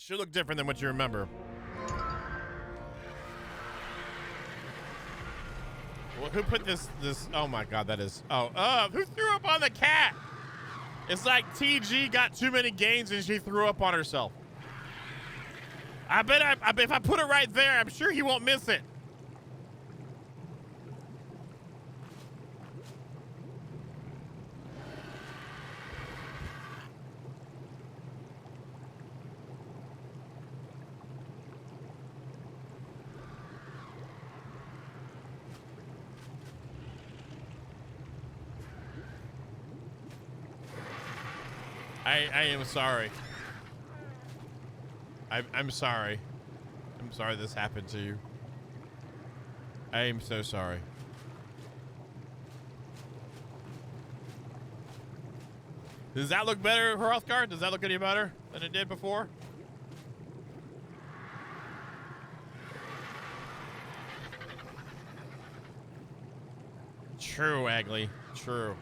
Should look different than what you remember. Well, who put this? Oh my God, that is. Who threw up on the cat? It's like TG got too many gains and she threw up on herself. I bet if I put it right there, I'm sure he won't miss it. I am sorry. I'm sorry. I'm sorry this happened to you. I am so sorry. Does that look better, Hrothgar? Does that look any better than it did before? True, Agley. True.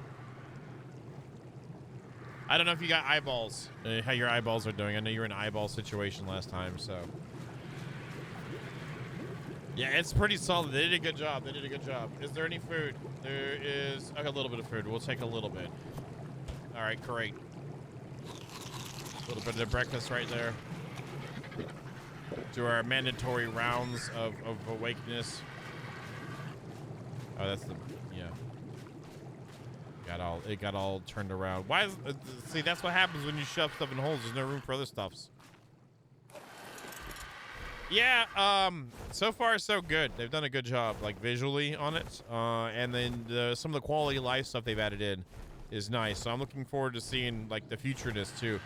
I don't know if you got eyeballs, how your eyeballs are doing. I know you were in an eyeball situation last time, so. Yeah, it's pretty solid. They did a good job. They did a good job. Is there any food? There is a little bit of food. We'll take a little bit. All right, great. A little bit of breakfast right there. Do our mandatory rounds of awakeness. Oh, that's the, yeah. It got all turned around. Why is, see, that's what happens when you shove stuff in holes. There's no room for other stuffs. Yeah, so far so good. They've done a good job, like visually on it. And then some of the quality of life stuff they've added in is nice. So I'm looking forward to seeing like the futureness too,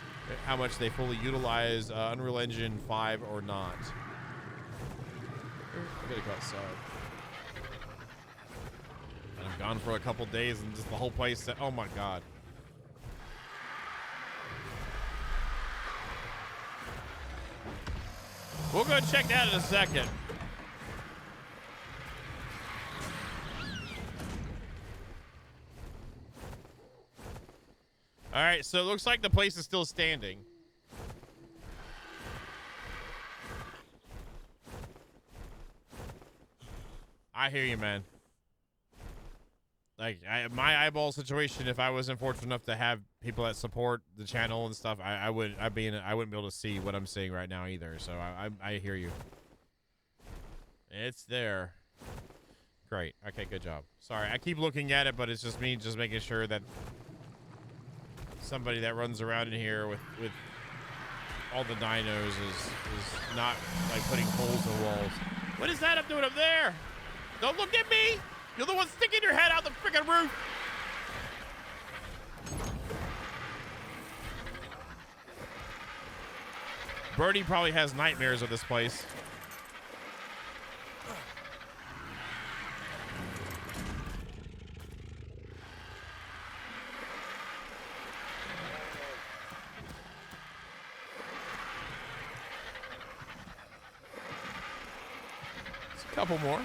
how much they fully utilize Unreal Engine 5 or not. I gotta go outside. And I'm gone for a couple days and just the whole place. Oh my God. We'll go check that in a second. All right, so it looks like the place is still standing. I hear you, man. Like my eyeball situation, if I wasn't fortunate enough to have people that support the channel and stuff, I wouldn't be able to see what I'm seeing right now either. So I hear you. It's there. Great. Okay, good job. Sorry, I keep looking at it, but it's just me just making sure that somebody that runs around in here with all the dinos is not like putting holes in walls. What is that I'm doing up there? Don't look at me. You're the one sticking your head out the freaking roof. Birdie probably has nightmares of this place. Just a couple more.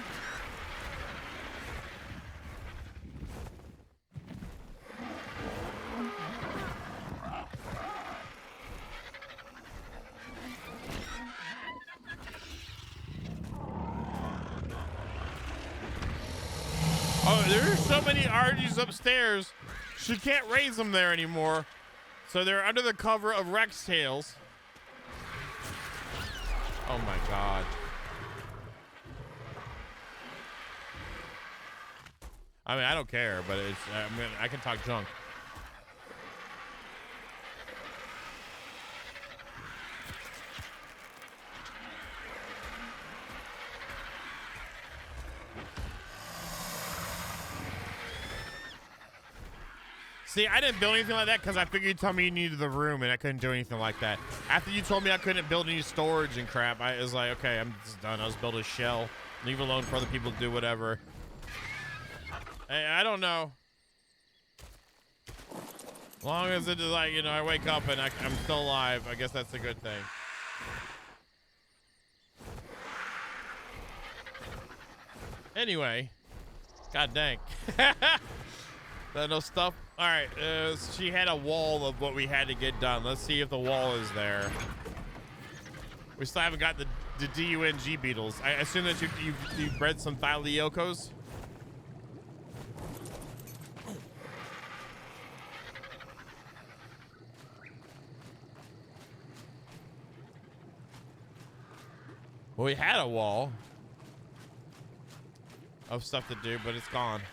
Oh, there's so many RGs upstairs. She can't raise them there anymore. So they're under the cover of Rex tails. Oh my God. I mean, I don't care, but it's, I can talk junk. See, I didn't build anything like that because I figured you'd tell me you needed the room and I couldn't do anything like that. After you told me I couldn't build any storage and crap, I was like, okay, I'm just done. I'll just build a shell. Leave it alone for other people to do whatever. Hey, I don't know. As long as it is like, you know, I wake up and I'm still alive, I guess that's a good thing. Anyway, god dang. No stuff. All right, she had a wall of what we had to get done. Let's see if the wall is there. We still haven't got the DUNG beetles. I assume that you've bred some Thyliocos. Well, we had a wall of stuff to do, but it's gone.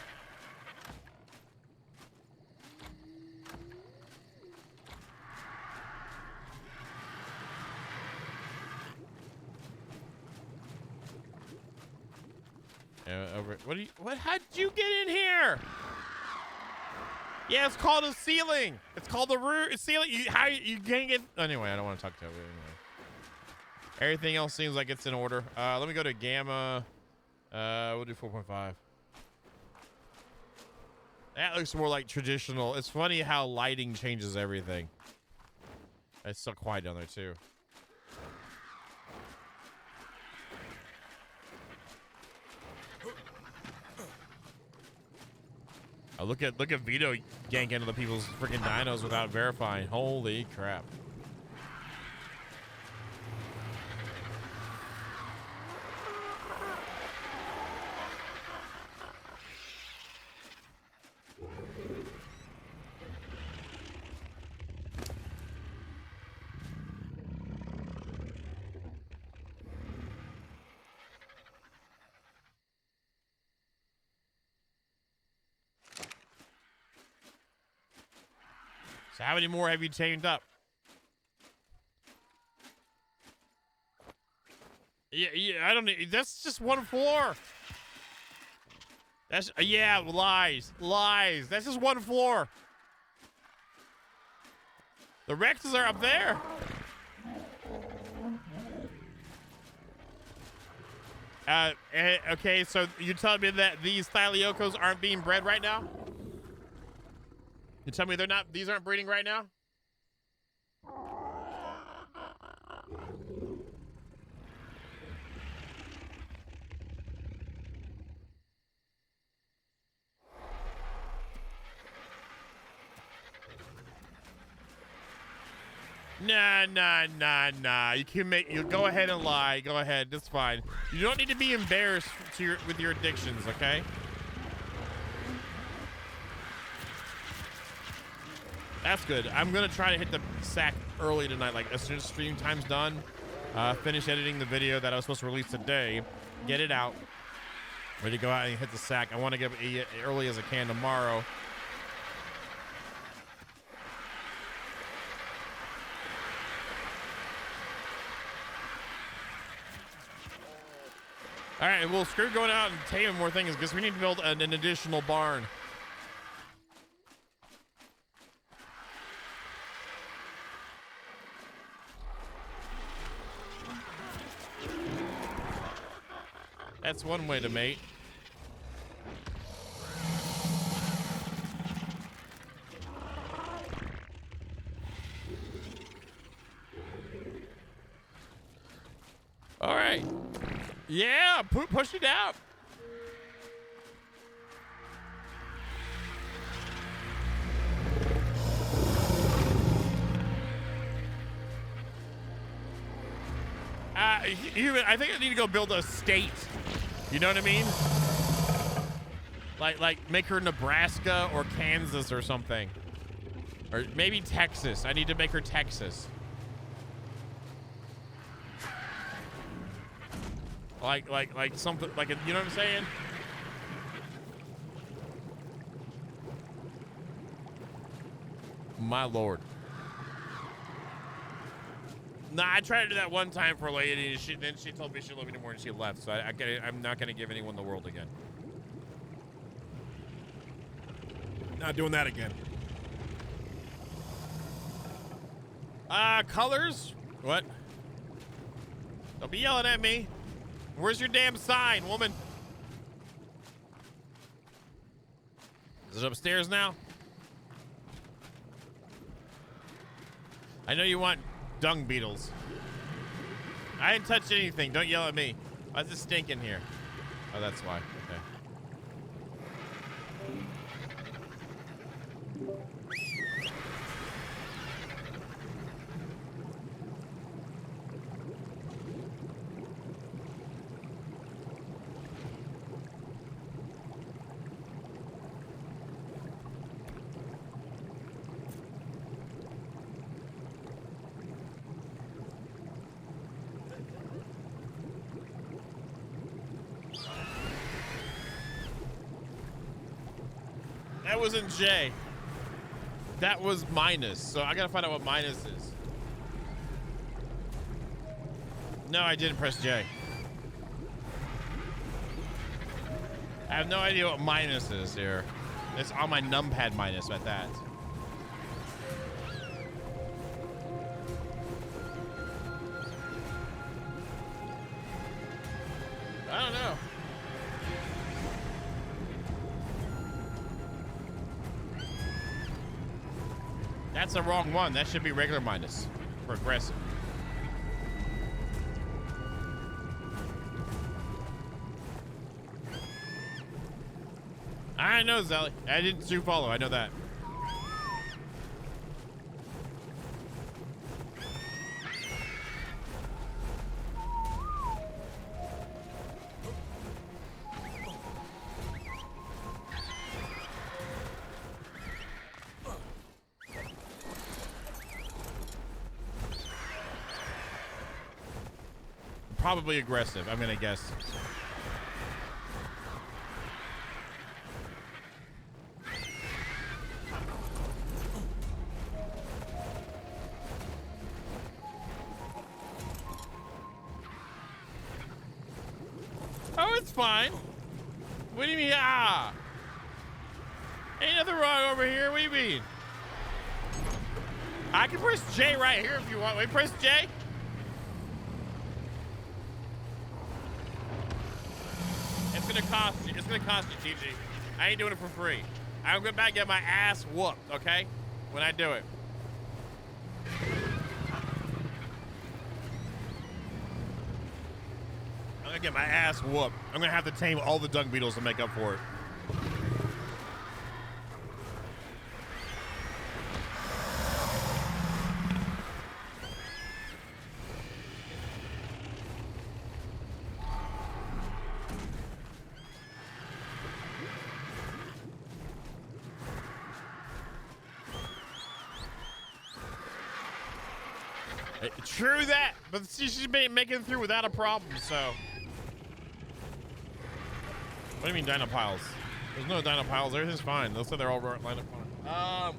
How'd you get in here? Yeah, it's called a ceiling. It's called the roof ceiling. You can't get. Anyway, I don't want to talk to you. Anyway. Everything else seems like it's in order. Let me go to gamma. We'll do 4.5. That looks more like traditional. It's funny how lighting changes everything. It's so quiet down there too. Oh, look at Vito gank into the people's freaking dinos without verifying. Holy crap. So how many more have you tamed up? Yeah, I don't know. That's just one floor. That's, yeah, lies. That's just one floor. The Rexes are up there. Okay, so you're telling me that these Thyliocos aren't being bred right now? You tell me these aren't breeding right now? Nah. You go ahead and lie. Go ahead. That's fine. You don't need to be embarrassed with your addictions, okay? That's good. I'm gonna try to hit the sack early tonight, like as soon as stream time's done. Finish editing the video that I was supposed to release today. Get it out. Ready to go out and hit the sack. I want to get it early as I can tomorrow. All right, well, screw going out and taming more things because we need to build an additional barn. That's one way to mate. All right. Yeah, push it out. I think I need to go build a state. You know what I mean? Like make her Nebraska or Kansas or something. Or maybe Texas. I need to make her Texas. Like something like you know what I'm saying? My lord. Nah, I tried to do that one time for a lady, and then she told me she loved me anymore, and she left. So I'm not gonna give anyone the world again. Not doing that again. Colors? What? Don't be yelling at me. Where's your damn sign, woman? Is it upstairs now? I know you want dung beetles. I didn't touch anything. Don't yell at me. Why does it stink in here? Oh, that's why. Okay. That wasn't J. That was minus. So I gotta find out what minus is. No, I didn't press J. I have no idea what minus is here. It's on my numpad minus at that. I don't know. That's the wrong one. That should be regular minus for aggressive. I know, Zelly. I didn't do follow. I know that. Probably aggressive, I'm gonna guess. Oh, it's fine. What do you mean, ah? Ain't nothing wrong over here, what do you mean? I can press J right here if you want. Wait, press J? It's gonna cost you, TG. I ain't doing it for free. I'm gonna back get my ass whooped, okay? When I do it. I'm gonna get my ass whooped. I'm gonna have to tame all the dung beetles to make up for it. True that, but she's been making it through without a problem, so. What do you mean dino piles? There's no dino piles, everything's fine. They'll say they're all lined up fine.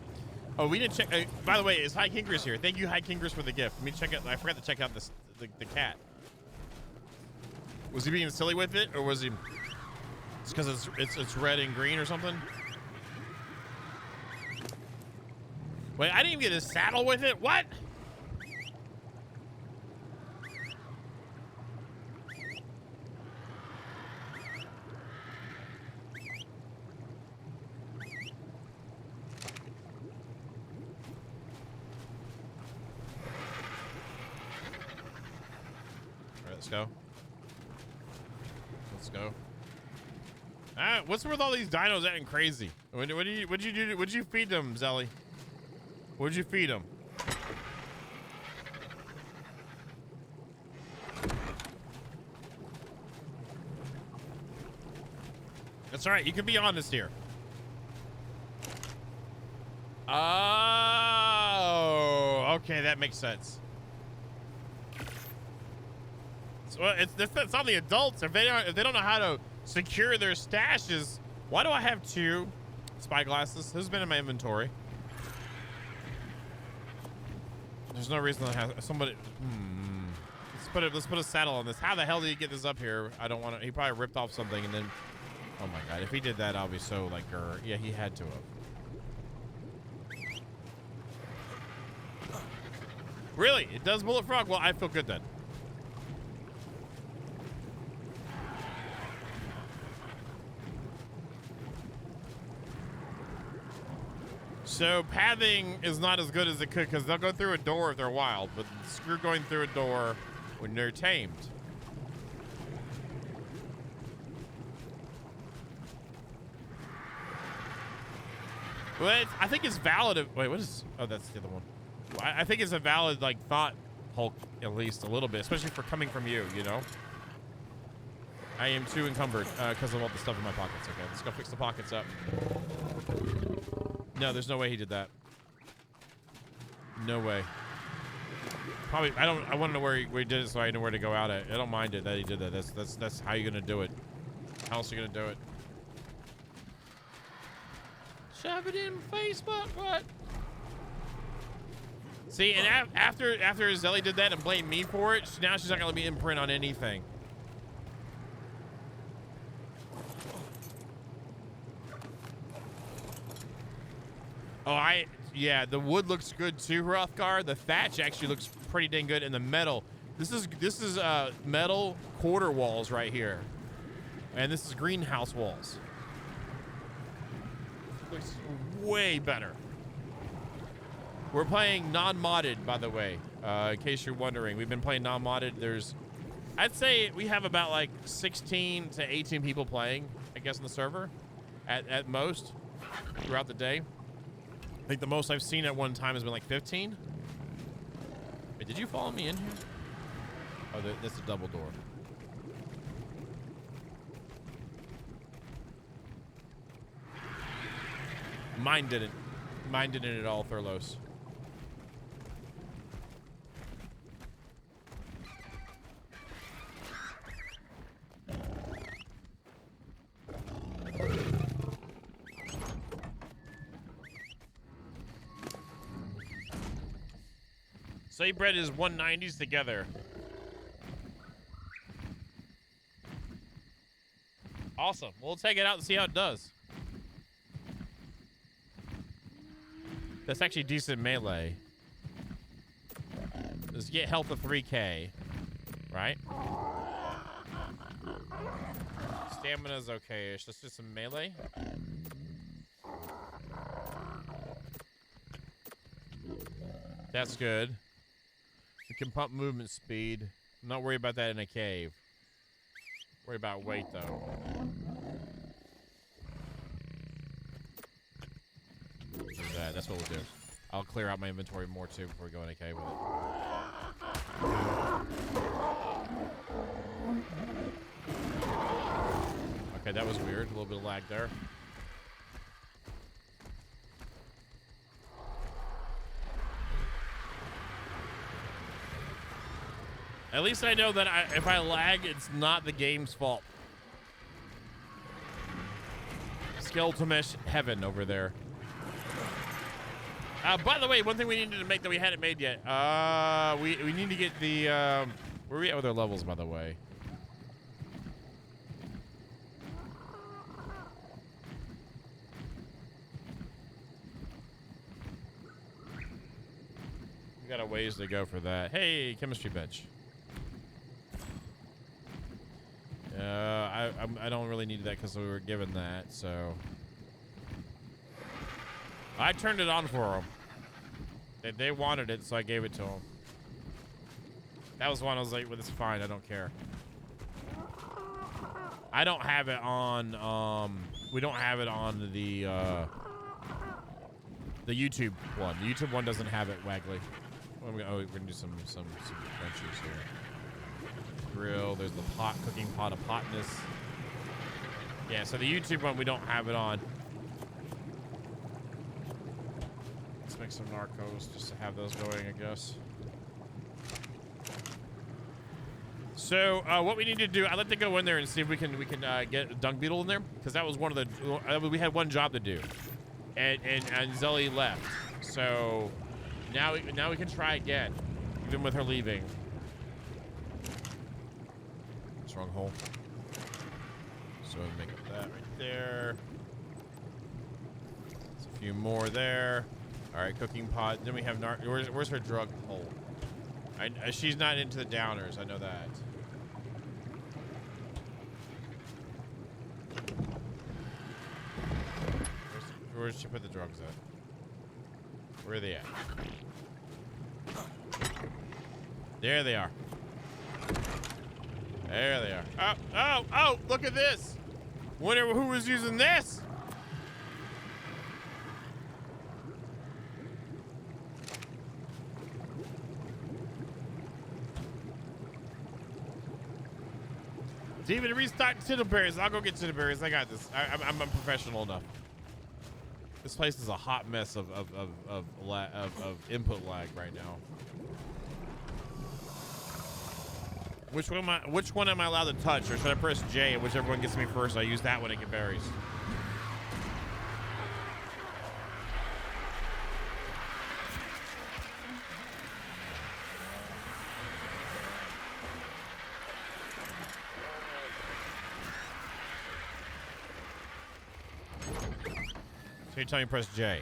Oh, we didn't check, by the way, is High Kingris here? Thank you, High Kingris, for the gift. Let me check it, I forgot to check out the cat. Was he being silly with it, or was he, it's because it's red and green or something? Wait, I didn't even get a saddle with it, what? Let's go. Let's go. What's with all these dinos acting crazy? What'd you do? What'd you feed them, Zelly? What'd you feed them? That's all right. You can be honest here. Oh, okay, that makes sense. Well, it's on the adults. If they don't know how to secure their stashes, why do I have 2 spy glasses? Who's been in my inventory? There's no reason to have somebody. Let's put a saddle on this. How the hell did he get this up here? I don't want to. He probably ripped off something and then. Oh my god! If he did that, I'll be so like, yeah, he had to have. Really? It does bullet frog? Well, I feel good then. So pathing is not as good as it could because they'll go through a door if they're wild, but screw going through a door when they're tamed. Well, I think it's valid. Wait, what is? Oh, that's the other one. I think it's a valid like thought, Hulk, at least a little bit, especially for coming from you. You know. I am too encumbered because of all the stuff in my pockets. Okay, let's go fix the pockets up. No, there's no way he did that. No way. Probably. I want to know where he did it, so I know where to go out at. I don't mind it that he did that. That's how you're gonna do it. How else are you gonna do it? Shove it in Facebook. What? See, and after Zelly did that and blamed me for it, now she's not gonna let me imprint on anything. Oh, yeah, the wood looks good too, Hrothgar. The thatch actually looks pretty dang good, and the metal. This is metal quarter walls right here, and this is greenhouse walls. Looks way better. We're playing non-modded, by the way, in case you're wondering. We've been playing non-modded. I'd say we have about like 16 to 18 people playing, I guess, on the server, at most, throughout the day. I think the most I've seen at one time has been like 15. Wait, did you follow me in here? Oh, that's a double door. Mine didn't. Mine didn't at all, Thurlos. Say bread is 190s together. Awesome. We'll take it out and see how it does. That's actually decent melee. Let's get health of 3K. Right? Stamina's okay-ish. Let's do some melee. That's good. We can pump movement speed. I'm not worried about that in a cave. Worry about weight, though. Do that. That's what we'll do. I'll clear out my inventory more, too, before we go in a cave with it. Okay, that was weird. A little bit of lag there. At least I know that if I lag, it's not the game's fault. Skeletomesh heaven over there. By the way, one thing we needed to make that we hadn't made yet. We need to get the where are we at with our levels, by the way? We got a ways to go for that. Hey, chemistry bench. I don't really need that because we were given that, so I turned it on for them. They wanted it, so I gave it to them. That was one I was like, well, it's fine. I don't care. I don't have it on. We don't have it on the YouTube one. The YouTube one doesn't have it, Waggly. We're gonna do some benches here. Grill. There's the pot, cooking pot of potness. Yeah, so the YouTube one we don't have it on. Let's make some narcos just to have those going, I guess. So what we need to do, I'd like to go in there and see if we can get a dung beetle in there, because that was one of the we had one job to do, and Zelly left. So now we can try again, even with her leaving. Stronghold. So make that right there. There's a few more there. All right, cooking pot. Then we have where's her drug hole? She's not into the downers. I know that. Where's she put the drugs at? Where are they at? There they are. There they are. Oh, look at this. Wonder who was using this. David, restart Tiddleberries. I'll go get Tiddleberries. I got this. I'm professional enough. This place is a hot mess of input lag right now. Which one am I allowed to touch, or should I press J and whichever one gets me first? I use that one to get berries. So you tell me press J.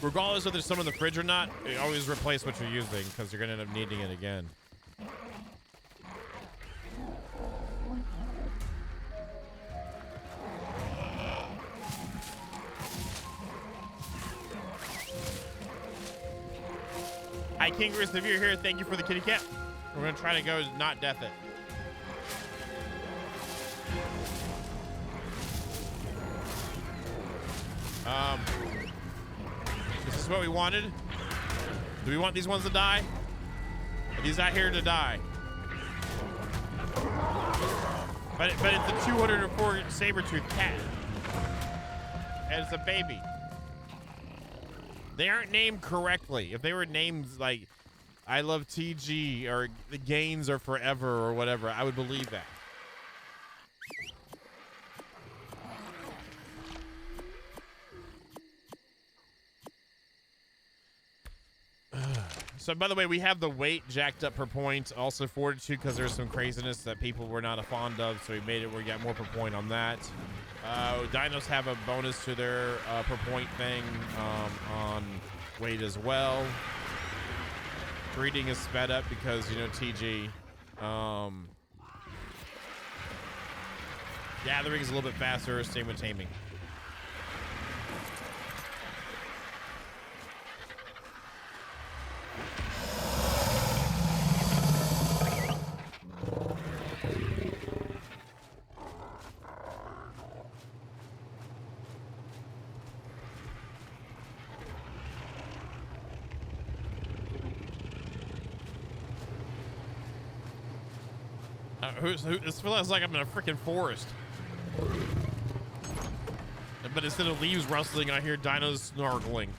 Regardless of there's some in the fridge or not, always replace what you're using because you're gonna end up needing it again. Hi, Kingrist, if you're here, thank you for the kitty cat. We're gonna try to go not death it. This is what we wanted. Do we want these ones to die? Are these out here to die? But it's a 204 saber-tooth cat. And it's a baby. They aren't named correctly. If they were named like I love TG or the gains are forever or whatever, I would believe that. So, by the way, we have the weight jacked up per point. Also, fortitude, because there's some craziness that people were not fond of, so we made it where we got more per point on that. Dinos have a bonus to their per point thing on weight as well. Breeding is sped up because, you know, TG. Gathering is a little bit faster, same with taming. This feels like I'm in a freaking forest. But instead of leaves rustling, I hear dinos snargling.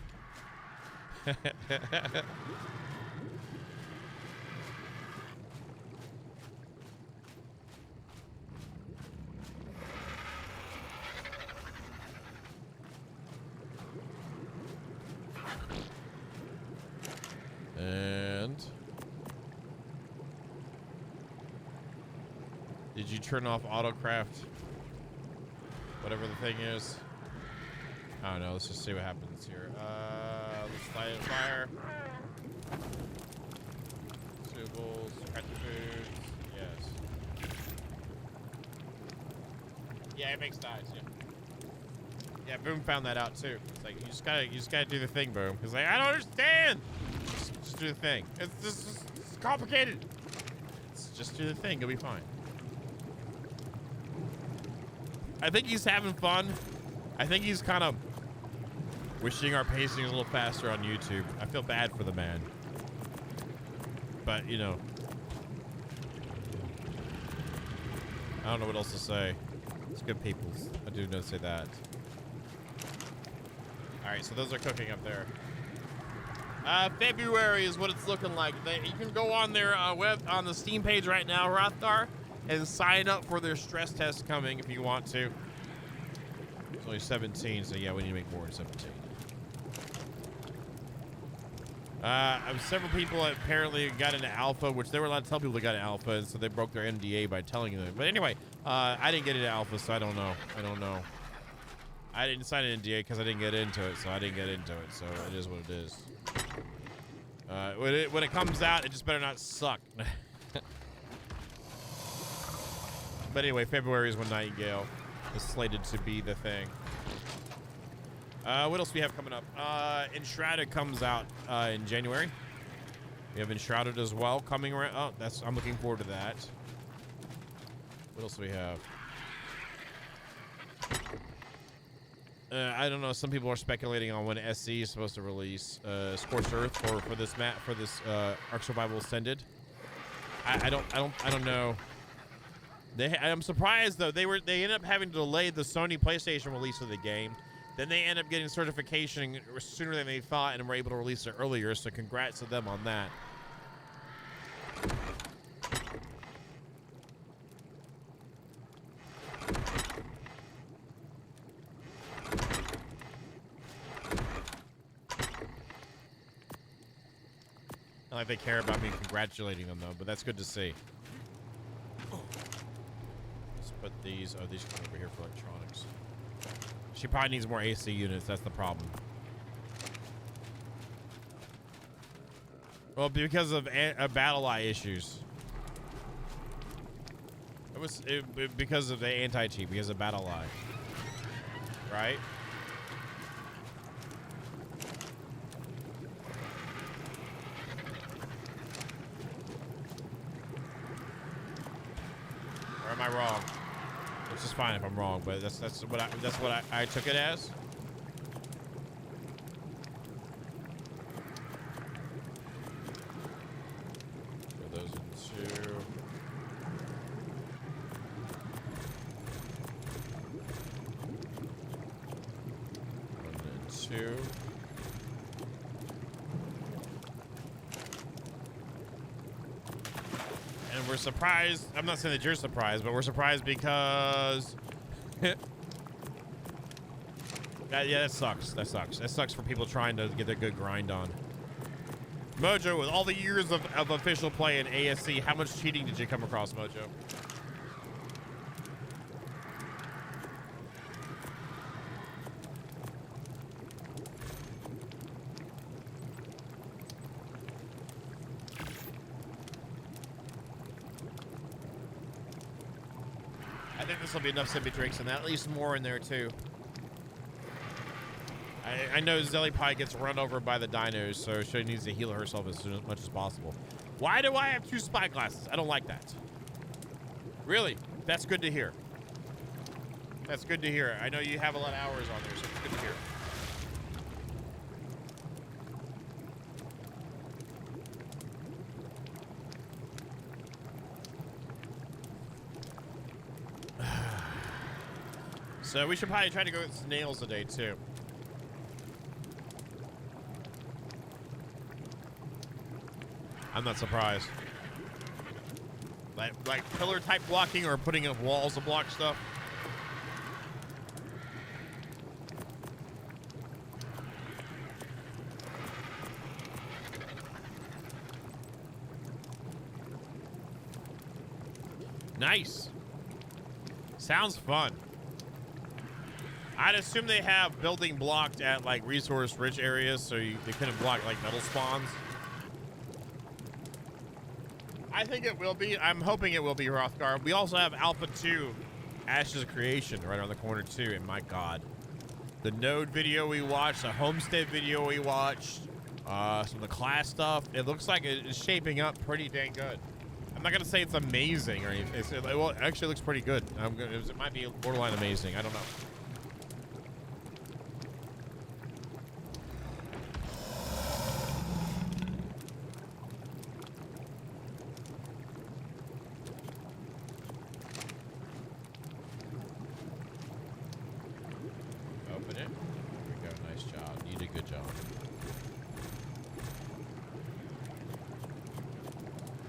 And did you turn off autocraft? Whatever the thing is. I don't know. Let's just see what happens here. Let's light a fire. Consumables, crafting foods. Yes. Yeah, it makes dyes. Yeah. Yeah, Boom found that out too. It's like you just gotta do the thing, Boom. He's like, I don't understand. Just do the thing. It's complicated. Just do the thing. You'll be fine. I think he's having fun. I think he's kind of wishing our pacing is a little faster on YouTube. I feel bad for the man. But, you know. I don't know what else to say. It's good peoples. I do know to say that. Alright, so those are cooking up there. February is what it's looking like. You can go on their on the Steam page right now, Rothgar, and sign up for their stress test coming if you want to. It's only 17, so yeah, we need to make more than 17. Several people apparently got into alpha, which they were allowed to tell people they got into alpha, and so they broke their NDA by telling them. But anyway, I didn't get into alpha, so I don't know. I didn't sign an NDA because I didn't get into it, so I didn't get into it. So it is what it is. When it comes out, it just better not suck. But anyway, February is when Nightingale is slated to be the thing. What else do we have coming up? Enshrouded comes out in January. We have Enshrouded as well coming around. Oh, I'm looking forward to that. What else do we have? I don't know. Some people are speculating on when SC is supposed to release Scorched Earth for this map for this Ark Survival Ascended. I don't know. I'm surprised though. They ended up having to delay the Sony PlayStation release of the game. Then they end up getting certification sooner than they thought and were able to release it earlier. So congrats to them on that. Not like they care about me congratulating them though, but that's good to see. put these. Oh, these come over here for electronics. She probably needs more ASA units. That's the problem. Well, because of battle eye issues. It was because of the anti-cheat, because of battle eye. Right? Or am I wrong? Which is fine if I'm wrong, but that's what I took it as. Put those into. Two. And we're surprised. I'm not saying that you're surprised, but we're surprised because yeah, that sucks. That sucks. That sucks for people trying to get their good grind on. Mojo, with all the years of official play in ASC, how much cheating did you come across, Mojo? I think this will be enough Sippy drinks and at least more in there too. I know Zelly Pie gets run over by the dinos, so she needs to heal herself as much as possible. Why do I have 2 spy glasses? I don't like that. Really? That's good to hear. That's good to hear. I know you have a lot of hours on there, so it's good to hear. So we should probably try to go with snails today too. I'm not surprised. Like pillar type blocking or putting up walls to block stuff. Nice. Sounds fun. I'd assume they have building blocked at like resource-rich areas, so they couldn't block like metal spawns. I think it will be. I'm hoping it will be Hrothgar. We also have Alpha 2, Ashes of Creation, right around the corner too. And my God, the node video we watched, the homestead video we watched, some of the class stuff. It looks like it is shaping up pretty dang good. I'm not gonna say it's amazing or anything. Well, it actually looks pretty good. It might be borderline amazing. I don't know.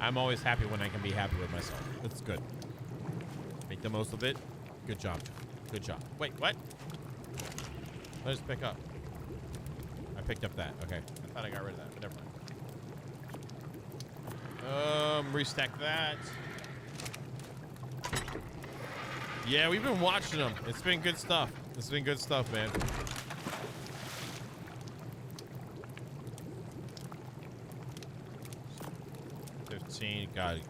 I'm always happy when I can be happy with myself. It's good. Make the most of it. Good job. Good job. Wait, what? Let us pick up. I picked up that. Okay. I thought I got rid of that, but never mind. Restack that. Yeah, we've been watching them. It's been good stuff. It's been good stuff, man. God,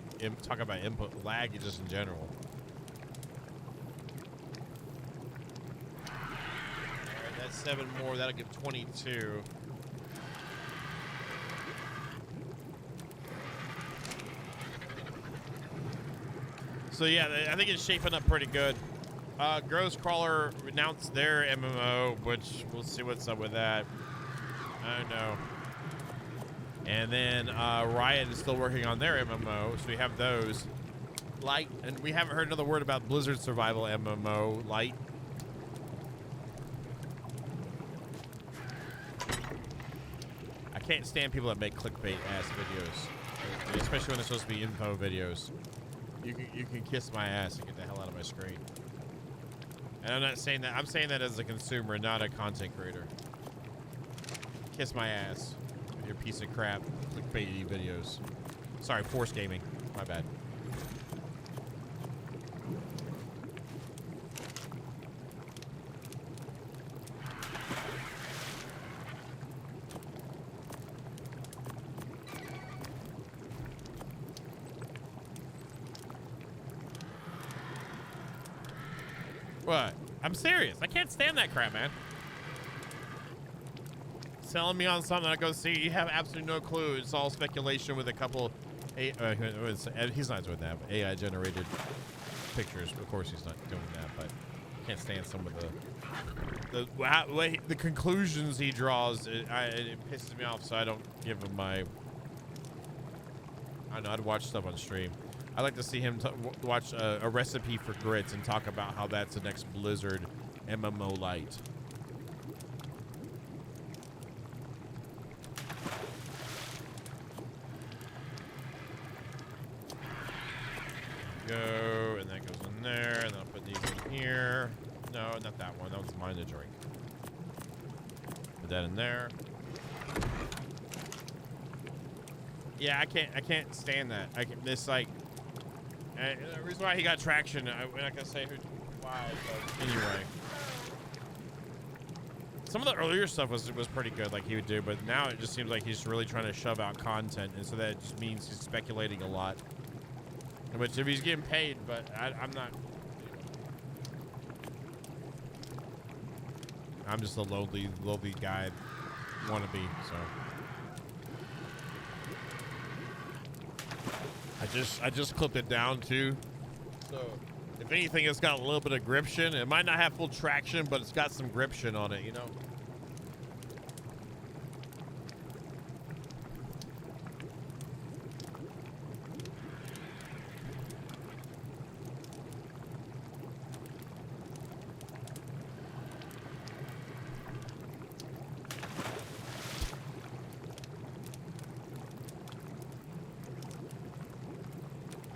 talk about input lag just in general. All right, that's 7 more. That'll give 22. So yeah, I think it's shaping up pretty good. Ghost Crawler announced their MMO, which we'll see what's up with that. I don't know. And then Riot is still working on their MMO, so we have those. Light, and we haven't heard another word about Blizzard Survival MMO, Light. I can't stand people that make clickbait-ass videos, especially when they're supposed to be info videos. You can kiss my ass and get the hell out of my screen. And I'm not saying that. I'm saying that as a consumer, not a content creator. Kiss my ass. Your piece of crap clickbaity videos. Sorry, Force Gaming. My bad. What? I'm serious. I can't stand that crap, man. Selling me on something I go see, you have absolutely no clue. It's all speculation with a couple. He's not doing that. But AI generated pictures. Of course, he's not doing that. But I can't stand some of the conclusions he draws. It pisses me off. So I don't give him my. I don't know. I'd watch stuff on stream. I like to see him watch a recipe for grits and talk about how that's the next Blizzard MMO light. Go, and that goes in there, and then I'll put these in here. No, not that one. That was mine to drink. Put that in there. Yeah, I can't stand that. It's like, the reason why he got traction, I'm not gonna say why, but anyway. Some of the earlier stuff was pretty good, like he would do, but now it just seems like he's really trying to shove out content, and so that just means he's speculating a lot. Which if he's getting paid, but I'm not. I'm just a lowly guy wannabe, so. I just clipped it down too. So if anything, it's got a little bit of gription. It might not have full traction, but it's got some gription on it, you know?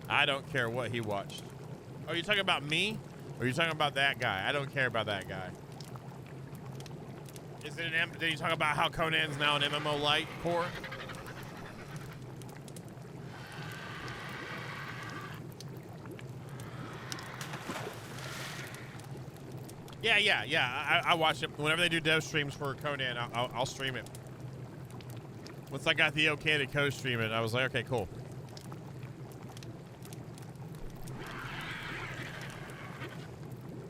I don't care what he watched. Oh, you talking about me? Or are you talking about that guy? I don't care about that guy. Is it an did you talk about how Conan's now an MMO light core? Yeah. I watch it. Whenever they do dev streams for Conan, I'll stream it. Once I got the okay to co-stream it, I was like, okay, cool.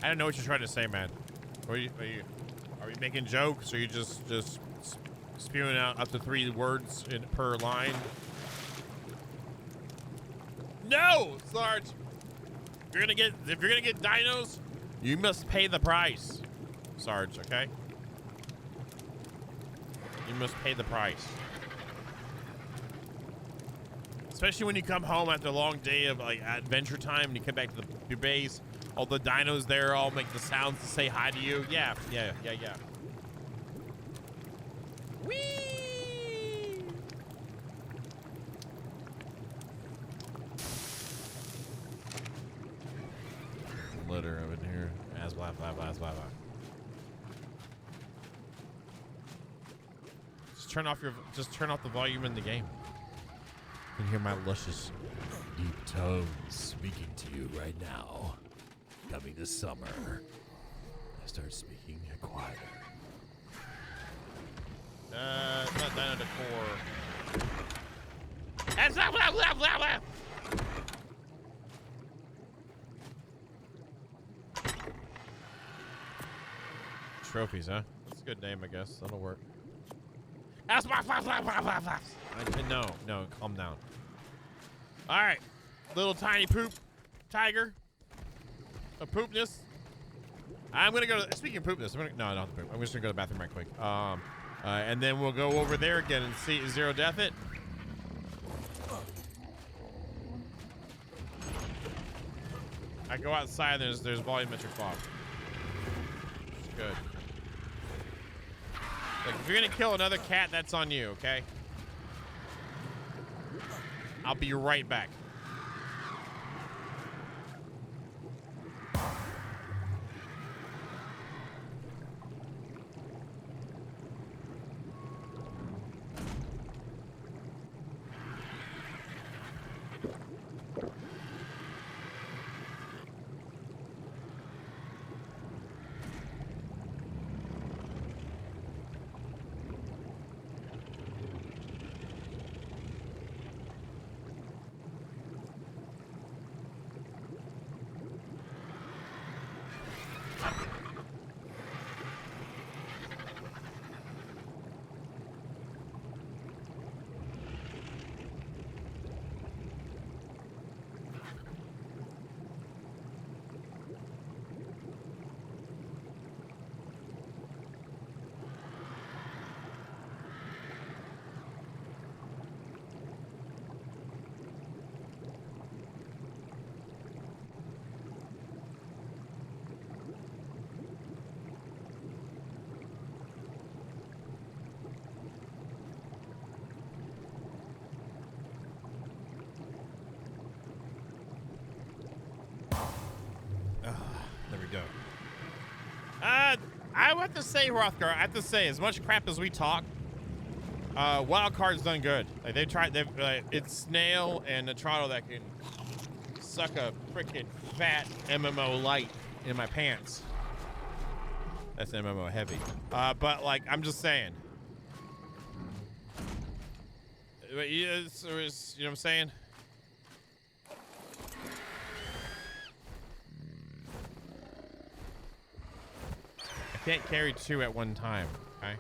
I don't know what you're trying to say, man. Are we making jokes, or are you just spewing out up to 3 words per line? No, Sarge. If you're gonna get dinos, you must pay the price, Sarge. Okay. You must pay the price. Especially when you come home after a long day of like adventure time, and you come back to your base. All the dinos there all make the sounds to say hi to you. Yeah. Whee! Litter over here. As blah. Just turn off the volume in the game. You can hear my luscious deep tones speaking to you right now. Coming this summer, I start speaking quieter. It's not Dino Decor. That's blah, blah, blah, blah, blah. Trophies, huh? That's a good name, I guess. That'll work. That's blah, blah, blah, blah, blah, blah. No, calm down. All right, little tiny poop tiger. A poopness. I'm gonna go to, speaking of poopness, no, not the poop. I'm just gonna go to the bathroom right quick. And then we'll go over there again and see zero death it. I go outside, there's volumetric fog. It's good. Like, if you're gonna kill another cat, that's on you, okay? I'll be right back. don't. I have to say, Rothgar, I have to say, as much crap as we talk, Wild Card's done good. Like it's Snail and Natrano that can suck a freaking fat MMO light in my pants. That's MMO heavy. But like, I'm just saying. You know what I'm saying? I can't carry two at one time, okay?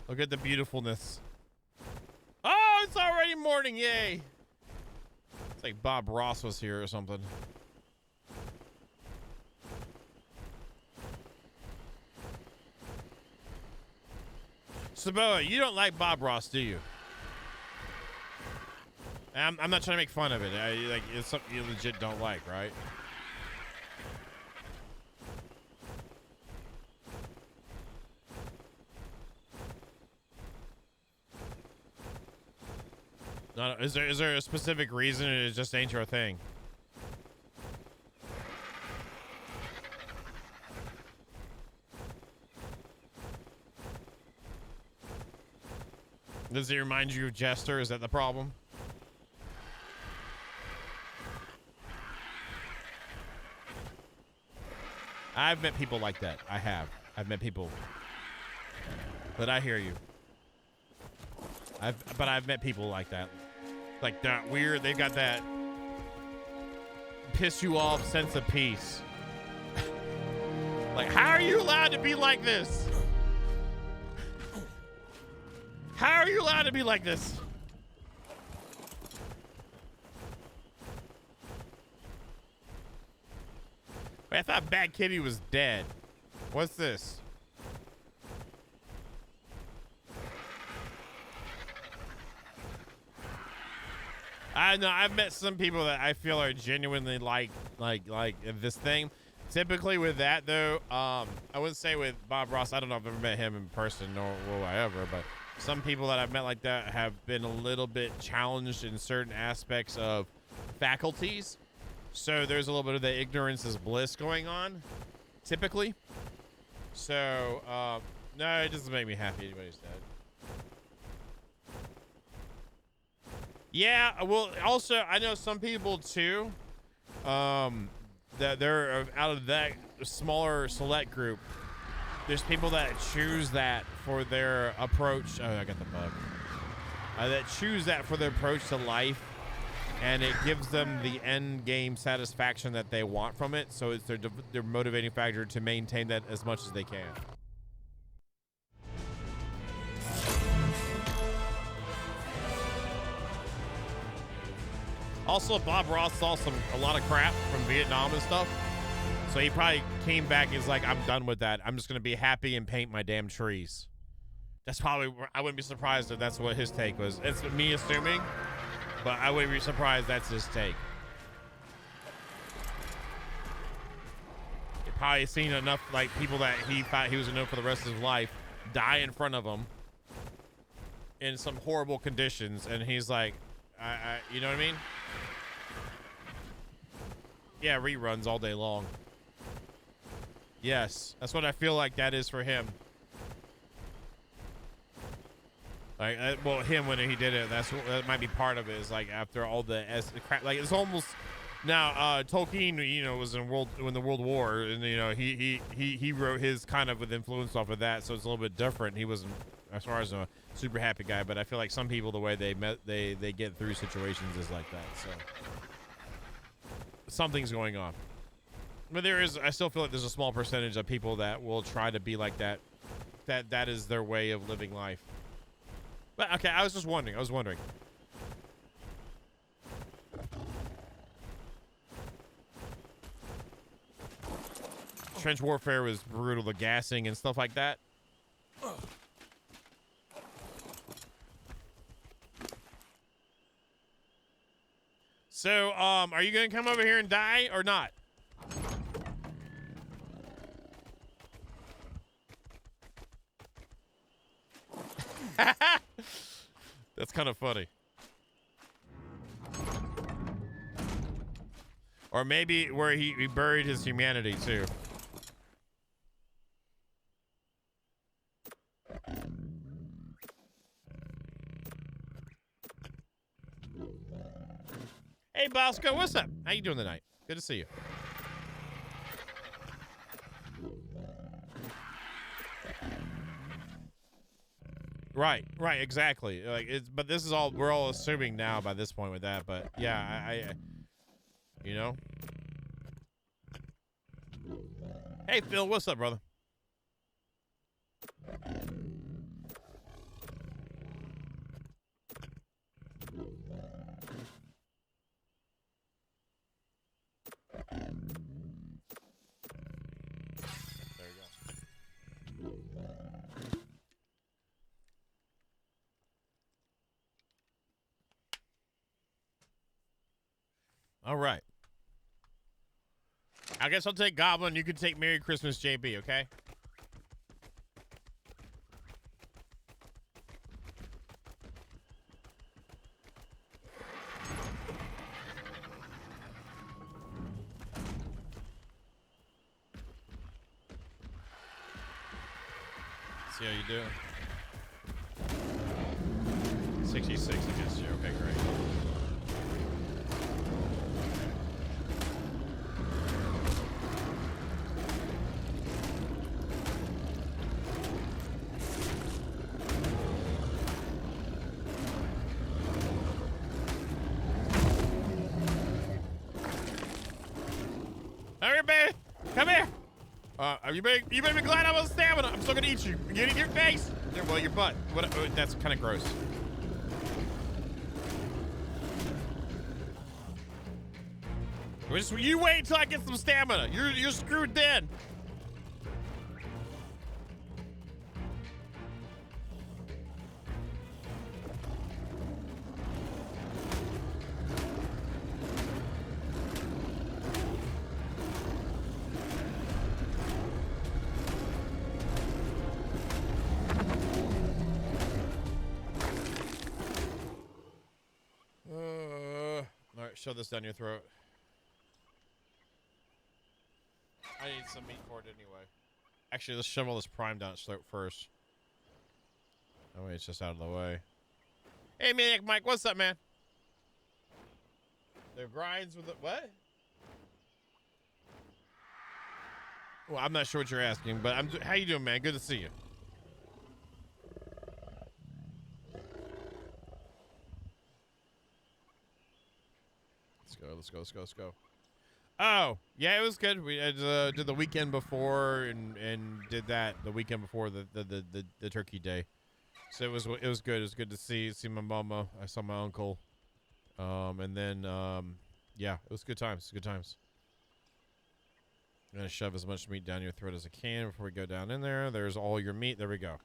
Look at the beautifulness. Oh, it's already morning, yay! It's like Bob Ross was here or something. Saboa, you don't like Bob Ross, do you? I'm not trying to make fun of it. Like, it's something you legit don't like, right? No, is there a specific reason, or it just ain't your thing? Does it remind you of Jester? Is that the problem? I've met people like that. I have. I've met people. But I hear you. I've met people like that. Like that weird, they got that piss you off sense of peace. Like, how are you allowed to be like this? How are you allowed to be like this? Wait, I thought Bad Kitty was dead. What's this? I know I've met some people that I feel are genuinely like this thing. Typically with that though, I wouldn't say with Bob Ross. I don't know if I've ever met him in person nor will I ever, but some people that I've met like that have been a little bit challenged in certain aspects of faculties. So there's a little bit of the ignorance is bliss going on, typically. So, no, it doesn't make me happy anybody's dead. Yeah, well, also, I know some people, too, that they're out of that smaller select group. There's people that choose that for their approach. Oh, I got the bug. That choose that for their approach to life. And it gives them the end game satisfaction that they want from it. So it's their motivating factor to maintain that as much as they can. Also, Bob Ross saw a lot of crap from Vietnam and stuff. So he probably came back and was like, I'm done with that. I'm just going to be happy and paint my damn trees. That's probably, I wouldn't be surprised if that's what his take was. It's me assuming. But I wouldn't be surprised that's his take. He probably seen enough like people that he thought he was gonna know for the rest of his life die in front of him in some horrible conditions, and he's like, you know what I mean? Yeah, reruns all day long. Yes, that's what I feel like that is for him. Like, well, him when he did it, that might be part of it. Is like after all the crap, like it's almost now. Tolkien, you know, was in the World War, and you know he wrote his kind of with influence off of that, so it's a little bit different. He wasn't, as far as a super happy guy, but I feel like some people, the way they get through situations is like that. So something's going on. But I still feel like there's a small percentage of people that will try to be like that. That is their way of living life. But okay, I was just wondering. Trench warfare was brutal, the gassing and stuff like that. So, are you gonna come over here and die or not? That's kind of funny. Or maybe where he buried his humanity too. Hey Bosco, what's up? How you doing tonight? Good to see you. Right, exactly. Like but this is all we're all assuming now by this point with that. But yeah, I you know. Hey Phil, what's up, brother? There you go. All right. I guess I'll take Goblin. You can take Merry Christmas, JB, okay? See how you do. 66 against you. Okay, great. Come here, baby. Come here. You better be glad I'm on stamina. I'm still gonna eat you. Get in your face. Well, your butt. What? That's kind of gross. You wait until I get some stamina. You're screwed then. All right, shove this down your throat. I need some meat for it anyway. Actually, let's shove all this prime down its throat first. Oh wait, it's just out of the way. Hey, Maniac Mike, what's up, man? The grinds with the what? Well, I'm not sure what you're asking, but how you doing, man? Good to see you. Let's go. Oh, yeah, it was good. We did the weekend before and did that the weekend before the turkey day. So it was good. It was good to see my mama. I saw my uncle. And then yeah, it was good times. Good times. I'm gonna shove as much meat down your throat as I can before we go down in there. There's all your meat. There we go.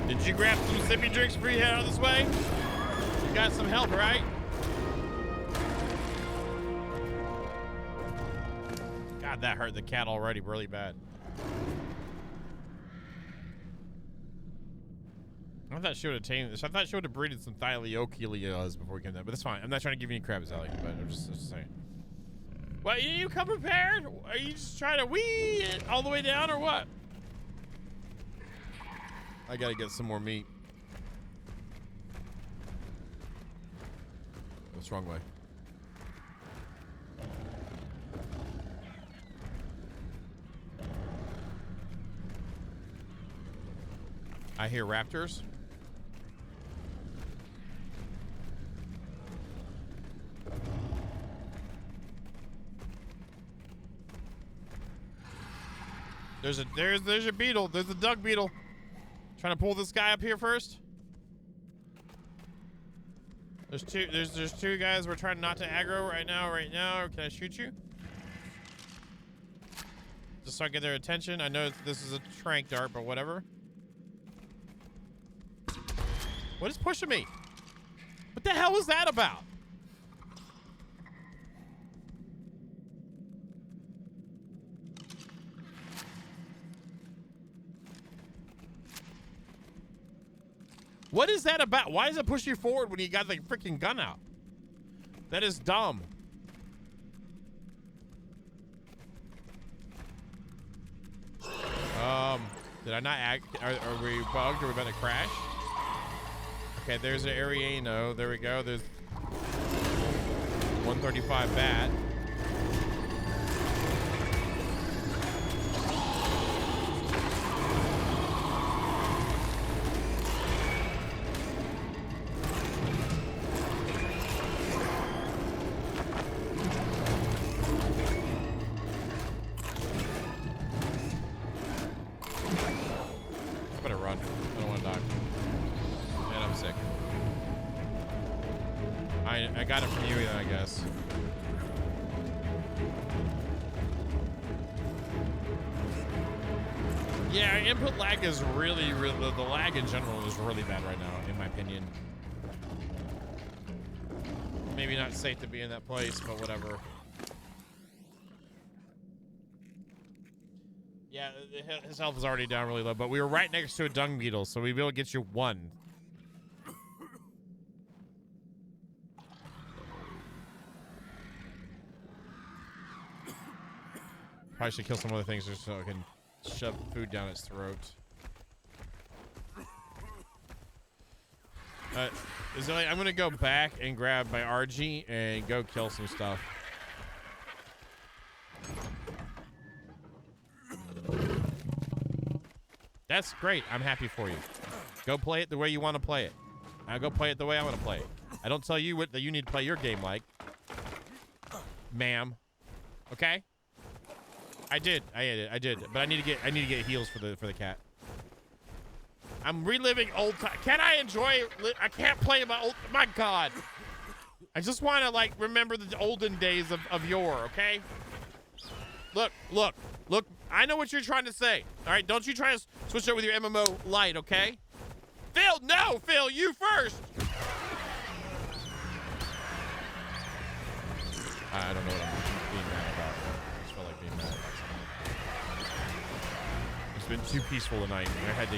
Did you grab some sippy drinks before you head out this way? You got some help, right? God, that hurt the cat already really bad. I thought she would have tamed this. I thought she would have breeded some Thyliochelias before we came down, but that's fine. I'm not trying to give you any crap, Sally, but I'm just saying. What, you come prepared? Are you just trying to wee it all the way down or what? I gotta get some more meat. That's the wrong way. I hear raptors. There's a beetle. There's a dung beetle. Trying to pull this guy up here first. There's two guys we're trying not to aggro right now. Can I shoot you? Just so I get their attention. I know this is a trank dart, but whatever. What is pushing me? What the hell was that about? What is that about? Why does it push you forward when you got the freaking gun out? That is dumb. Did I not act? Are we bugged? Are we about to crash? Okay, there's an Ariano. There we go. There's 135 bat. I got it from you then, I guess. Yeah, input lag is really the lag in general is really bad right now, in my opinion. Maybe not safe to be in that place, but whatever. Yeah, his health is already down really low, but we were right next to a dung beetle, so we'd be able to get you one. Probably should kill some other things just so I can shove food down its throat. I'm gonna go back and grab my RG and go kill some stuff. That's great. I'm happy for you. Go play it the way you want to play it. I'll go play it the way I want to play it. I don't tell you what that you need to play your game like, ma'am. Okay? I did, but I need to get heals for the cat. I'm reliving old time. Can I enjoy? I can't play my old. My God, I just want to like remember the olden days of yore. Okay. Look. I know what you're trying to say. All right, don't you try to switch over with your MMO light. Okay. Phil, no, Phil, you first. I don't know what I'm being mad about. I just felt like being mad about something. It's been too peaceful tonight. I had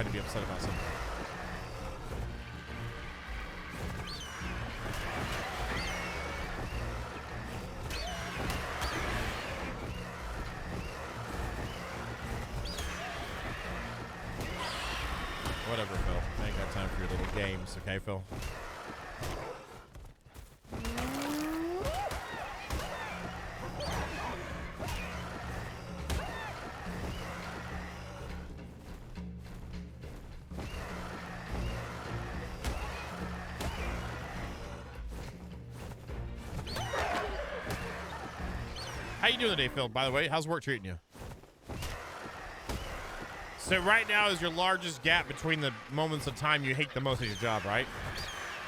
to be upset about something. Whatever, Phil. I ain't got time for your little games, okay, Phil? How you doing today, Phil, by the way? How's work treating you? So right now is your largest gap between the moments of time you hate the most at your job, right?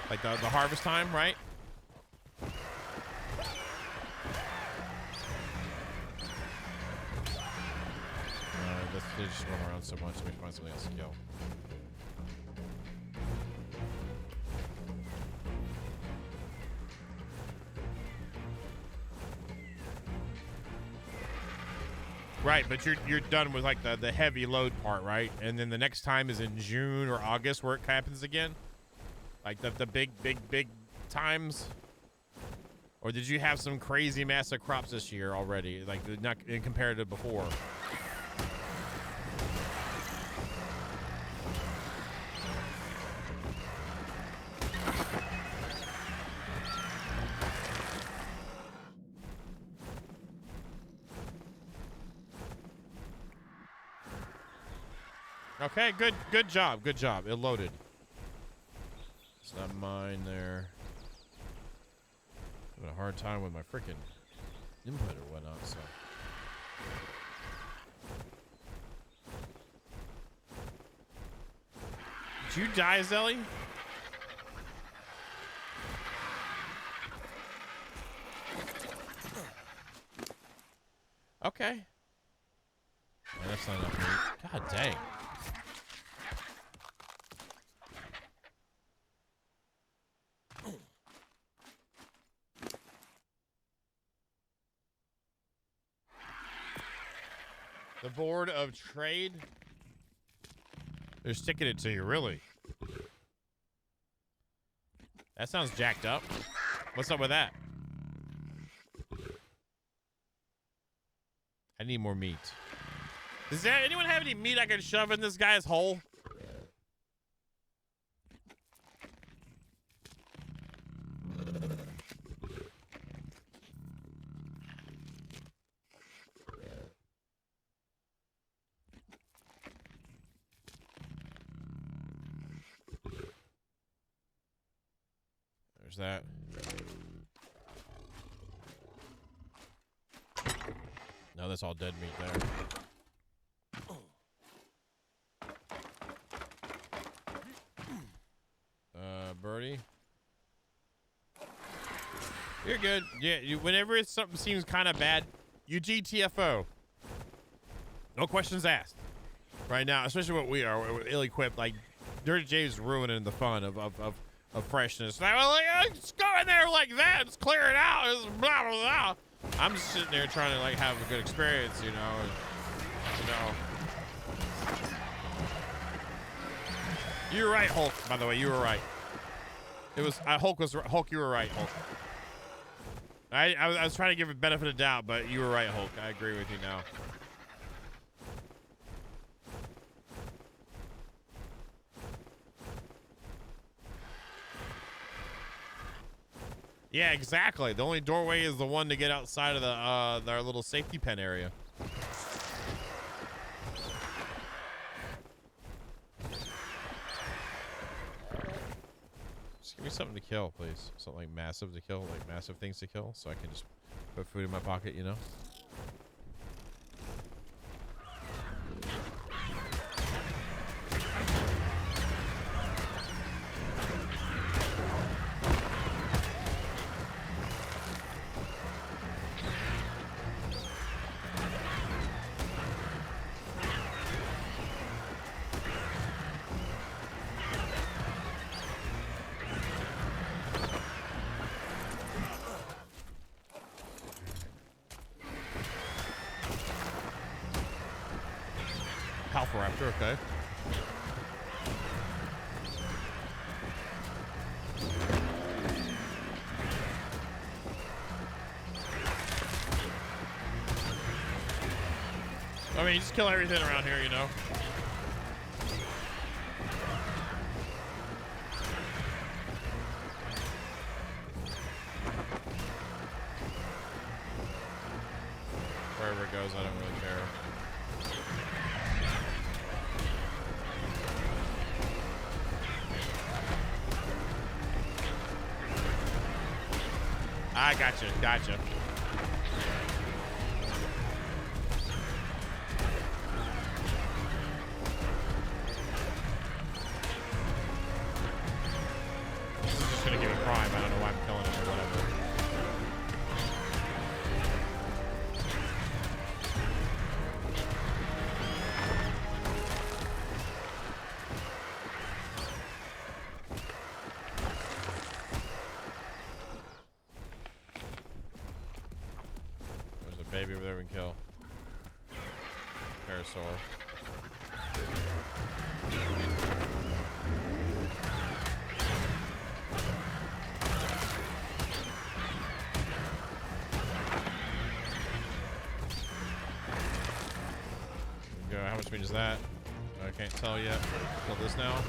Like the harvest time, right? They just run around so much, so we find something else to kill. Right, but you're done with like the heavy load part, right? And then the next time is in June or August where it happens again? Like the big times? Or did you have some crazy massive crops this year already, like not compared to before? Okay, good job. It loaded. It's not mine there. I'm having a hard time with my freaking input or whatnot, so. Did you die, Zelly? Okay. Man, that's not enough meat. God dang. The Board of Trade? They're sticking it to you, really? That sounds jacked up. What's up with that? I need more meat. Does anyone have any meat I can shove in this guy's hole? There's that. No, that's all dead meat there. Birdie. You're good. Yeah, whenever something seems kind of bad, you GTFO. No questions asked. Right now, especially what we are, we're ill-equipped. Like, Dirty J's ruining the fun of freshness. Like, well, just go in there like that. Just clear it out. It's blah, blah, blah. I'm just sitting there trying to, like, have a good experience, you know. And, you know. You were right, Hulk, by the way. You were right. It was, Hulk, you were right, Hulk. I was trying to give it benefit of doubt, but you were right, Hulk. I agree with you now. Yeah, exactly. The only doorway is the one to get outside of the our little safety pen area. Just give me something to kill, please. Something like massive to kill, like massive things to kill, so I can just put food in my pocket, you know? Raptor, okay. I mean, you just kill everything around here, you know? Wherever it goes, I don't really care. I gotcha. This is just gonna give me prime. I don't know why I'm killing it or whatever. Baby over there we can kill. Parasaur. Which means that. I can't tell yet. Kill this now.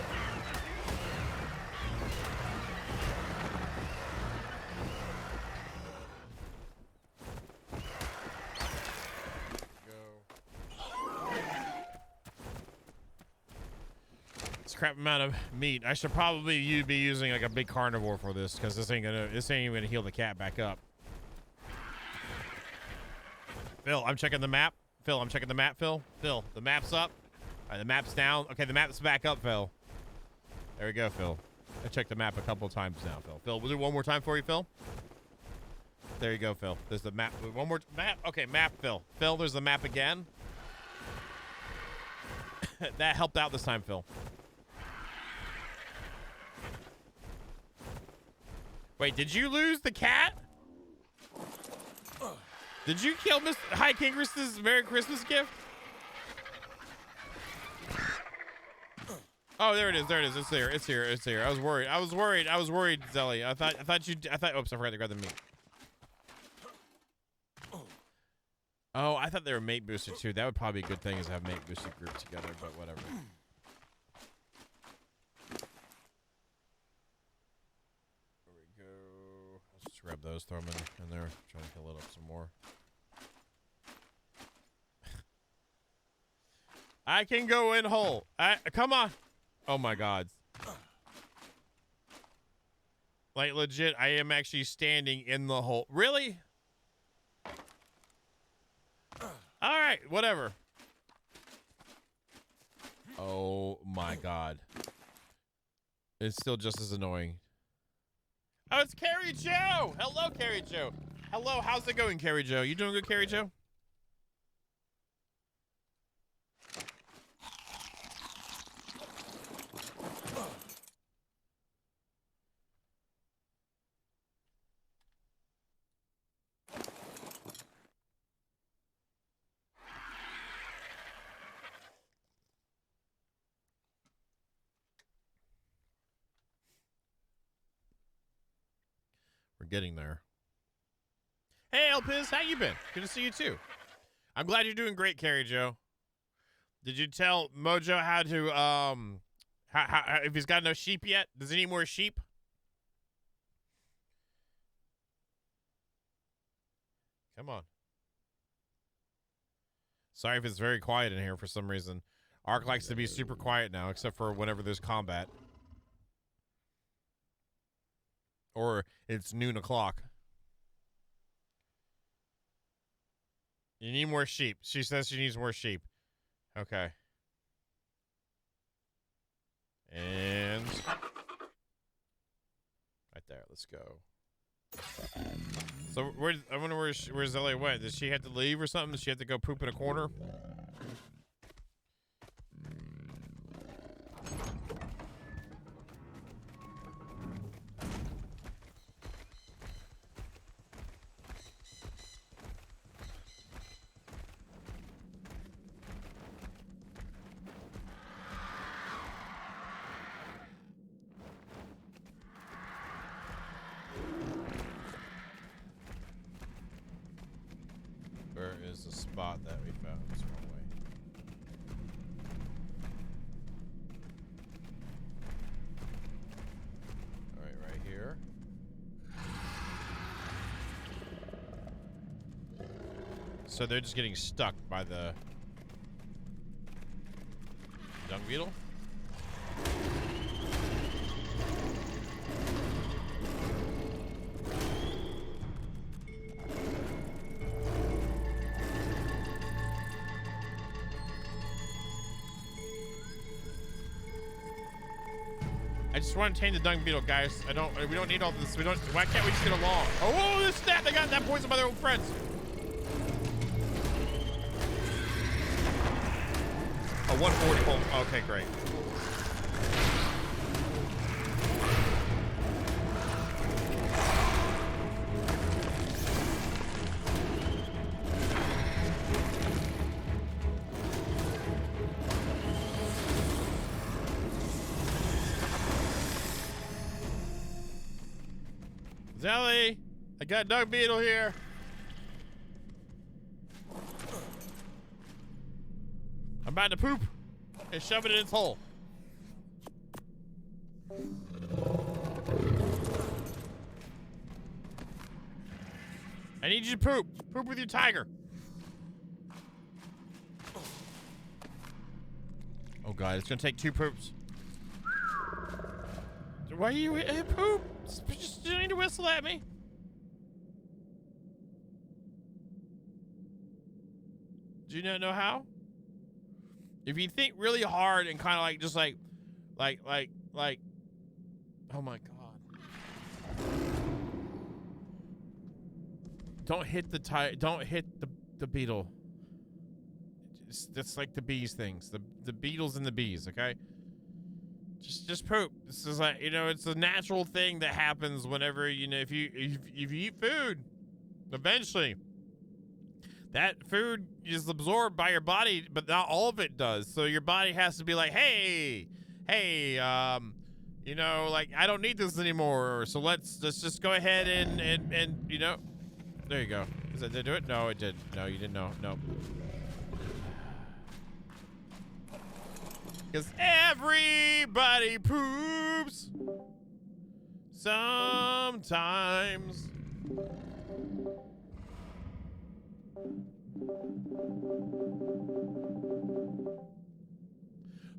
Crap amount of meat. I should probably be using like a big carnivore for this, because this ain't even gonna heal the cat back up. Phil, I'm checking the map. Phil, I'm checking the map. Phil, the map's up. All right, the map's down. Okay, the map's back up, Phil. There we go, Phil. I checked the map a couple of times now, Phil. Phil, we'll do one more time for you, Phil. There you go, Phil. There's the map. One more map. Okay, map, Phil. Phil, there's the map again. That helped out this time, Phil. Wait, did you lose the cat? Did you kill Mr. High King Chris's Merry Christmas gift? Oh, there it is. There it is. It's here. It's here. It's here. I was worried. I was worried, Zelly. I thought oops, I forgot to grab the meat. Oh, I thought they were mate boosted too. That would probably be a good thing, is to have mate boosted group together, but whatever. Grab those, throw them in there, try to heal it up some more. I can go in whole. Come on. Oh my God. Like legit, I am actually standing in the hole. Really? All right, whatever. Oh my God. It's still just as annoying. Oh, it's Carrie Joe! Hello, Carrie Joe. Hello, how's it going, Carrie Joe? You doing good, Carrie Joe? We're getting there. Hey, Elpiz, how you been? Good to see you too. I'm glad you're doing great, Carrie Joe. Did you tell Mojo how to how if he's got no sheep yet? Does he need more sheep? Come on. Sorry if it's very quiet in here for some reason. Ark likes to be super quiet now, except for whenever there's combat. Or it's noon o'clock. You need more sheep. She says she needs more sheep. Okay. And right there. Let's go. So I wonder where Zelly went. Did she have to leave or something? Did she have to go poop in a corner? Where is the spot that we found? This wrong way. All right, right here. So they're just getting stuck by the dung beetle. I just want to tame the dung beetle, guys. We don't need all this. Why can't we just get along? Oh, this snap! They got that poison by their own friends. Oh, 140 pulse. Okay, great. Zelly, I got dung beetle here. I'm about to poop and shove it in its hole. I need you to poop. Poop with your tiger. Oh God, it's gonna take 2 poops. Why are you poop? Just you need to whistle at me. Do you not know how? If you think really hard and kind of like, just like, oh my God. Don't hit the beetle. That's like the bees things, the beetles and the bees, okay? Just poop. This is like, you know, it's a natural thing that happens whenever, you know, if you eat food, eventually that food is absorbed by your body, but not all of it does. So your body has to be like, hey, you know, like, I don't need this anymore. So let's just go ahead and you know, there you go. Did it do it? No, it did. No, you didn't know. No. Because everybody poops sometimes.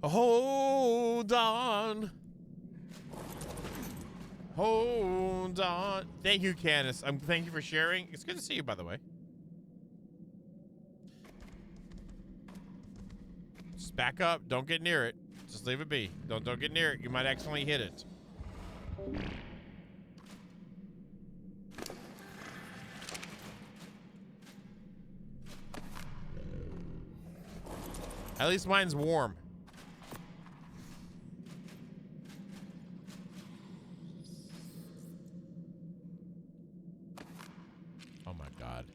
Hold on. Hold on. Thank you, Candace. Thank you for sharing. It's good to see you, by the way. Just back up. Don't get near it. Just leave it be. Don't get near it. You might accidentally hit it. At least mine's warm. Oh my God.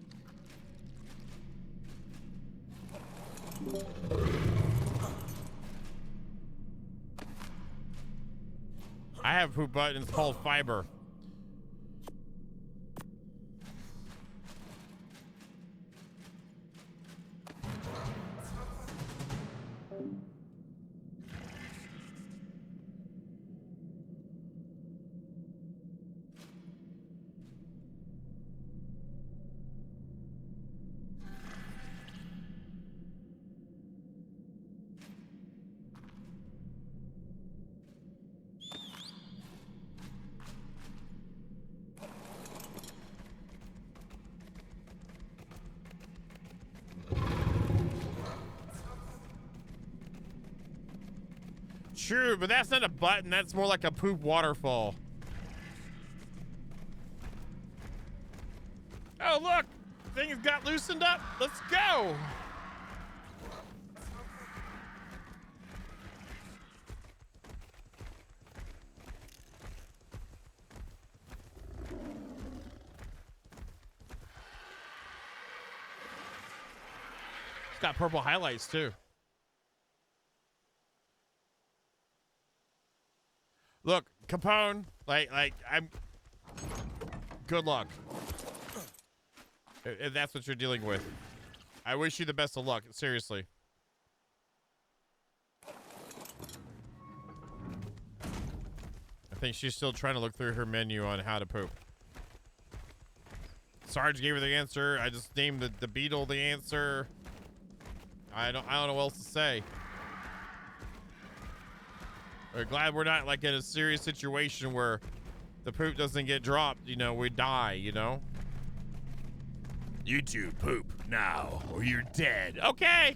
I have poop buttons called fiber. True, but that's not a button. That's more like a poop waterfall. Oh, look! Things got loosened up. Let's go! It's got purple highlights, too. Look, Capone, like I'm. Good luck. If that's what you're dealing with. I wish you the best of luck, seriously. I think she's still trying to look through her menu on how to poop. Sarge gave her the answer. I just named the beetle the answer. I don't know what else to say. We're glad we're not like in a serious situation where the poop doesn't get dropped, you know, we die, you know? You two poop now or you're dead. Okay.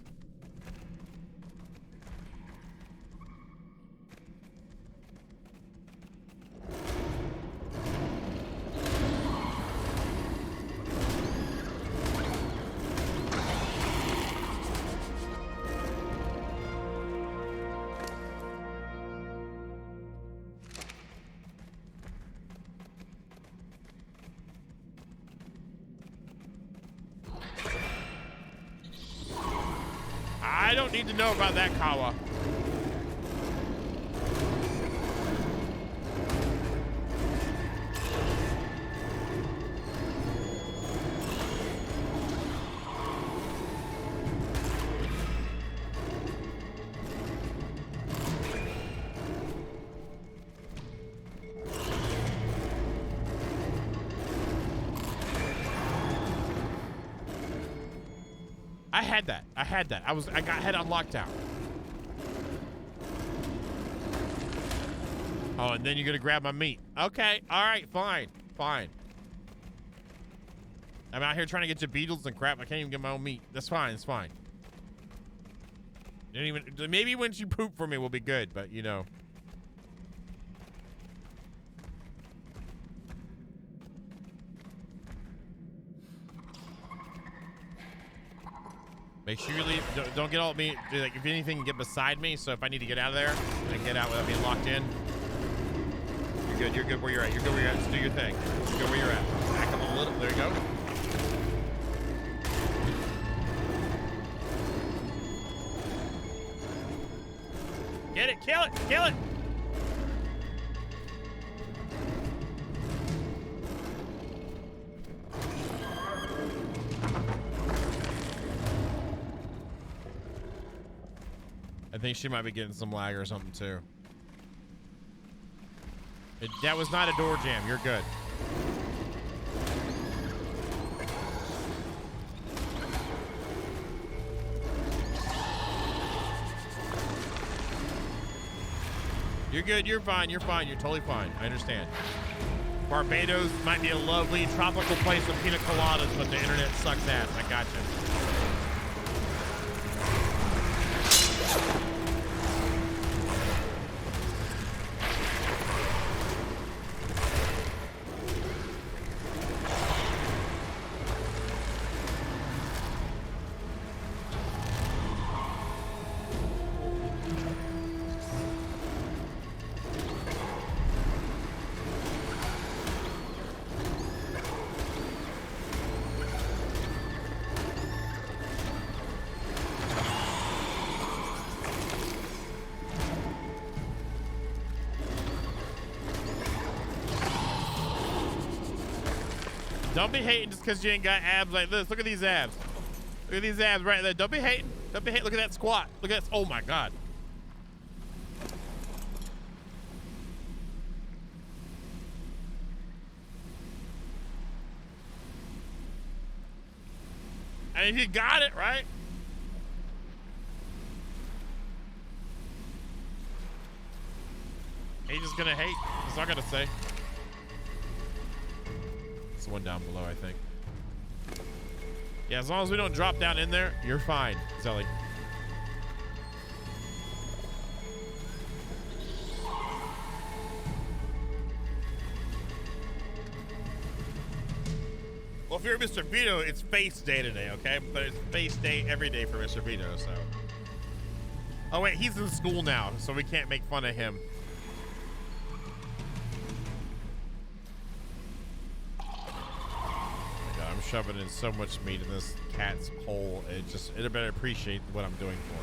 I don't need to know about that, Kawa. I had that. I had on lockdown. Oh, and then you're gonna grab my meat. Okay, all right, fine. I'm out here trying to get you beetles and crap. I can't even get my own meat. That's fine, it's fine. Maybe once you poop for me will be good, but you know. Make sure you leave. Don't get all of me. Like, if anything, get beside me. So if I need to get out of there, I get out without being locked in. You're good. You're good where you're at. You're good where you're at. Just do your thing. Just go where you're at. Back up a little. There you go. Get it. Kill it. Kill it. I think she might be getting some lag or something too. That was not a door jam. You're good. You're good. You're fine. You're fine. You're totally fine. I understand. Barbados might be a lovely tropical place with pina coladas, but the internet sucks ass. I gotcha. Don't be hating just because you ain't got abs like this. Look at these abs. Look at these abs right there. Don't be hating. Don't be hating. Look at that squat. Look at that. Oh my God. And he got it, right? He's just gonna hate. That's all I gotta say. The one down below, I think. Yeah, as long as we don't drop down in there, you're fine, Zelly. Well, if you're Mr. Vito, it's face day today, okay? But it's face day every day for Mr. Vito, so. Oh, wait, he's in school now, so we can't make fun of him. I'm shoving in so much meat in this cat's hole. It better appreciate what I'm doing for it.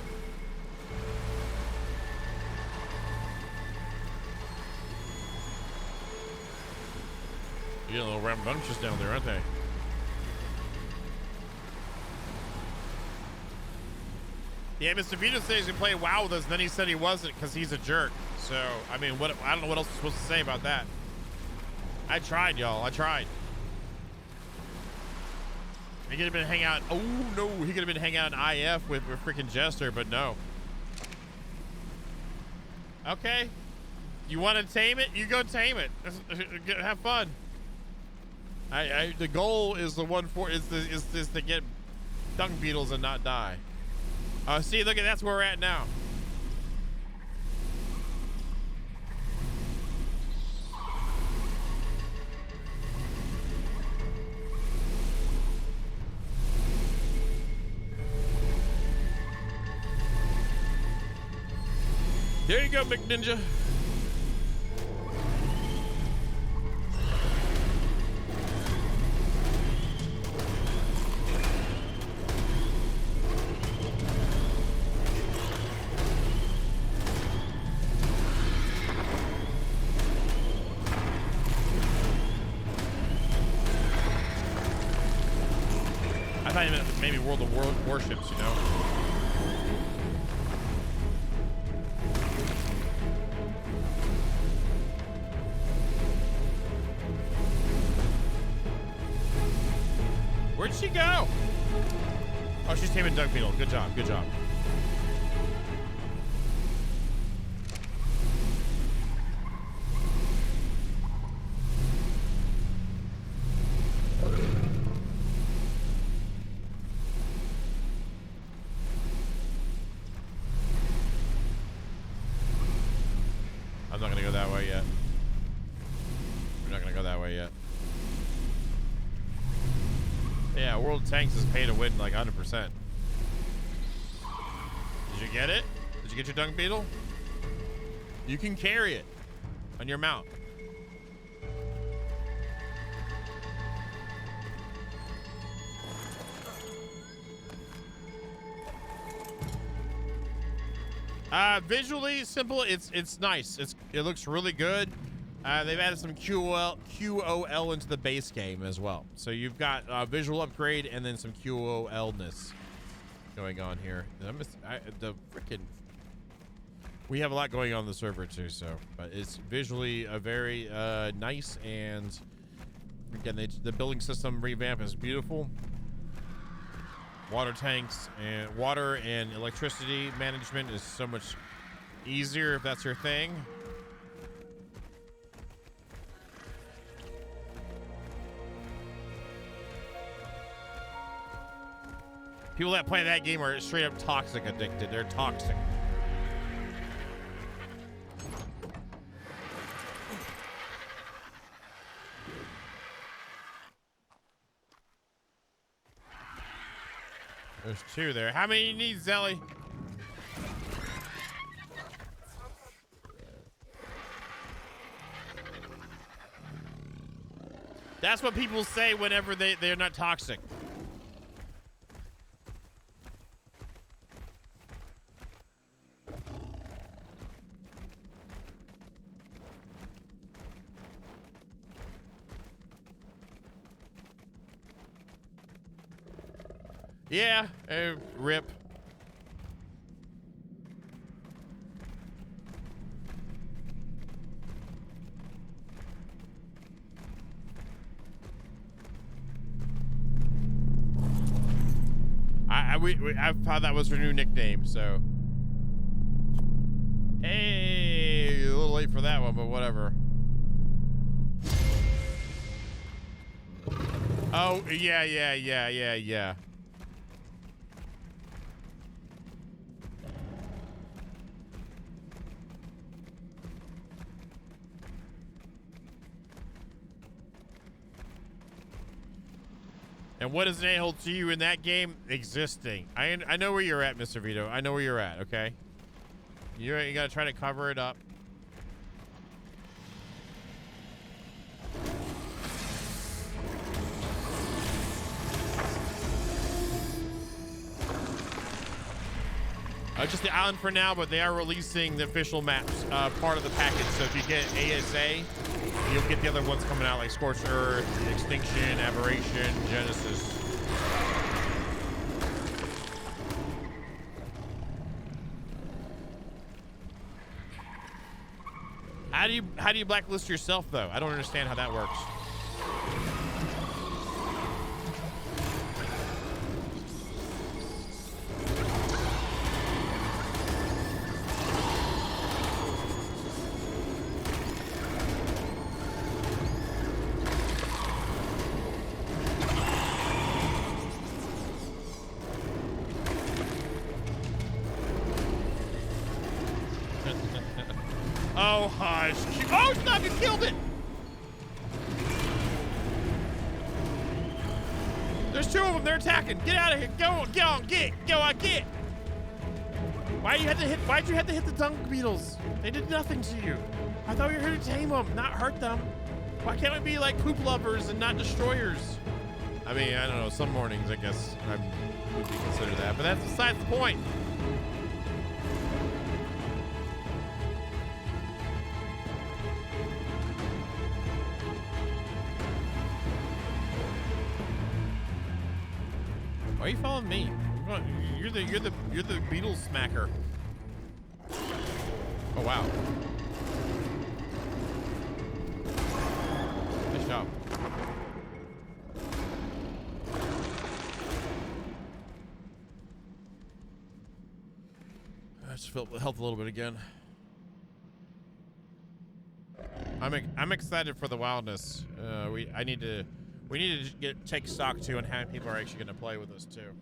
You got little rambunctious down there, aren't they? Yeah, Mr. Vito says he's gonna play WoW with us, and then he said he wasn't because he's a jerk. So, I mean, I don't know what else I'm supposed to say about that. I tried, y'all. I tried. He could have been hanging out. Oh no, he could have been hanging out in IF with freaking Jester, but no. Okay, you want to tame it? You go tame it. Have fun. The goal is to get dung beetles and not die. See, look at that's where we're at now. There you go, Big Ninja. I thought you meant maybe World of Warships, you know? Where'd she go? Oh, she's taming dung beetle. Good job. Good job. I'm not gonna go that way yet. We're not gonna go that way yet. Yeah, World Tanks is pay to win like 100%. Did you get it? Did you get your dung beetle? You can carry it on your mount. Visually simple. It's nice. It looks really good. They've added some QOL into the base game as well. So you've got visual upgrade and then some QOL-ness going on here. We have a lot going on in the server too, so but it's visually a very nice, and again the building system revamp is beautiful. Water tanks and water and electricity management is so much easier if that's your thing. People that play that game are straight up toxic addicted. They're toxic. There's two there. How many you need, Zelly? That's what people say whenever they're not toxic. Yeah, rip. I thought that was her new nickname, so. Hey, a little late for that one, but whatever. Oh, yeah. And what is an a-hole to you in that game? Existing. I know where you're at, Mr. Vito. I know where you're at, okay? You gotta try to cover it up. Just the island for now, but they are releasing the official maps, part of the package. So if you get ASA, you'll get the other ones coming out, like Scorched Earth, Extinction, Aberration, Genesis. How do you blacklist yourself though? I don't understand how that works. Oh, hush. Oh, stop, you killed it. There's two of them. They're attacking. Get out of here. Go on, get. Why'd you have to hit the dung beetles? They did nothing to you. I thought we were here to tame them, not hurt them. Why can't we be like poop lovers and not destroyers? I mean, I don't know. Some mornings, I guess, I would consider that, but that's besides the point. Why are you following me? You're the beetle smacker. Oh wow. Nice job. just feel health a little bit again. I'm excited for the wildness. We need to take stock too on how people are actually going to play with us too.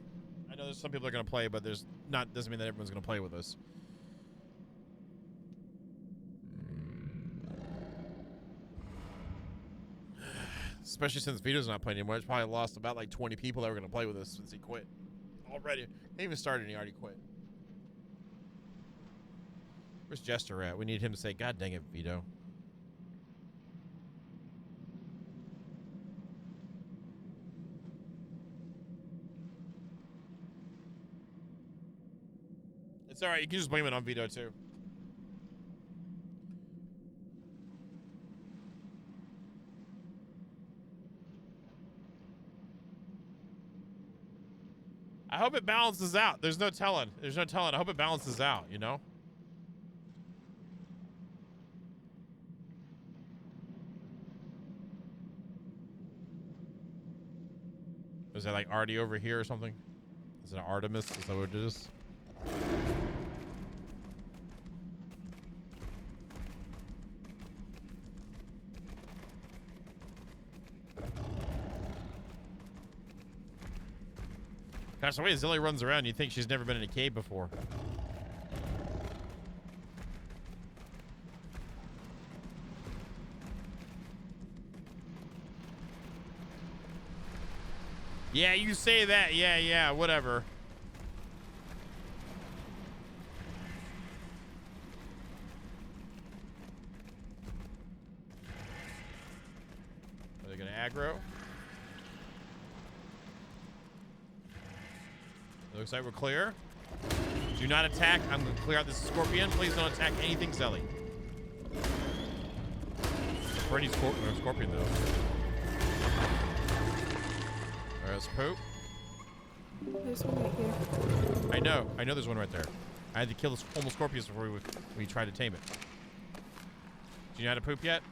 I know there's some people are going to play, but doesn't mean that everyone's going to play with us. Especially since Vito's not playing anymore. It's probably lost about like 20 people that were going to play with us since he quit. Already. He even started and he already quit. Where's Jester at? We need him to say, God dang it, Vito. It's alright, you can just blame it on Vito too. I hope it balances out. There's no telling. There's no telling. I hope it balances out, you know? Is that like Artie over here or something? Is it an Artemis? Is that what it is? Gosh, the way Zilly runs around, you think she's never been in a cave before. Yeah, you say that. Yeah, whatever. Are they gonna aggro? Looks like we're clear. Do not attack. I'm gonna clear out this scorpion. Please don't attack anything, Zelly. Pretty scorpion though. Alright, let's poop. There's one right here. I know there's one right there. I had to kill this almost scorpions before we tried to tame it. Do you know how to poop yet?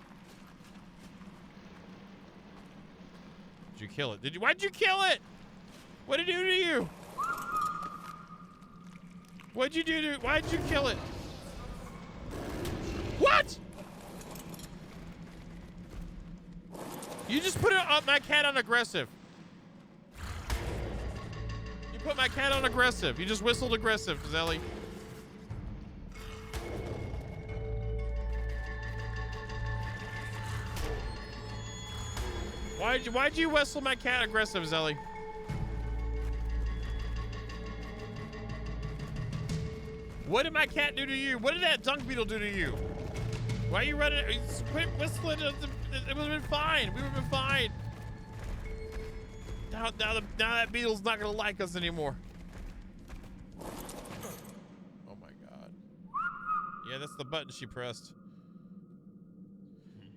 Did you kill it? Why'd you kill it? What'd it do to you? What'd you do to it? Why'd you kill it? What? You just put my cat on aggressive. You put my cat on aggressive. You just whistled aggressive, Zelly. Why'd you whistle my cat aggressive, Zelly? What did my cat do to you? What did that dung beetle do to you? Why are you running? Quit whistling. It would have been fine. We would have been fine. Now that beetle's not gonna like us anymore. Oh my god. Yeah, that's the button she pressed.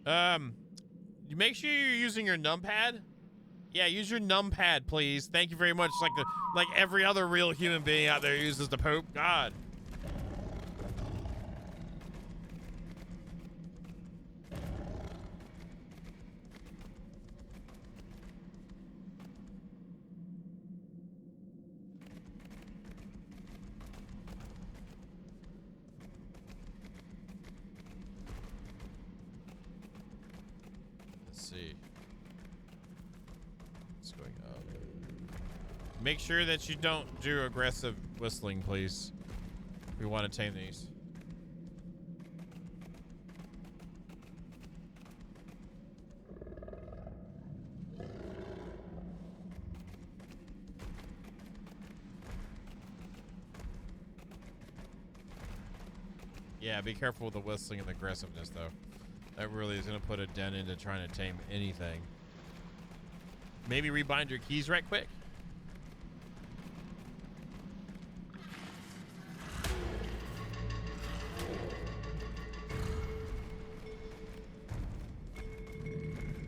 You make sure you're using your numpad. Yeah, use your numpad, please. Thank you very much. Like every other real human being out there uses the poop. God. Make sure that you don't do aggressive whistling, please. We want to tame these. Yeah, be careful with the whistling and the aggressiveness, though. That really is going to put a dent into trying to tame anything. Maybe rebind your keys right quick.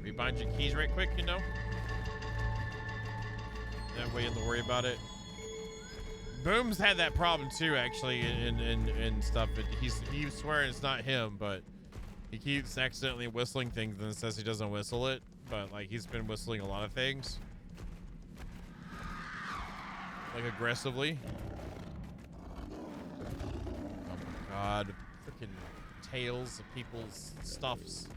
Rebind your keys right quick, you know? That way you don't have to worry about it. Boom's had that problem too, actually, and stuff. But he's swearing it's not him, but he keeps accidentally whistling things and says he doesn't whistle it. But like he's been whistling a lot of things, like aggressively. God. Freaking tails of people's stuffs.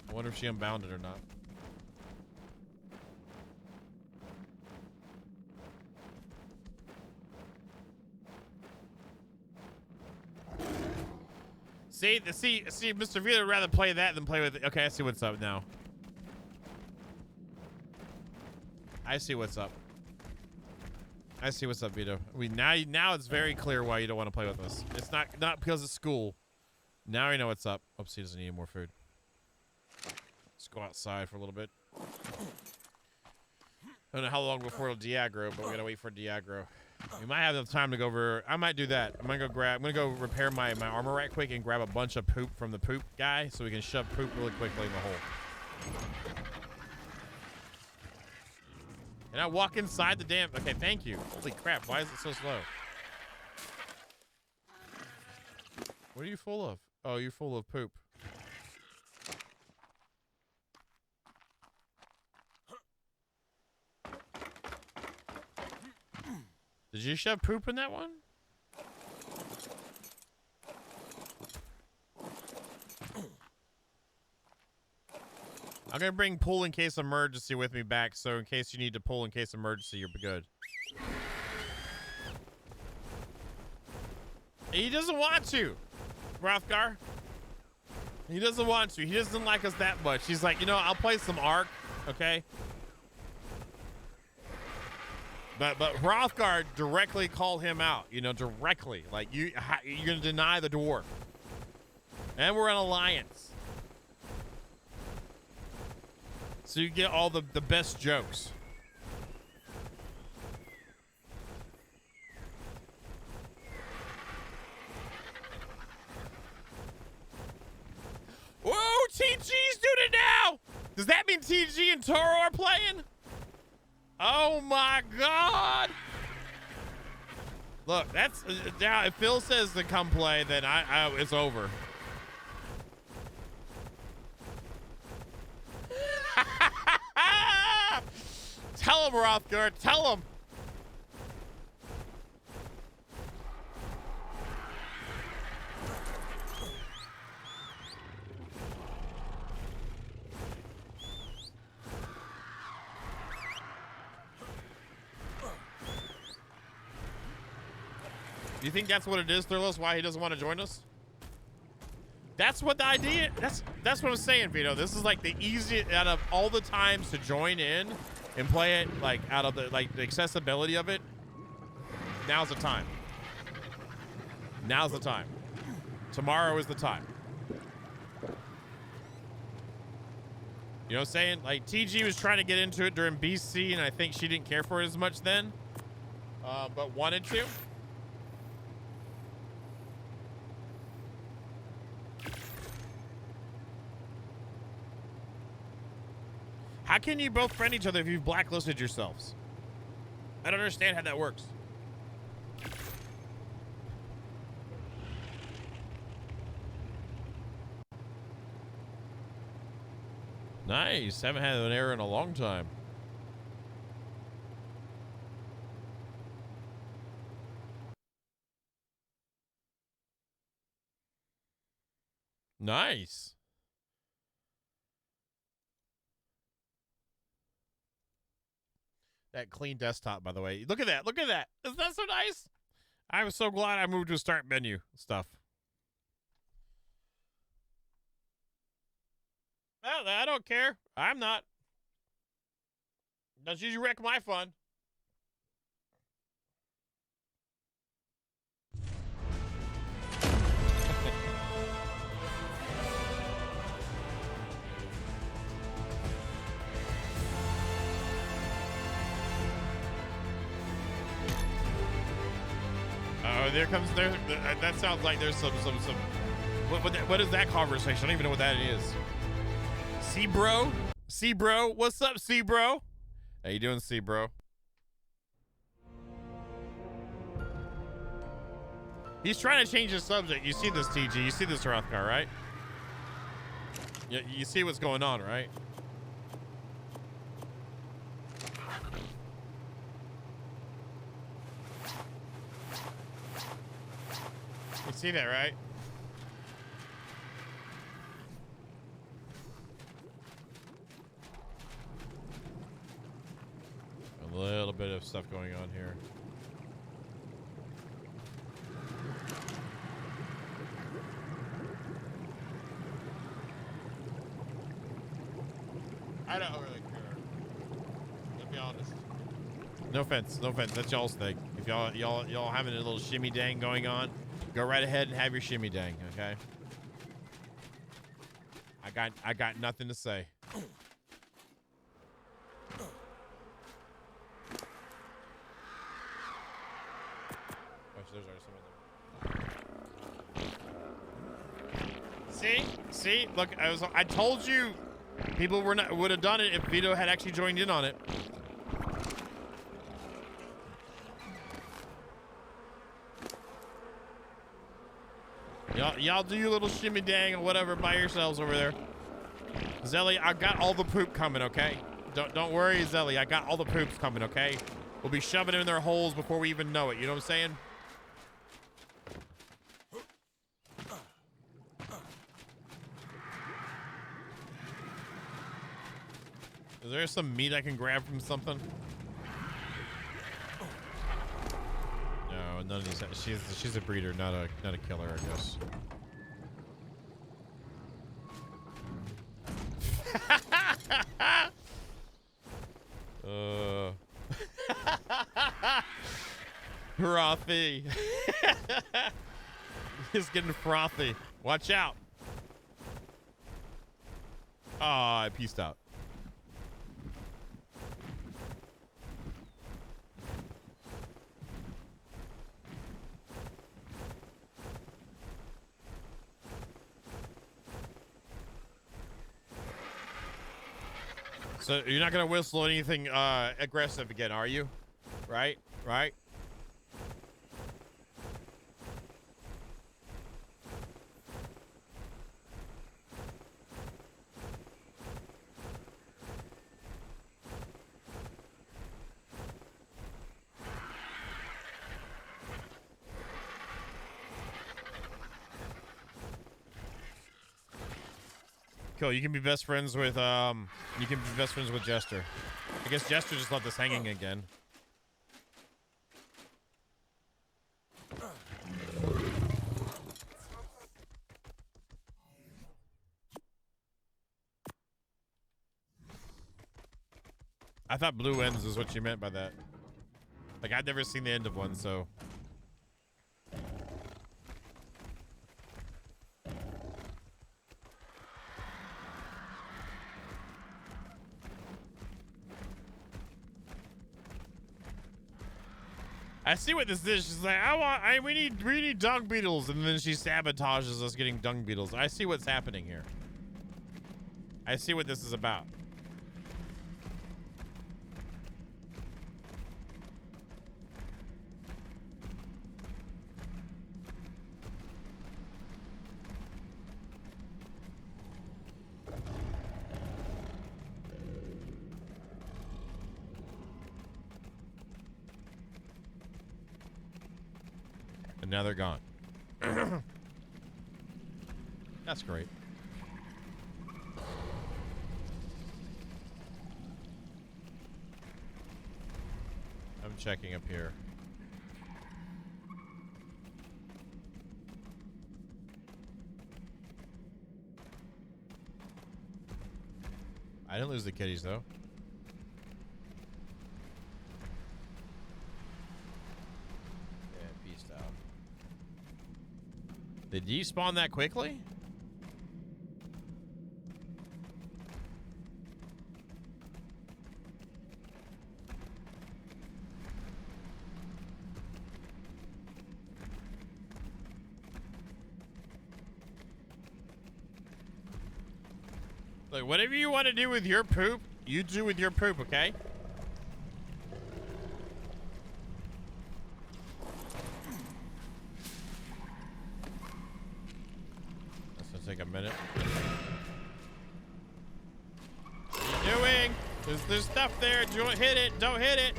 I wonder if she unbounded or not. See, Mr. Vito would rather play that than play with it. Okay, I see what's up now. I see what's up. I see what's up, Vito. Now it's very clear why you don't want to play with us. It's not because of school. Now we know what's up. Oops, he doesn't need any more food. Let's go outside for a little bit. I don't know how long before it'll de-aggro, but we gotta wait for de-aggro. We might have enough time to go over. I might do that. I'm gonna go repair my armor right quick and grab a bunch of poop from the poop guy so we can shove poop really quickly in the hole. Can I walk inside the damn? Okay, thank you. Holy crap! Why is it so slow? What are you full of? Oh, you're full of poop. Did you shove poop in that one? I'm gonna bring pull in case emergency with me back, so in case you need to pull in case emergency, you're good. He doesn't want to, Rothgar. He doesn't want to. He doesn't like us that much. He's like, you know, I'll play some Ark, okay? But Hrothgar directly called him out, you know, directly. Like, you're going to deny the dwarf. And we're an alliance. So you get all the best jokes. Whoa, TG's doing it now! Does that mean TG and Toro are playing? Oh my God! Look, that's now. If Phil says to come play, then it's over. Tell him, Rothgar. Tell him. Do you think that's what it is, Thurlos? Why he doesn't want to join us? That's what the idea. That's what I'm saying, Vito. This is like the easiest out of all the times to join in and play it. Like out of the the accessibility of it. Now's the time. Now's the time. Tomorrow is the time. You know what I'm saying? Like TG was trying to get into it during BC, and I think she didn't care for it as much then, but wanted to. How can you both friend each other if you've blacklisted yourselves? I don't understand how that works. Nice. Haven't had an error in a long time. Nice. That clean desktop, by the way. Look at that. Look at that. Isn't that so nice? I'm so glad I moved to start menu stuff. Well, I don't care. I'm not. Don't you wreck my fun. Oh, there comes there. That sounds like there's some. What is that conversation? I don't even know what that is. C-bro, C-bro, what's up, C-bro? How you doing, C-bro? He's trying to change the subject. You see this, TG? You see this, Hrothgar, right? You see what's going on, right? see that, right? A little bit of stuff going on here. I don't really care. To be honest. No offense, no offense. That's y'all's thing. If y'all having a little shimmy dang going on, go right ahead and have your shimmy dang, okay? I got nothing to say. There's already some in there. See, look, I told you, people would have done it if Vito had actually joined in on it. Y'all do your little shimmy dang or whatever by yourselves over there. Zelly, I got all the poop coming, okay? Don't worry, Zelly, I got all the poops coming, okay? We'll be shoving it in their holes before we even know it. You know what I'm saying? Is there some meat I can grab from something? No, none of these. She's a breeder, not a killer, I guess. Frothy. He's getting frothy. Watch out. Ah, I peaced out. So you're not gonna whistle anything aggressive again, are you? Right? Right? Cool. You can be best friends with Jester. I guess Jester just left us hanging again. I thought blue ends is what you meant by that. Like, I'd never seen the end of one, so. I see what this is. She's like, we need dung beetles, and then she sabotages us getting dung beetles. I see what's happening here. I see what this is about. And now they're gone. That's great. I'm checking up here. I didn't lose the kitties though. Did you spawn that quickly? Look, whatever you want to do with your poop, you do with your poop, okay? Take a minute. What are you doing? There's stuff there. Don't hit it. Don't hit it.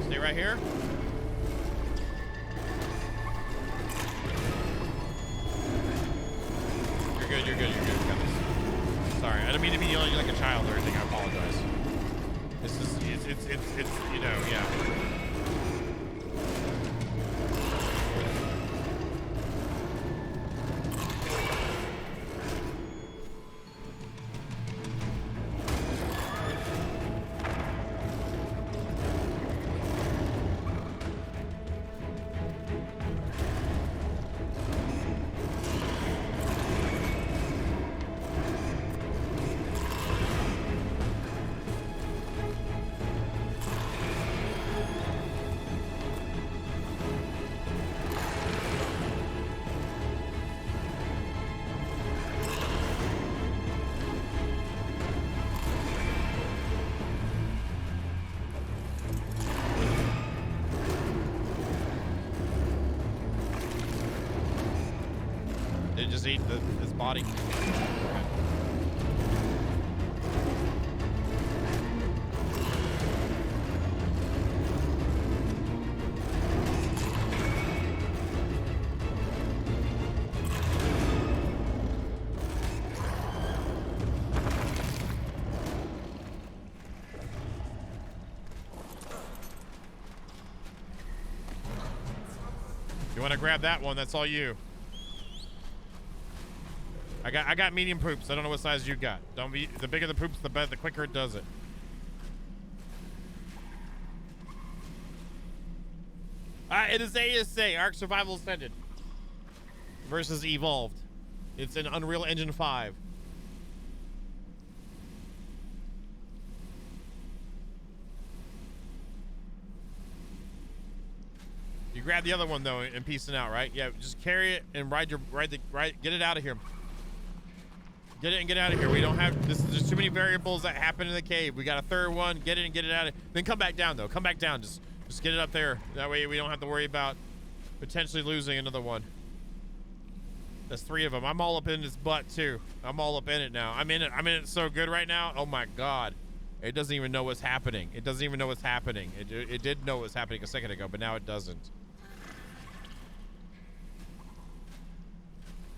Stay right here. good. You're good. You got this. Sorry, I didn't mean to be yelling at you like a child or anything. I apologize. This is, it's you know, yeah. Just eat his body. You want to grab that one? That's all you. I got medium poops. I don't know what size you got. Don't be, the bigger the poops, the better, the quicker it does it. It is ASA, Ark Survival Ascended versus Evolved. It's an Unreal Engine 5. You grab the other one though and piece it out, right? Yeah, just carry it and get it out of here. Get it and get out of here. We don't have this. There's too many variables that happen in the cave. We got a third one. Get it and get it out of. Then come back down though. Come back down. Just get it up there. That way we don't have to worry about potentially losing another one. That's 3 of them. I'm all up in his butt too. I'm all up in it now. I'm in it. I'm in it so good right now. Oh my god. It doesn't even know what's happening. It doesn't even know what's happening. It did know what was happening a second ago, but now it doesn't.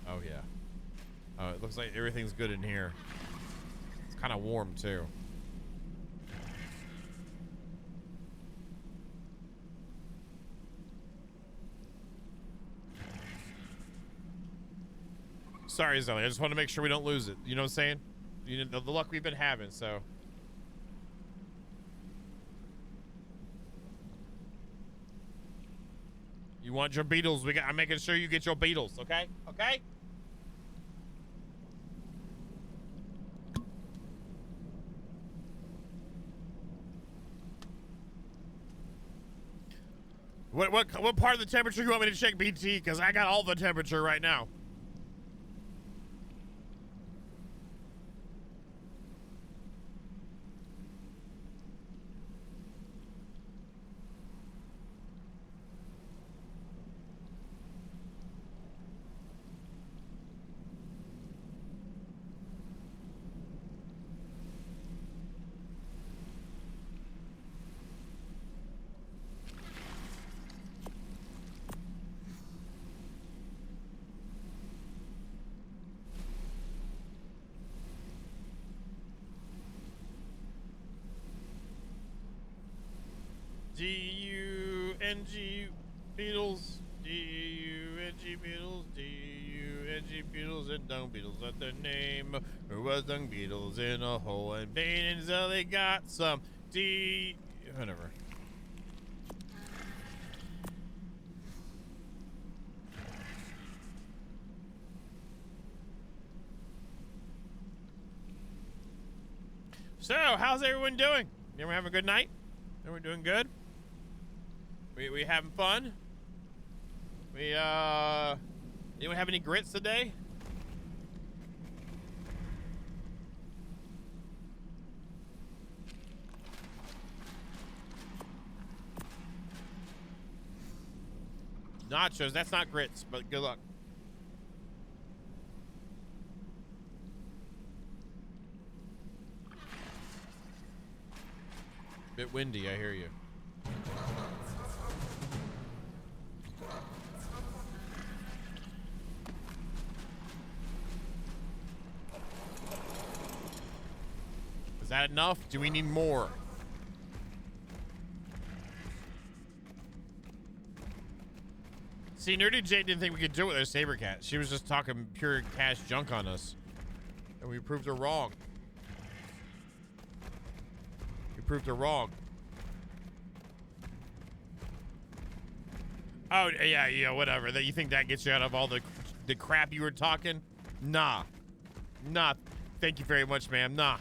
Oh yeah. Oh, it looks like everything's good in here. It's kind of warm too. Sorry, Zelly. I just want to make sure we don't lose it. You know what I'm saying? You know, the luck we've been having, so. You want your beetles? I'm making sure you get your beetles, okay? Okay? What part of the temperature you want me to check, BT? Because I got all the temperature right now. D-U-N-G beetles, D-U-N-G beetles, D-U-N-G beetles, and dung beetles at their name. There was dung beetles in a hole, and Bane and Zelly got some whatever. So, how's everyone doing? Everyone having a good night? Everyone doing good? We having fun? Anyone have any grits today? Nachos, that's not grits, but good luck. Bit windy, I hear you. that enough? Do we need more? See, Nerdy Jade didn't think we could do it with her Saber Cat. She was just talking pure cash junk on us. And we proved her wrong. We proved her wrong. Oh, yeah, whatever. That you think that gets you out of all the crap you were talking? Nah. Nah. Thank you very much, ma'am. Nah.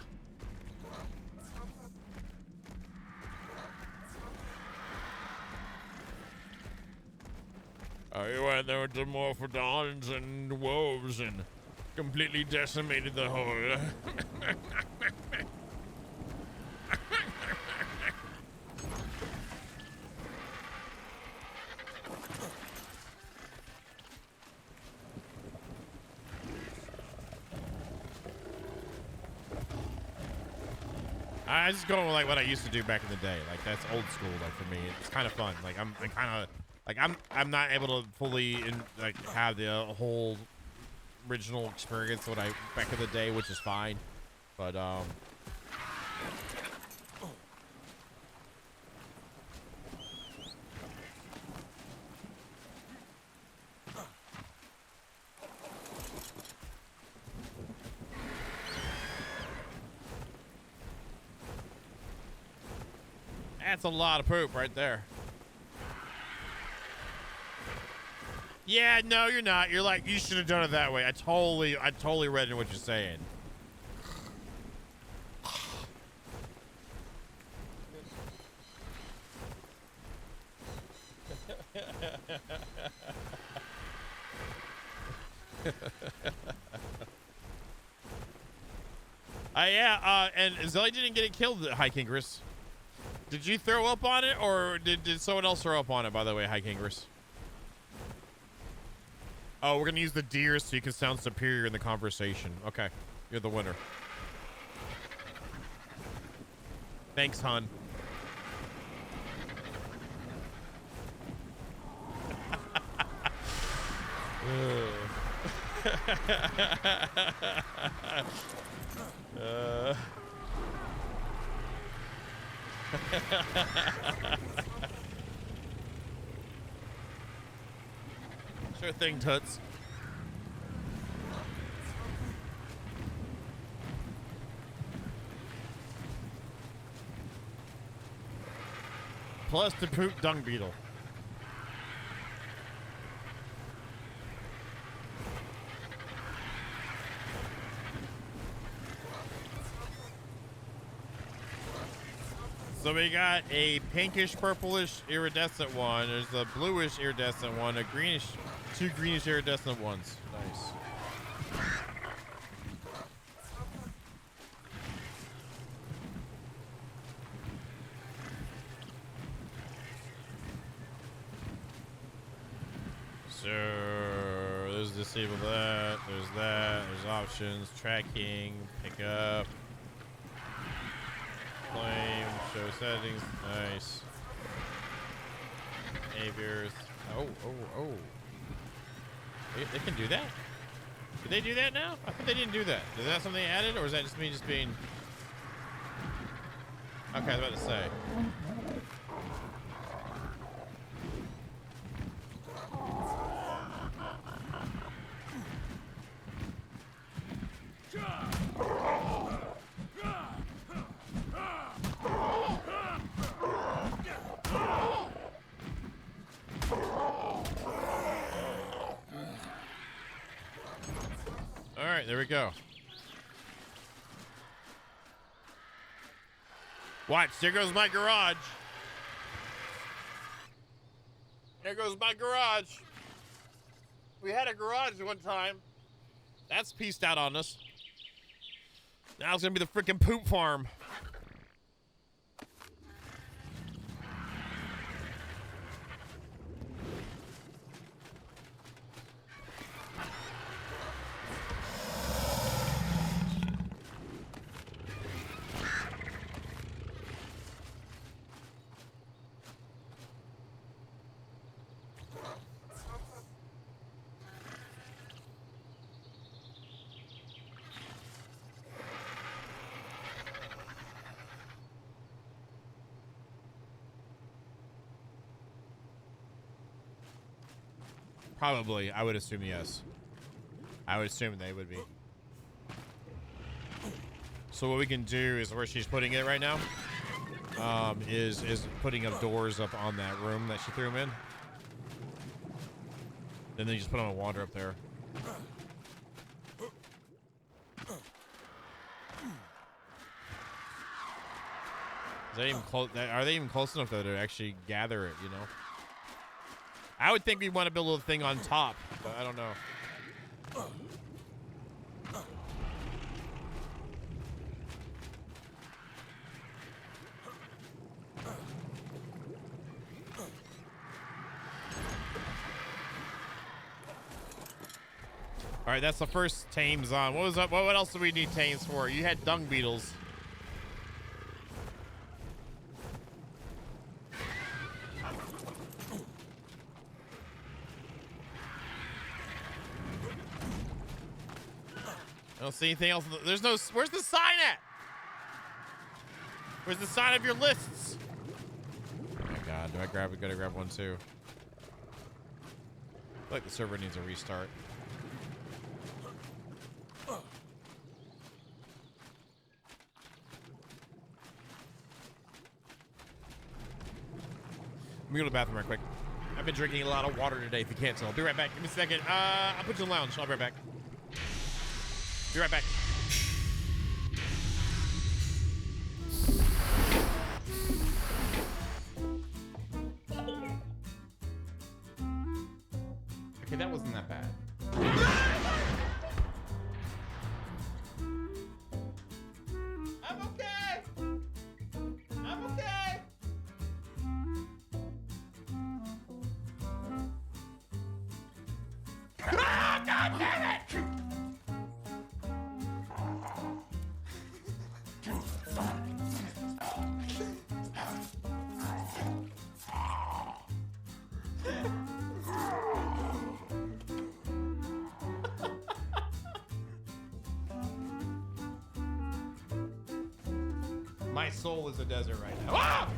I went there with the Morphodons and wolves and completely decimated the whole. I just go with like what I used to do back in the day. Like that's old school. Like for me, it's kind of fun. Like I'm kind of like I'm not able to fully have the whole original experience what I back in the day, which is fine. But that's a lot of poop right there. Yeah, no, you're not. You're like, you should have done it that way. I totally read in what you're saying. Yeah, and Zelly didn't get it killed, High Kingris. Did you throw up on it, or did someone else throw up on it, by the way, High Kingris? Oh, we're gonna use the deer so you can sound superior in the conversation. Okay, you're the winner. Thanks, hon. Sure thing, Toots. Plus the poop dung beetle. So we got a pinkish purplish iridescent one. There's a bluish iridescent one, a greenish, two greenish iridescent ones. Nice. So there's disable that, there's options, tracking, pick up, claim, show settings, nice. Behaviors. Oh. They can do that? Did they do that now? I thought they didn't do that. Is that something they added, or is that just me just being... Okay, I was about to say. All right, there we go. Watch, there goes my garage. There goes my garage. We had a garage one time. That's pieced out on us. Now it's gonna be the freaking poop farm. Probably. I would assume yes. I would assume they would be. So what we can do is where she's putting it right now, is putting up doors up on that room that she threw him in. And then you just put on a wander up there. Is that even close? Are they even close enough though to actually gather it? You know. I would think we want to build a little thing on top, but I don't know. All right, that's the first tames on. What was up? What else do we need tames for? You had dung beetles. I don't see anything else. There's no. Where's the sign at? Where's the sign of your lists? Oh my God! Do I grab it? Gotta grab one too. I feel like the server needs a restart. Let me go to the bathroom right quick. I've been drinking a lot of water today, if you can't tell. I'll be right back. Give me a second. I'll put you in the lounge. I'll be right back. Be right back. Okay, that wasn't that bad. I'm okay. I'm okay. Ah, God damn it! My soul is a desert right now. Ah!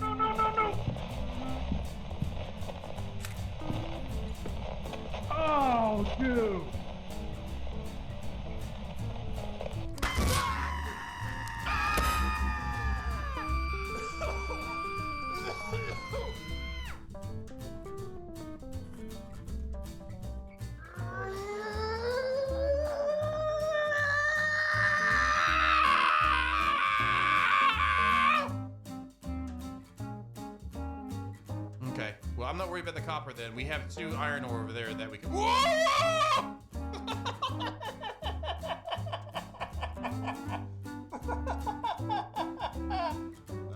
No. Oh, dude. Okay. Well, I'm not worried about the copper then. We have 2 iron ore over there that we can. Whoa!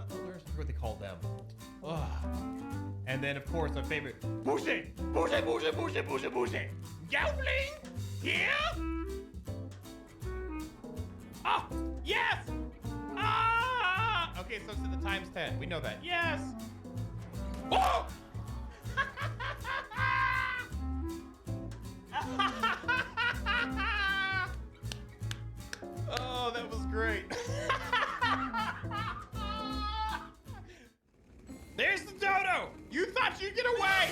There's what they call them. Ugh. And then, of course, our favorite. Boucher! Boucher! Gowling! Here? Oh! Yes! Ah! Okay, so it's at the times 10. We know that. Yes! Oh! Oh, that was great. There's the dodo! You thought you'd get away!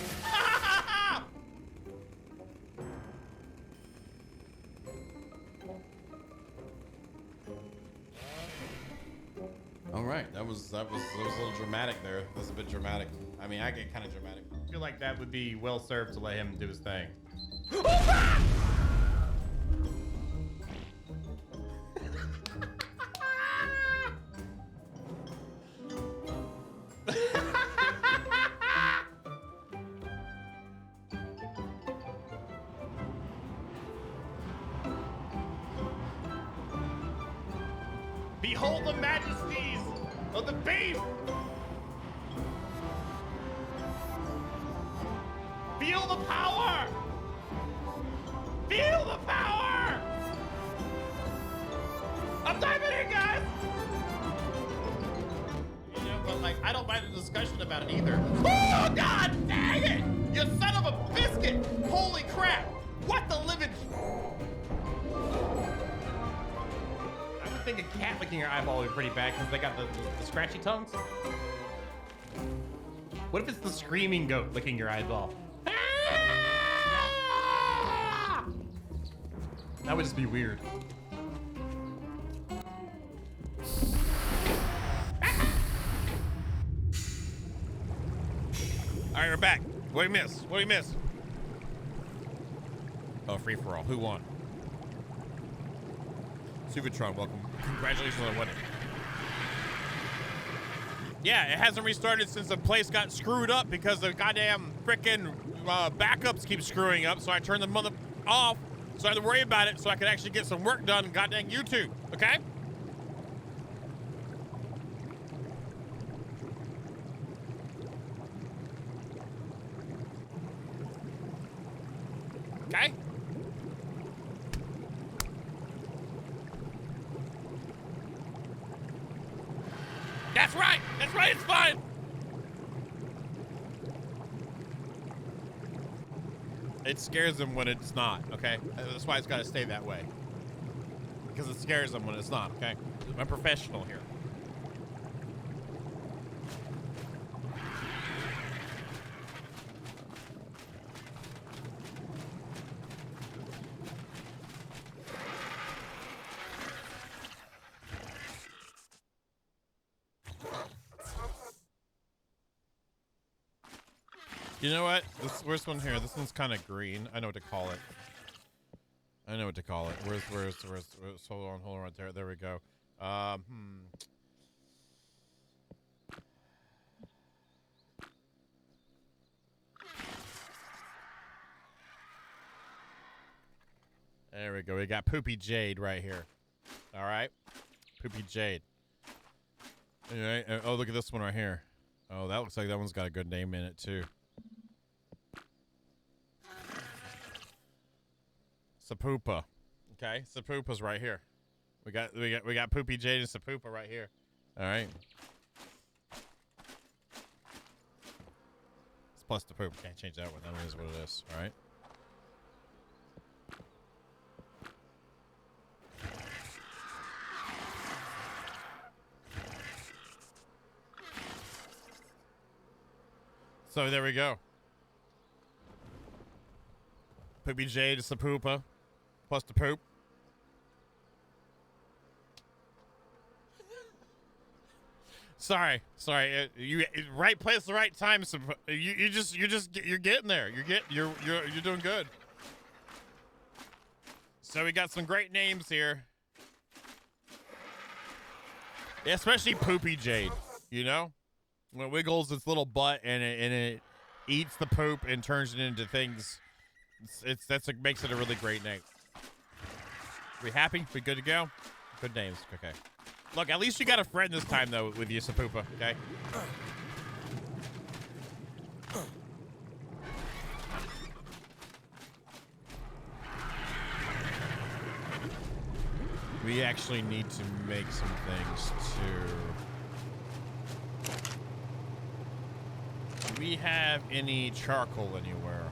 All right, that was a little dramatic there. That was a bit dramatic. I mean, I get kind of dramatic. I feel like that would be well served to let him do his thing. Behold the majesties of the beast! Feel the power! Feel the power! I'm diving in, guys! You know, but like, I don't mind the discussion about it either. Oh, God dang it! You son of a biscuit! Holy crap! What the living... I would think a cat would licking your eyeball would be pretty bad because they got the scratchy tongues. What if it's the screaming goat licking your eyeball? That would just be weird. All right, we're back. What do you miss? What do you miss? Oh, free for all. Who won? Suvatron, welcome. Congratulations on winning. Yeah, it hasn't restarted since the place got screwed up because the goddamn frickin' backups keep screwing up. So I turned the mother off so I had to worry about it so I could actually get some work done on goddamn YouTube. Okay? Okay? That's right! That's right, it's fine! It scares them when it's not, okay? That's why it's gotta stay that way. Because it scares them when it's not, okay? I'm a professional here. You know what? Where's one here? This one's kind of green. I know what to call it. I know what to call it. Where's hold on, there we go. There we go. We got Poopy Jade right here. All right. Poopy Jade. All right. Oh, look at this one right here. Oh, that looks like that one's got a good name in it too. Sapoopa. Okay, Sapoopa's right here. We got Poopy Jade and Sapoopa right here. All right. It's plus the poop. Can't change that one. That is what it is. All right. So there we go. Poopy Jade is Sapoopa. Plus the poop. Sorry. You right place, the right time. You're getting there. You're doing good. So we got some great names here. Yeah, especially Poopy Jade. You know, when it wiggles its little butt and it eats the poop and turns it into things. Makes it a really great name. We happy? We good to go? Good names. Okay. Look, at least you got a friend this time, though, with you, Sapoopa. Okay? We actually need to make some things, too. Do we have any charcoal anywhere?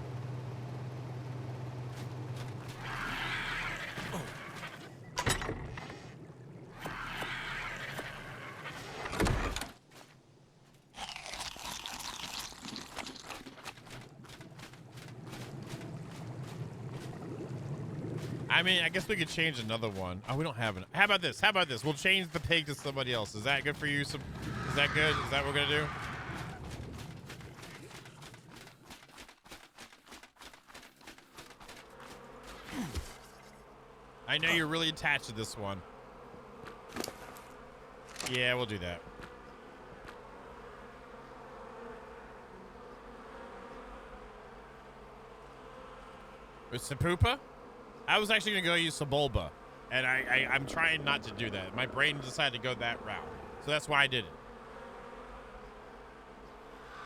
I mean, I guess we could change another one. Oh, we don't have an. How about this? How about this? We'll change the pig to somebody else. Is that good for you? Is that good? Is that what we're gonna do? I know you're really attached to this one. Yeah, we'll do that. With Sapoopa? I was actually gonna go use Sabulba, and I'm trying not to do that. My brain decided to go that route, so that's why I did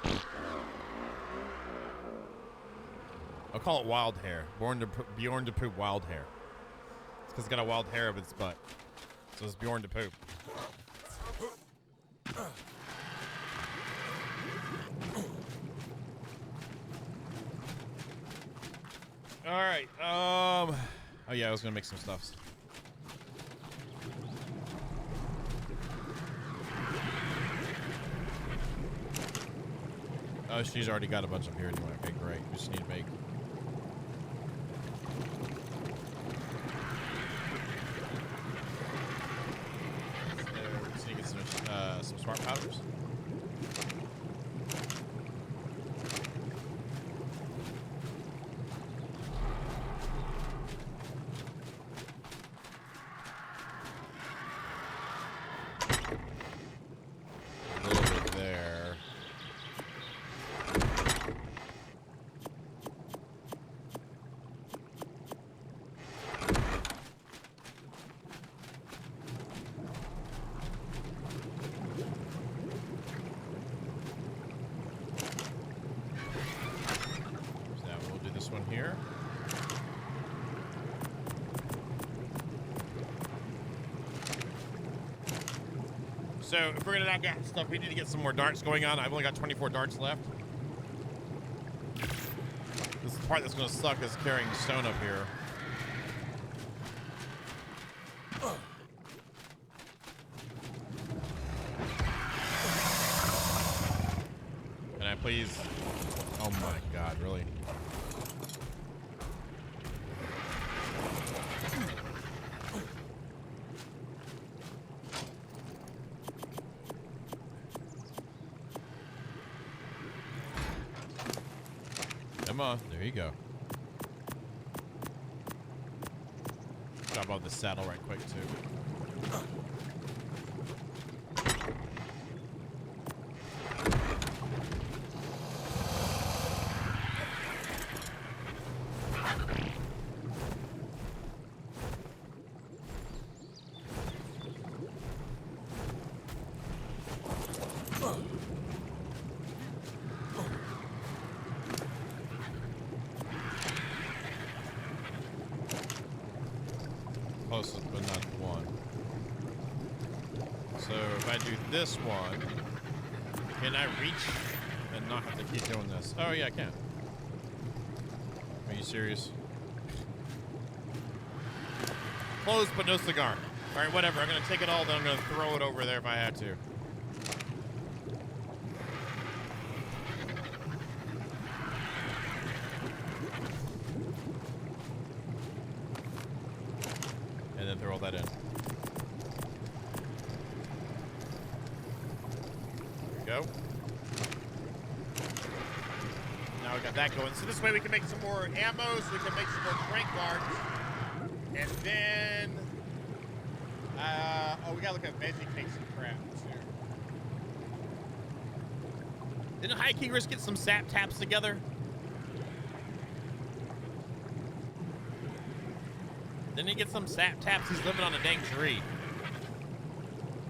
it. I'll call it Wild Hair. Bjorn to Poop Wild Hair. It's because it's got a wild hair of its butt, so it's Bjorn to Poop. All right. Oh yeah, I was gonna make some stuffs. Oh, she's already got a bunch up here anyway. Okay, great. We just need to make. So, just need to get some smart powders. A little bit there. So now we'll do this one here. So if we're gonna knock out stuff, we need to get some more darts going on. I've only got 24 darts left. This is the part that's gonna suck is carrying stone up here. Can I please? Oh my God, really? Come on, there you go. Drop off the saddle right quick too. Closest, but not the one. So if I do this one, can I reach and not have to keep doing this? Oh yeah, I can. Are you serious? Closed, but no cigar. All right, whatever. I'm gonna take it all, then I'm gonna throw it over there if I have to. And then throw all that in. There we go. Now we got that going. So this way we can make some more ammo, so we can make some more crank guards. And then, oh, we gotta look at magic make some crap too. Didn't High Kingers get some sap taps together? Didn't he get some sap taps? He's living on a dang tree.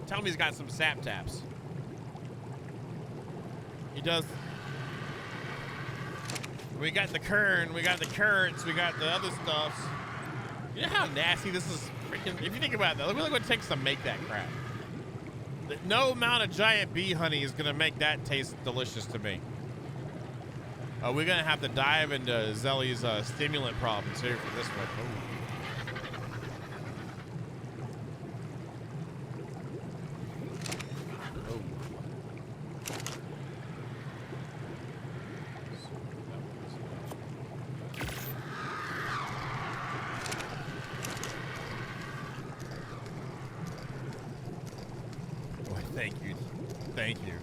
Tell me he's got some sap taps. He does. We got the kern, we got the currants, we got the other stuffs. You know how nasty this is? Freaking, if you think about that, look what it takes to make that crap. No amount of giant bee honey is gonna make that taste delicious to me. We're gonna have to dive into Zelly's stimulant problems here for this one. Ooh. Thank you.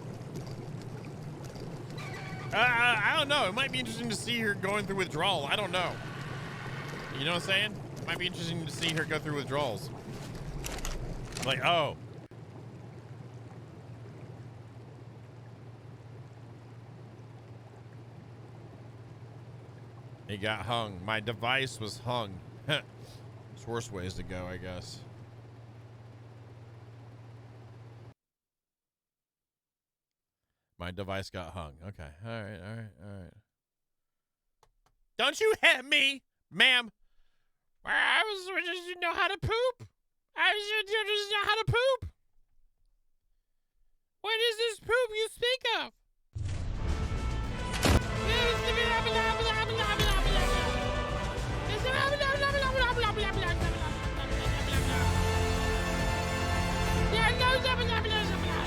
I don't know. It might be interesting to see her going through withdrawal. I don't know. You know what I'm saying? It might be interesting to see her go through withdrawals. Like, oh. He got hung. My device was hung. There's worse ways to go, I guess. My device got hung. Okay. All right. Don't you hit me, ma'am. I just didn't know how to poop. I just know how to poop. What is this poop you speak of?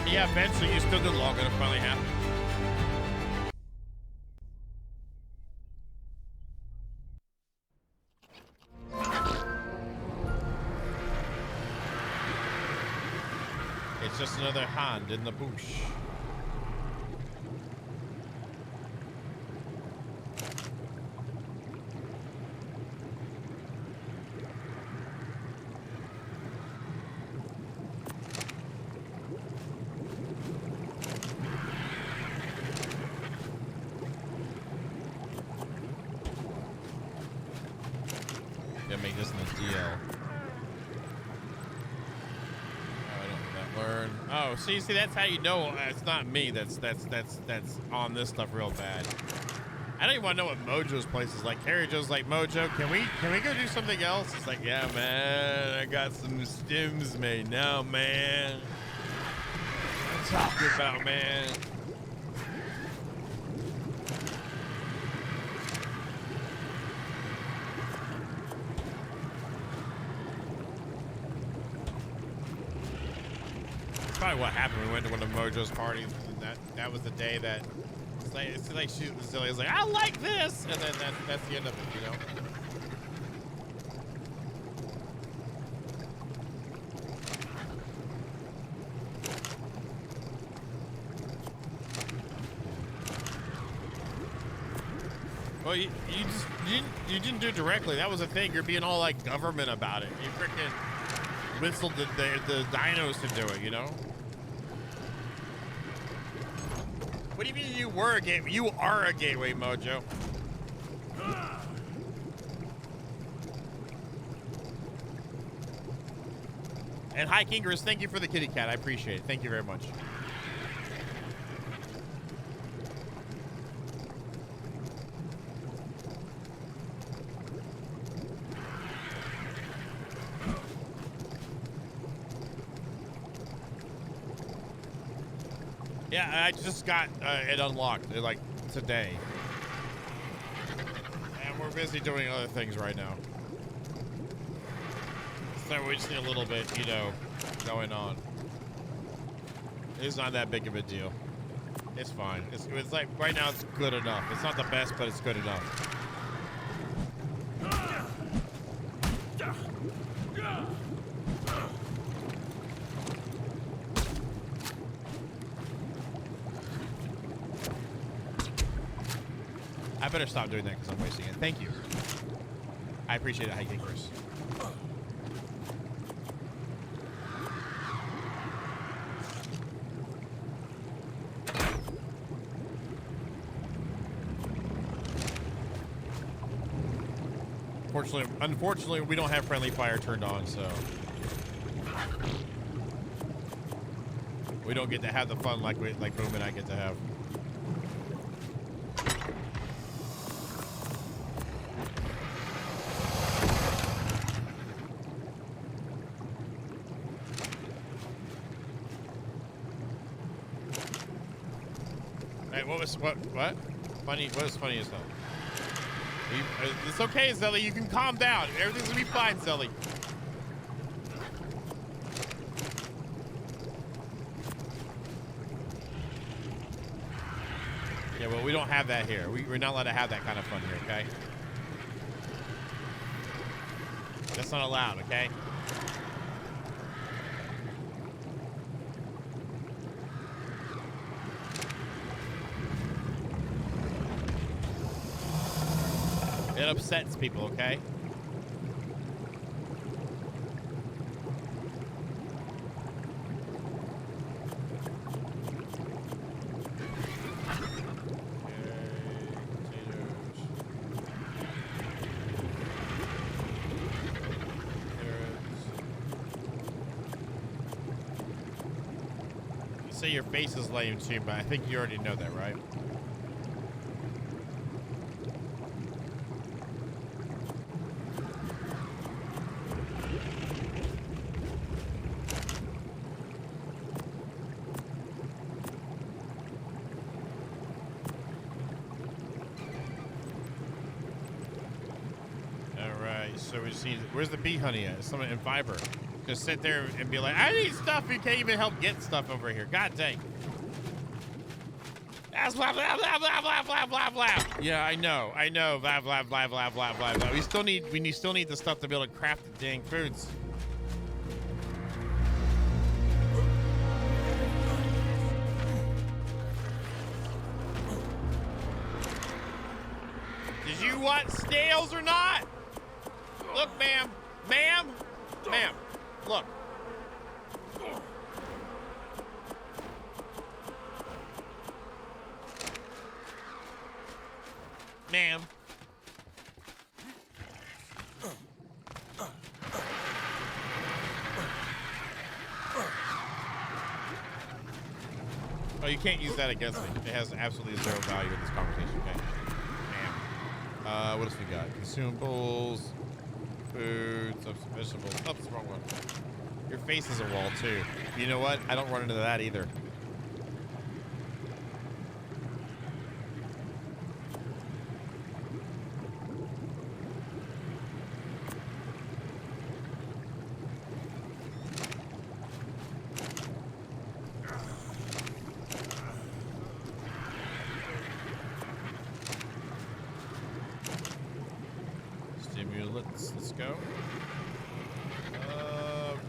Yeah, eventually you still did log on. It finally happened. It's just another hand in the bush. Gotta make this in the DL. Learn. Oh, see, that's how you know it's not me. That's on this stuff real bad. I don't even want to know what Mojo's place is like. Carrie Joe's like, Mojo, can we go do something else? It's like, yeah, man, I got some stims made now, man. What I'm talking about, man. Probably what happened. We went to one of Mojo's parties, and that was the day that it's like shooting the silly. It's like, I like this, and then that's the end of it, you know. Well, you didn't do it directly. That was the thing. You're being all like government about it. You freaking whistled the DINOS to do it, you know. What do you mean you were a gateway? You are a gateway, Mojo. And hi, Kingers. Thank you for the kitty cat. I appreciate it. Thank you very much. Yeah, I just got it unlocked like today. And we're busy doing other things right now. So we just need a little bit, you know, going on. It's not that big of a deal. It's fine. It's like, right now it's good enough. It's not the best, but it's good enough. I better stop doing that because I'm wasting it. Thank you. I appreciate it, hiking Chris. Unfortunately, we don't have friendly fire turned on, so we don't get to have the fun like Boom and I get to have. What? Funny? What is funny as hell? It's okay, Zelly. You can calm down. Everything's gonna be fine, Zelly. Yeah, well, we don't have that here. We're not allowed to have that kind of fun here, okay? That's not allowed, okay? It upsets people, okay? You say your face is lame too, but I think you already know that, right? So we just need, where's the bee honey at? Someone in fiber. Just sit there and be like, I need stuff. You can't even help get stuff over here. God dang. That's blah, blah, blah, blah, blah, blah, blah, blah. Yeah, I know. Blah, blah, blah, blah, blah, blah, blah. We still need the stuff to be able to craft the dang foods. you want snails or not? Look, ma'am. Ma'am. Ma'am. Look. Ma'am. Oh, you can't use that against me. It has absolutely zero value in this conversation. Okay. Ma'am. What else we got? Consumables, food, vegetables. Oh, that's the wrong one. Your face is a wall too. You know what? I don't run into that either. Let's go.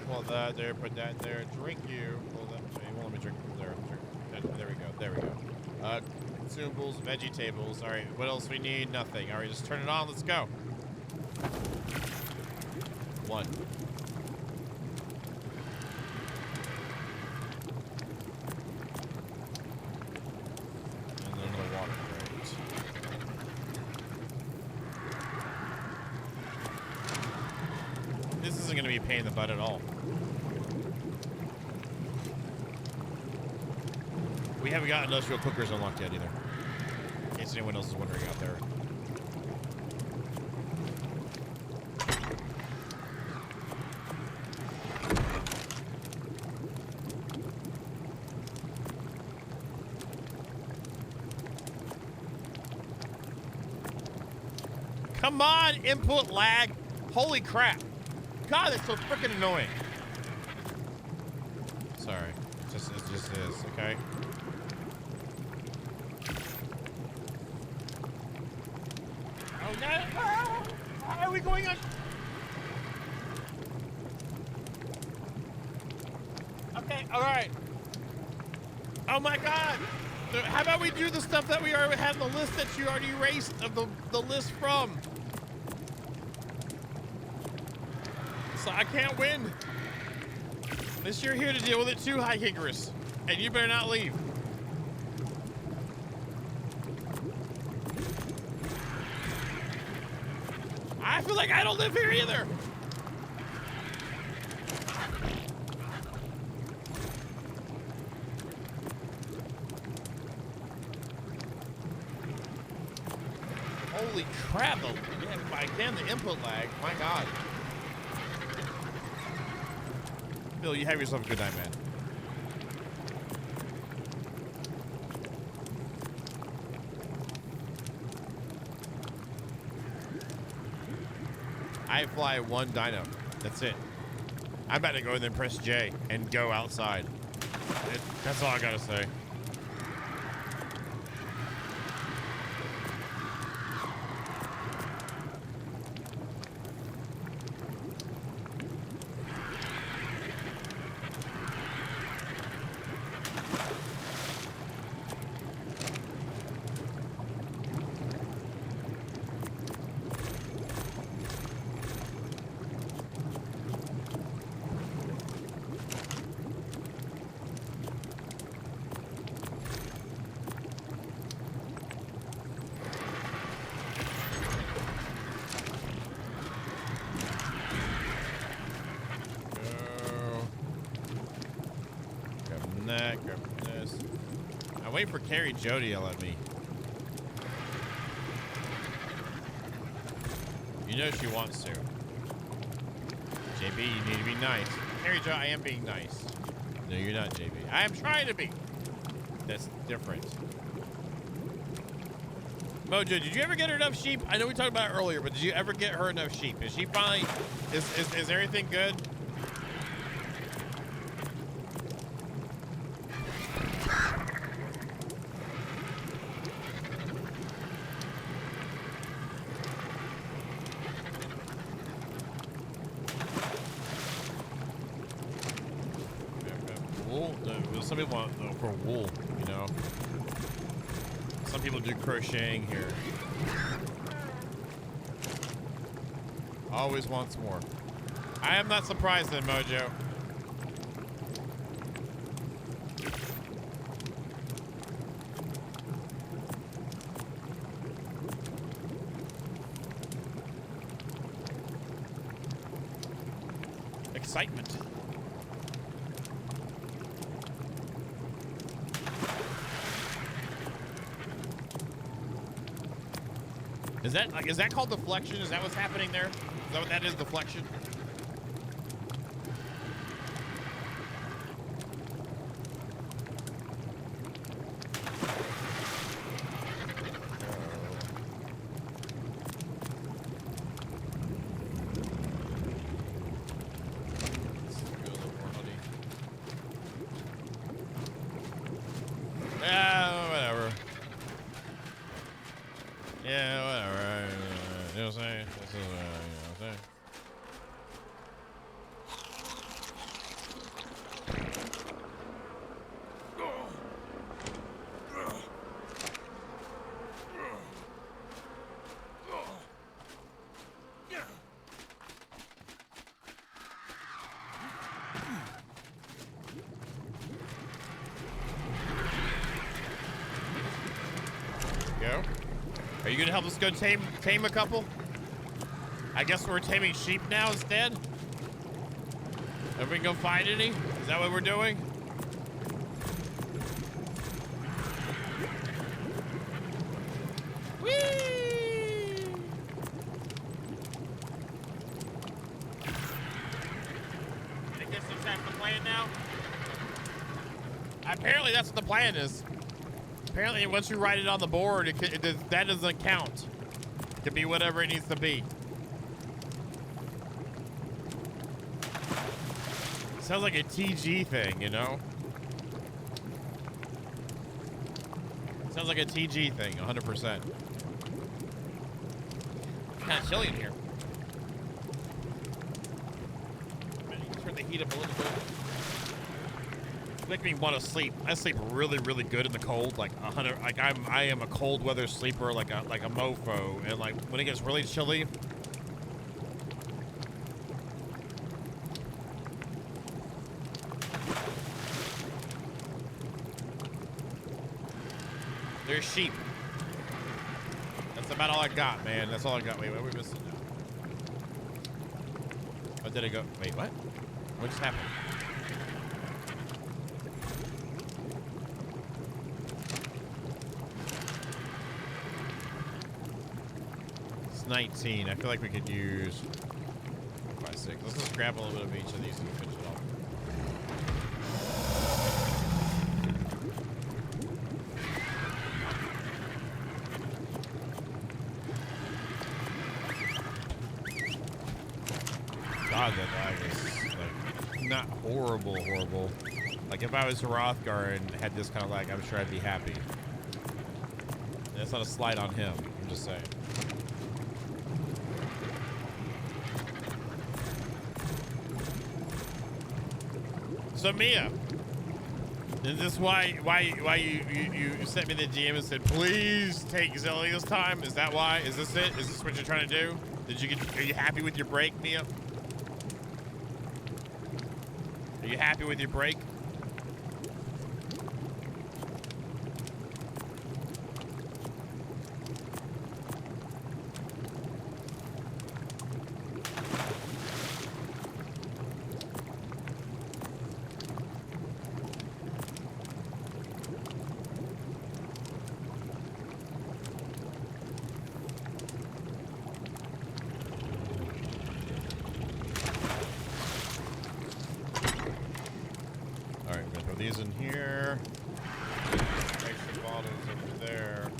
Pull that there, put that there. Drink you. Pull that. You won't let me drink. There we go. There we go. Consumables, veggie tables. All right. What else we need? Nothing. All right. Just turn it on. Let's go. One. And then another water. This isn't going to be a pain in the butt at all. We haven't got industrial cookers unlocked yet either. In case anyone else is wondering out there. Come on, input lag. Holy crap. God, that's so freaking annoying. Sorry. It just is, okay? Oh, no. Why are we going on? Okay, all right. Oh, my God. So how about we do the stuff that we already had in the list that you already erased of the list from? So I can't win. Unless you're here to deal with it too, High Kigerus. And you better not leave. I feel like I don't live here either. Holy crap. Again, the input lag. My God. Bill, you have yourself a good night, man. I fly one dino. That's it. I'm about to go and then press J and go outside. That's all I gotta say. Wait for Carrie Jody to let me. You know she wants to. JB, you need to be nice. Carrie Jo, I am being nice. No, you're not, JB. I am trying to be. That's different. Mojo, did you ever get her enough sheep? I know we talked about it earlier, but did you ever get her enough sheep? Is she finally... Is everything good? Some people want for wool, you know. Some people do crocheting here. Always wants more. I am not surprised then, Mojo. Excitement. Is that called deflection? Is that what's happening there? Is that what that is, deflection? Yeah, whatever. Yeah, whatever. You know what I'm saying? This is, you know what I'm saying? Go. Are you gonna help us go tame a couple? I guess we're taming sheep now instead. Are we gonna find any? Is that what we're doing? Whee! I guess that's the plan now. Apparently, that's what the plan is. Apparently, once you write it on the board, that doesn't count. It can be whatever it needs to be. Sounds like a TG thing, you know? Sounds like a TG thing, 100%. Kind of chilly in here. Turn the heat up a little bit. Make me want to sleep. I sleep really, really good in the cold. Like 100. Like I am a cold weather sleeper, like a mofo. And like when it gets really chilly, there's sheep. That's about all I got, man. That's all I got. Wait, what are we missing now? Oh, did it go? Wait, what? What just happened? It's 19. I feel like we could use 5, 6. Let's just grab a little bit of each of these and finish it off. God, that lag is like not horrible. Like if I was Hrothgar and had this kind of lag, I'm sure I'd be happy. And that's not a slight on him. I'm just saying. So Mia, is this why you sent me the DM and said please take Zelly this time? Is that why? Is this it? Is this what you're trying to do? Are you happy with your break, Mia? Are you happy with your break? These in here. Extra bottles over there.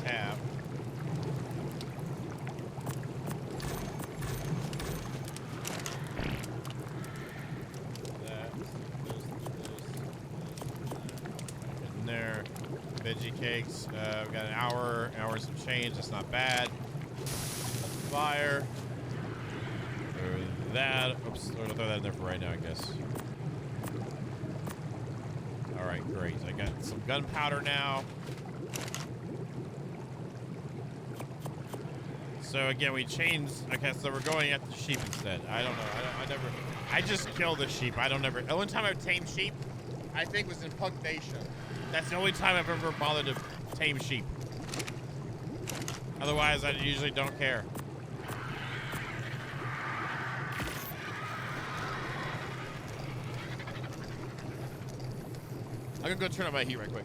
Tap. That. This. In there. Veggie cakes. We've got an hour and some change. That's not bad. Fire. Throw that. Oops. We're gonna throw that in there for right now, I guess. Alright, great. I got some gunpowder now. So again, we changed. Okay, so we're going after the sheep instead. I don't know. I just kill the sheep. I don't ever. The only time I've tamed sheep, I think, was in Punk Nation. That's the only time I've ever bothered to tame sheep. Otherwise, I usually don't care. I'm gonna go turn on my heat right quick.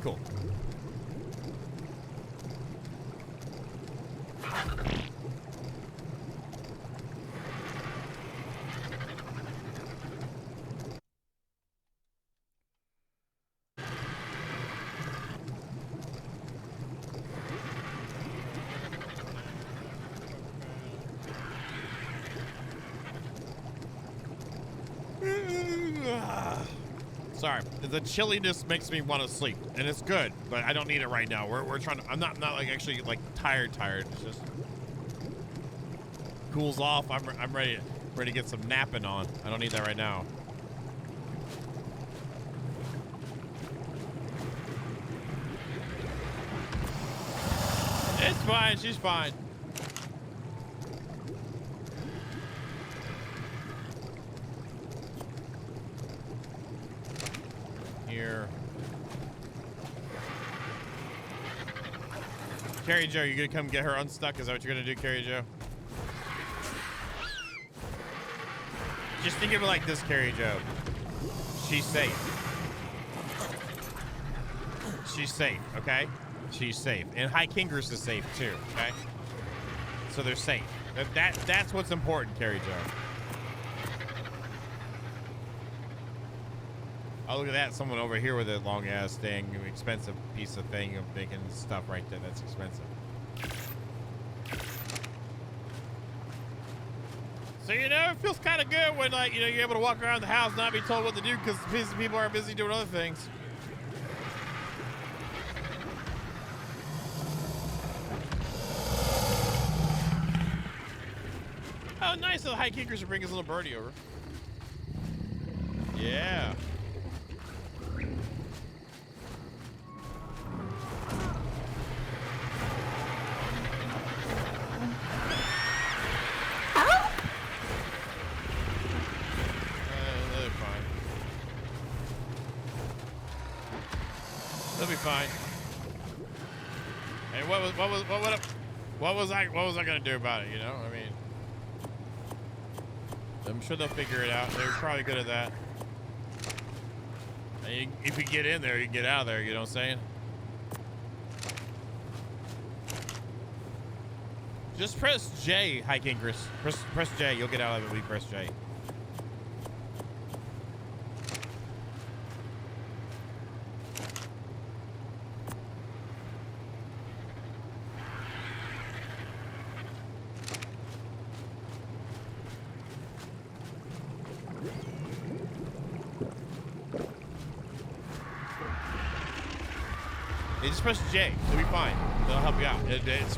Cool. Sorry, the chilliness makes me want to sleep, and it's good, but I don't need it right now. We're trying to. I'm not like actually like tired. It's just cools off. I'm ready to get some napping on. I don't need that right now. It's fine. She's fine. Here. Carrie Joe, you gonna come get her unstuck? Is that what you're gonna do, Carrie Joe? Just think of it like this, Carrie Joe. She's safe. She's safe, okay? She's safe. And High Kingers is safe too, okay? So they're safe. That's what's important, Carrie Joe. Oh, look at that. Someone over here with a long-ass thing. Expensive piece of thing of making stuff right there. That's expensive. So, you know, it feels kind of good when, like, you know, you're able to walk around the house and not be told what to do because people are busy doing other things. Oh, nice. The High Kickers will bring his little birdie over. Yeah. They'll be fine. And what was I gonna do about it? You know, I mean, I'm sure they'll figure it out. They're probably good at that. And if you get in there, you can get out of there. You know what I'm saying? Just press J, High King Chris. Press J. You'll get out of it when you press J. You just press J. It'll be fine. They'll help you out.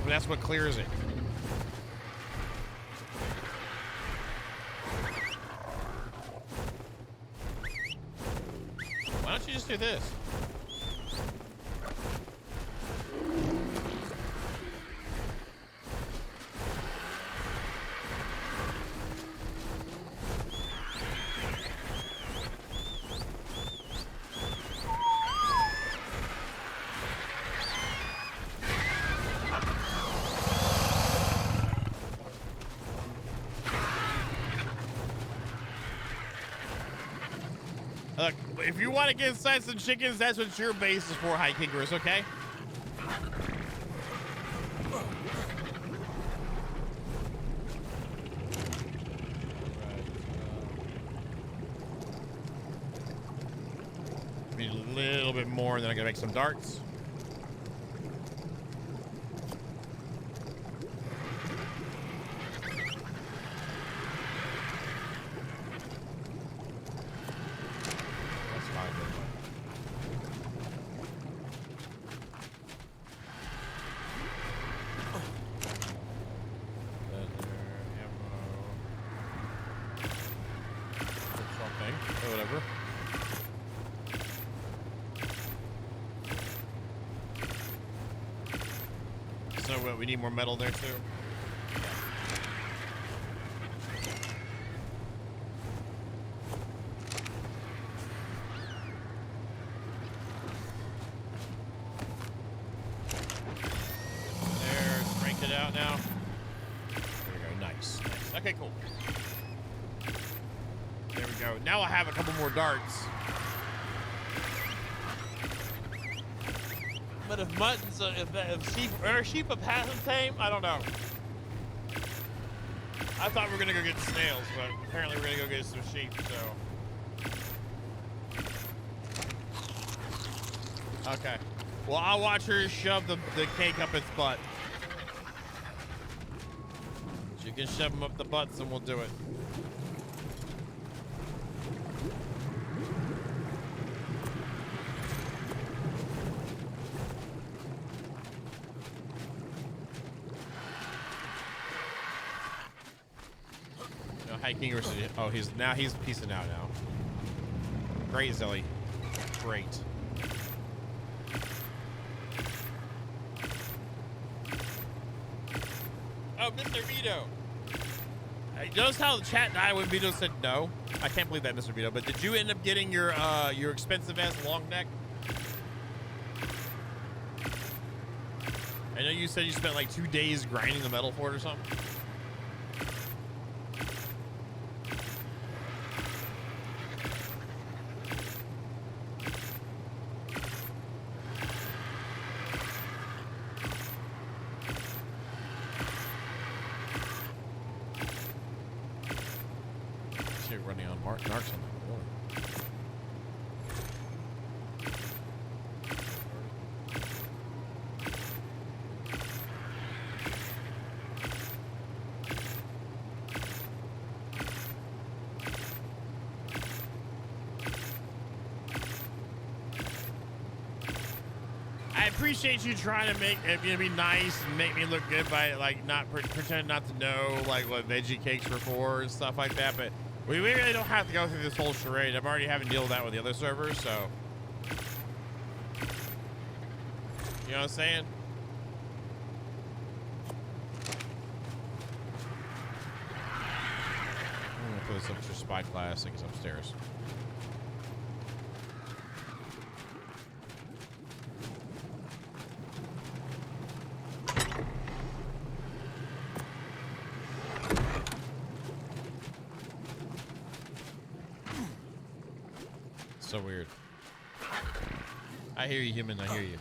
That's what clears it. Why don't you just do this? Look, if you want to get inside some chickens, that's what your base is for, High Kickers, okay? little bit more, and then I'm gonna make some darts. That's fine. Something, or whatever. So what, we need more metal there too? There, crank it out now. There we go, nice, nice. Okay, cool. There we go. Now I have a couple more darts. But if muttons, if sheep, are sheep a passive tame? I don't know. I thought we were gonna go get snails, but apparently we're gonna go get some sheep, so. Okay. Well, I'll watch her shove the cake up its butt. She can shove them up the butts and we'll do it. Hiking or oh, he's piecing out now. Great, Zelly. Great. Oh, Mr. Vito. Notice how the chat died when Vito said no? I can't believe that, Mr. Vito. But did you end up getting your expensive ass long neck? I know you said you spent like 2 days grinding the metal for it or something. Running on narcs on that. I appreciate you trying to make it be nice and make me look good by like not pretend not to know like what veggie cakes were for and stuff like that, but we really don't have to go through this whole charade. I'm already having to deal with that with the other servers, so. You know what I'm saying? I'm gonna put this up to spy class. I think it's upstairs. So weird. I hear you, human. I hear you.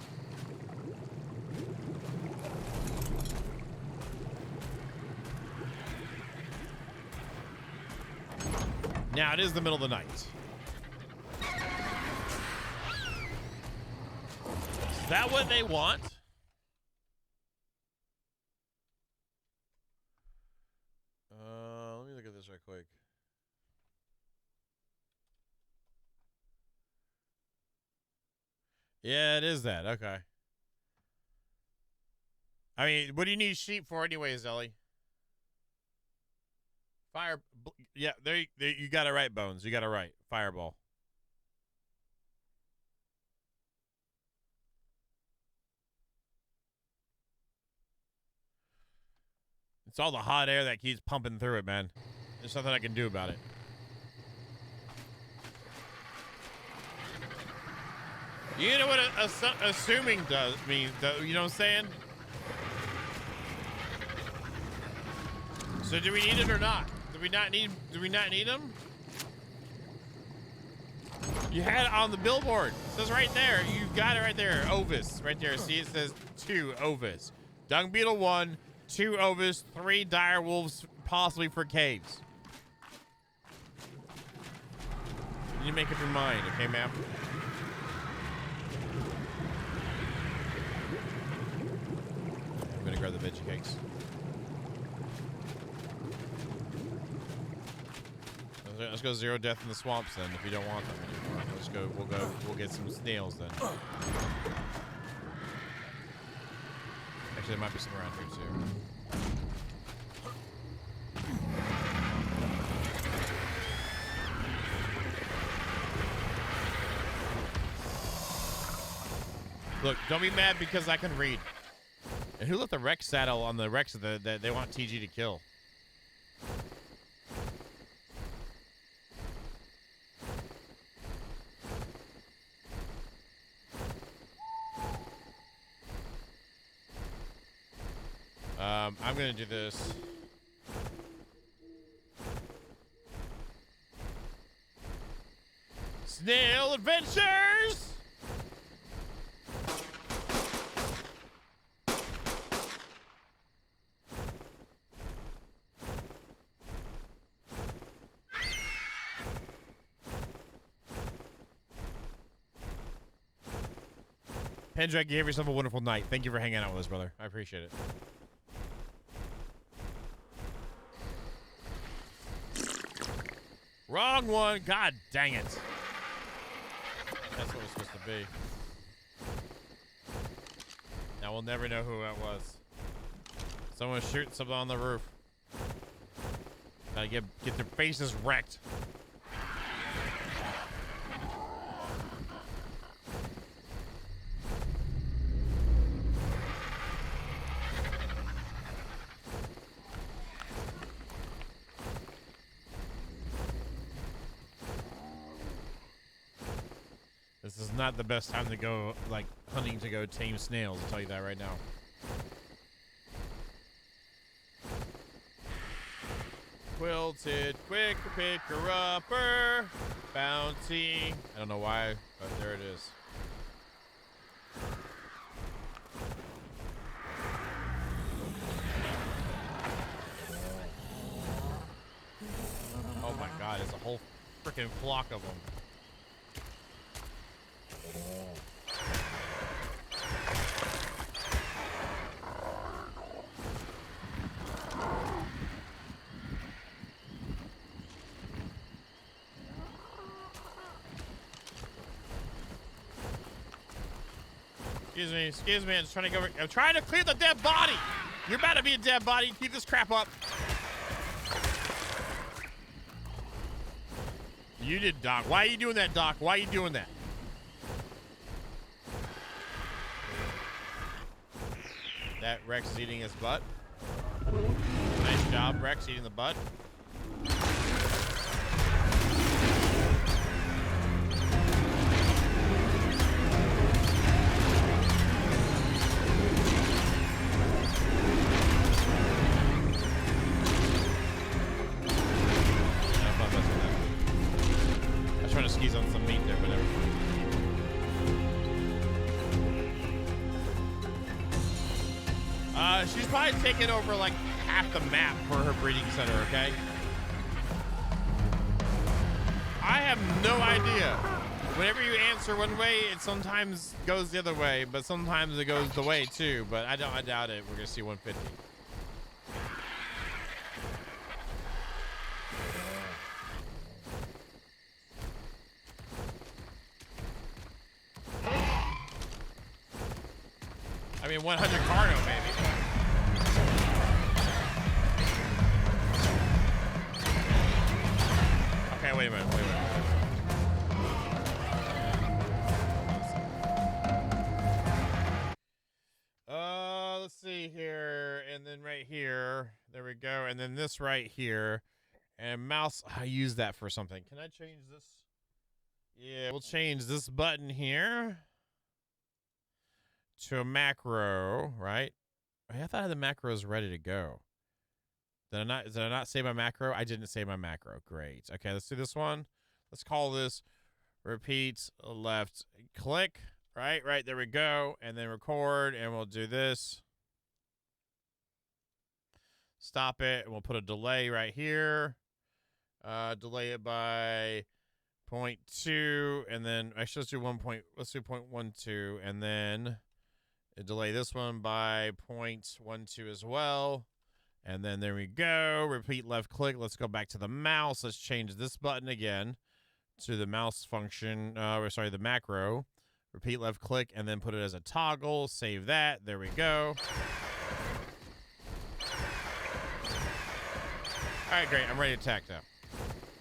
Now it is the middle of the night. Is that what they want? Let me look at this right quick. Yeah, it is that. Okay. I mean, what do you need sheep for anyways, Ellie? Fire. Yeah, there you got it right, Bones. You got it right. Fireball. It's all the hot air that keeps pumping through it, man. There's nothing I can do about it. You know what assuming does mean? You know what I'm saying? So do we need it or not? Do we not need them? You had it on the billboard. It says right there. You've got it right there. Ovis. Right there. See, it says 2 Ovis. Dung beetle 1, 2 Ovis, 3 dire wolves, possibly for caves. You need to make up your mind, okay, ma'am? grab the veggie cakes. Let's go zero death in the swamps then. If you don't want them anymore, let's go. We'll get some snails then. Actually, there might be some around here too. Look, don't be mad because I can read. And who left the Rex saddle on the Rex that they want TG to kill? I'm gonna do this. Snail adventures! Pendrag, you have yourself a wonderful night. Thank you for hanging out with us, brother. I appreciate it. Wrong one. God dang it. That's what it was supposed to be. Now we'll never know who that was. Someone shooting something on the roof. Gotta get their faces wrecked. This is not the best time to go, like, hunting to go tame snails, I'll tell you that right now. Quilted quick picker-upper bounty. I don't know why, but there it is. Oh my god, it's a whole freaking flock of them. Excuse me, I'm just trying to go. I'm trying to clear the dead body. You're about to be a dead body. Keep this crap up. You did, Doc. Why are you doing that, Doc? Why are you doing that? That Rex is eating his butt. Nice job, Rex, eating the butt. Skis on some meat there, whatever. She's probably taken over like half the map for her breeding center, okay? I have no idea. Whenever you answer one way, it sometimes goes the other way, but sometimes it goes the way too. But I doubt it. We're gonna see 150. I mean, 100 cargo, maybe. Okay, wait a minute. Let's see here, and then right here. There we go, and then this right here, and mouse. I use that for something. Can I change this? Yeah, we'll change this button here to a macro, right? I thought I had the macros ready to go. Did I not save my macro? I didn't save my macro. Great. Okay, let's do this one. Let's call this repeat left click. Right, there we go. And then record, and we'll do this. Stop it, and we'll put a delay right here. Delay it by 0.2, and then actually let's do 0.12, and then delay this one by 0.12 as well. And then there we go. Repeat left click. Let's go back to the mouse. Let's change this button again to the mouse function. The macro. Repeat left click and then put it as a toggle. Save that. There we go. All right, great. I'm ready to attack now.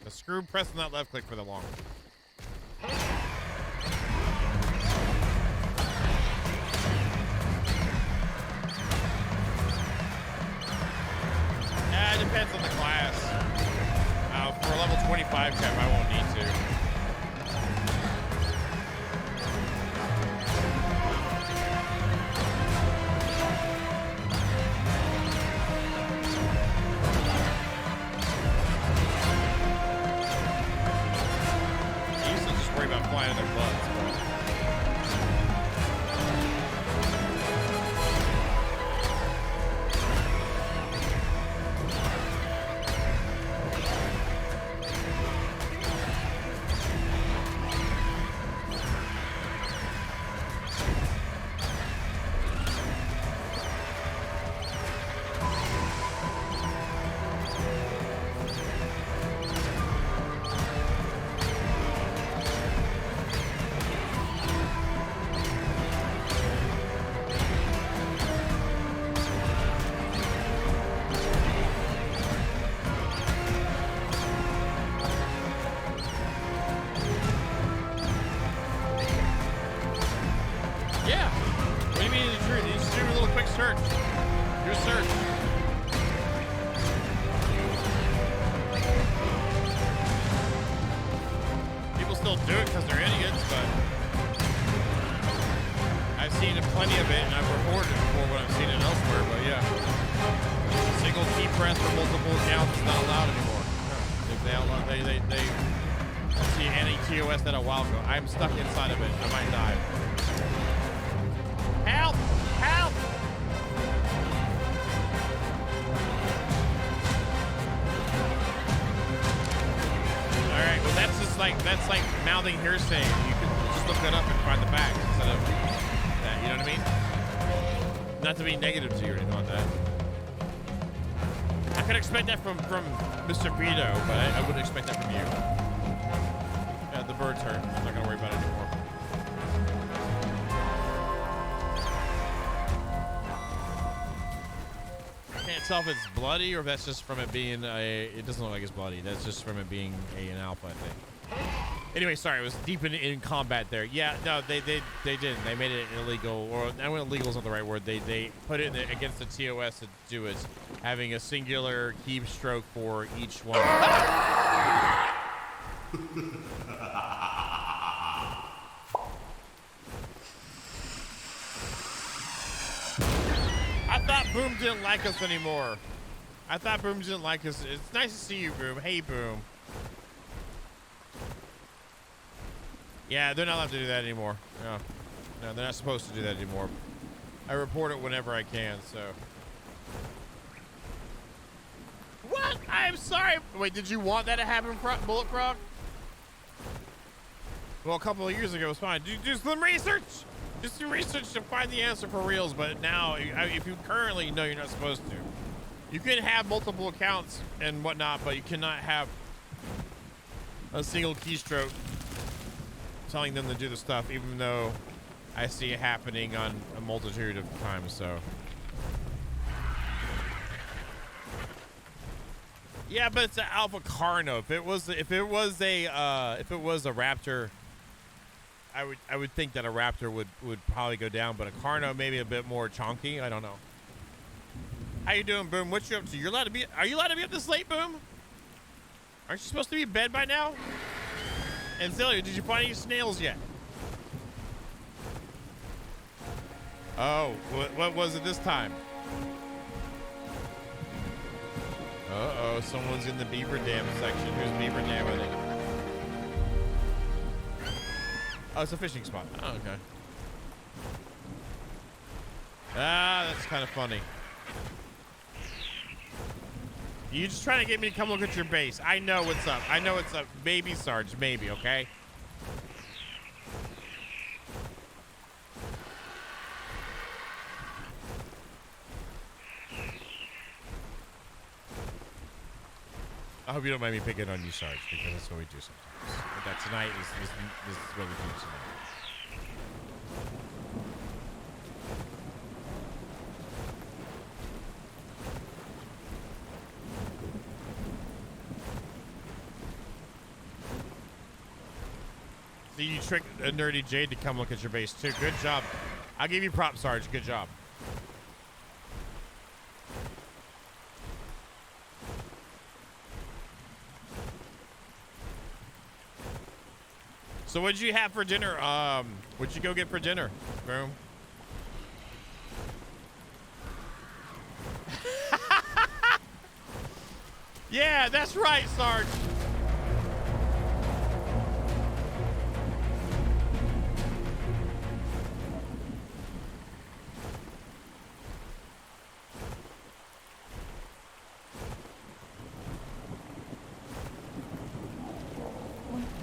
The screw pressing that left click for the long. It depends on the class. For a level 25 cap, I won't need to. I used to just worry about flying in their butts, but... I'm stuck inside of it. I might die. Help! Help! All right. Well, that's like mouthing hearsay. You can just look that up and find the facts instead of that. You know what I mean? Not to be negative to you or anything like that. I could expect that from Mr. Vito, but I wouldn't expect that from you. Yeah, the bird's hurt. I'm not gonna worry about it anymore. I can't tell if it's bloody or if that's just from it being it doesn't look like it's bloody. That's just from it being an alpha, I think. Anyway, sorry, it was deep in combat there. Yeah, no, they didn't. They made it illegal, or I mean, illegal is not the right word. They put it against the TOS to do it, having a singular keystroke for each one. I thought Boom didn't like us anymore. I thought Boom didn't like us. It's nice to see you, Boom. Hey, Boom. Yeah, they're not allowed to do that anymore. No, they're not supposed to do that anymore. I report it whenever I can, so. What? I'm sorry. Wait, did you want that to happen, Bullet Frog? Well, a couple of years ago it was fine. Do some research. Do some research to find the answer for reals, but now, if you currently know you're not supposed to. You can have multiple accounts and whatnot, but you cannot have a single keystroke telling them to do the stuff, even though I see it happening on a multitude of times, so. Yeah, but it's an Alpha Carno. If it was a Raptor, I would think that a Raptor would probably go down, but a Carno maybe a bit more chonky. I don't know. How you doing, Boom? What you up to? Are you allowed to be up this late, Boom? Aren't you supposed to be in bed by now? And Celia, did you find any snails yet? Oh, what was it this time? Uh-oh, someone's in the beaver dam section. Who's beaver damming it? Oh, it's a fishing spot. Oh, okay. Ah, that's kind of funny. You just trying to get me to come look at your base. I know what's up. I know what's up. Maybe, Sarge. Maybe, okay? I hope you don't mind me picking on you, Sarge, because that's what we do sometimes. But that tonight is what we do tonight. So you tricked a nerdy Jade to come look at your base too. Good job. I'll give you props, Sarge. Good job. So what'd you have for dinner? What'd you go get for dinner? Boom. Yeah, that's right, Sarge.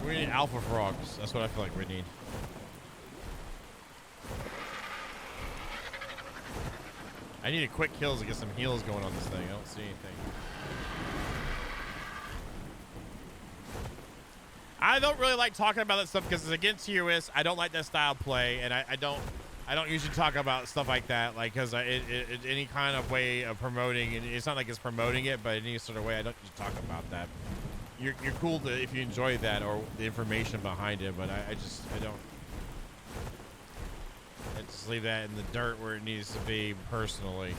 We need alpha frogs. That's what I feel like we need. I need a quick kills to get some heals going on this thing. I don't see anything. I don't really like talking about that stuff because it's against TOS. I don't like that style of play, and I don't usually talk about stuff like that, like, because any kind of way of promoting, and it's not like it's promoting it, but in any sort of way, I don't usually talk about that. You're cool to if you enjoy that or the information behind it, but I just leave that in the dirt where it needs to be personally.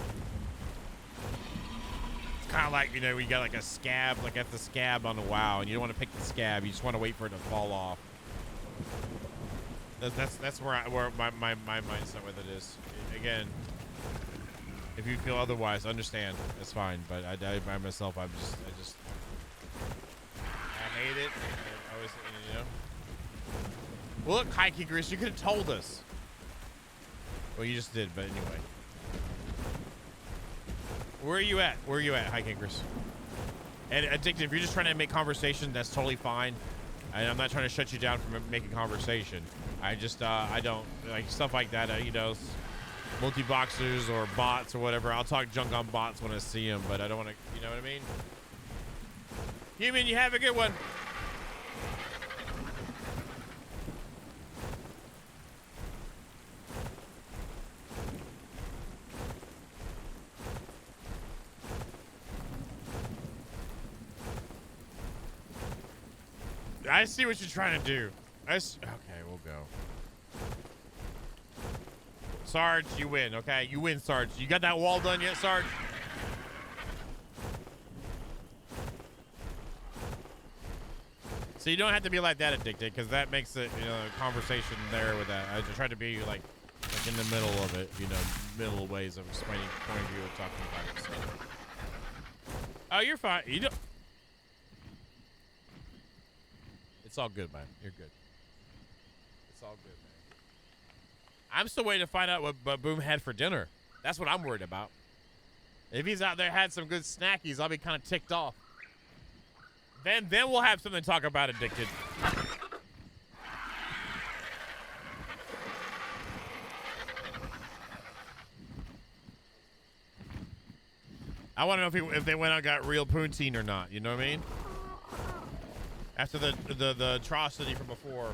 It's kind of like, you know, we got like a scab, like at the scab on the WoW, and you don't want to pick the scab, you just want to wait for it to fall off. That's where my mindset with it is. Again, if you feel otherwise, understand. That's fine. But I by myself, I hate it. I always, you know. Well, look, High Kickers, you could have told us. Well, you just did, but anyway. Where are you at? Where are you at, High Kickers? And Addicted, if you're just trying to make conversation, that's totally fine. And I'm not trying to shut you down from making conversation. I just, I don't, like, stuff like that, you know, multi-boxers or bots or whatever. I'll talk junk on bots when I see them, but I don't want to, you know what I mean? Human, you have a good one. I see what you're trying to do. Okay, we'll go. Sarge, you win, okay? You win, Sarge. You got that wall done yet, Sarge? So you don't have to be like that, Addicted, because that makes it, you know, a conversation there with that. I just try to be like in the middle of it, you know, middle ways of explaining point of view of talking about it. So. Oh, you're fine. You don't. It's all good, man. You're good. It's all good, man. I'm still waiting to find out what Boom had for dinner. That's what I'm worried about. If he's out there had some good snackies, I'll be kind of ticked off. Then we'll have something to talk about, Addicted. I want to know if they went out and got real poutine or not. You know what I mean? After the atrocity from before.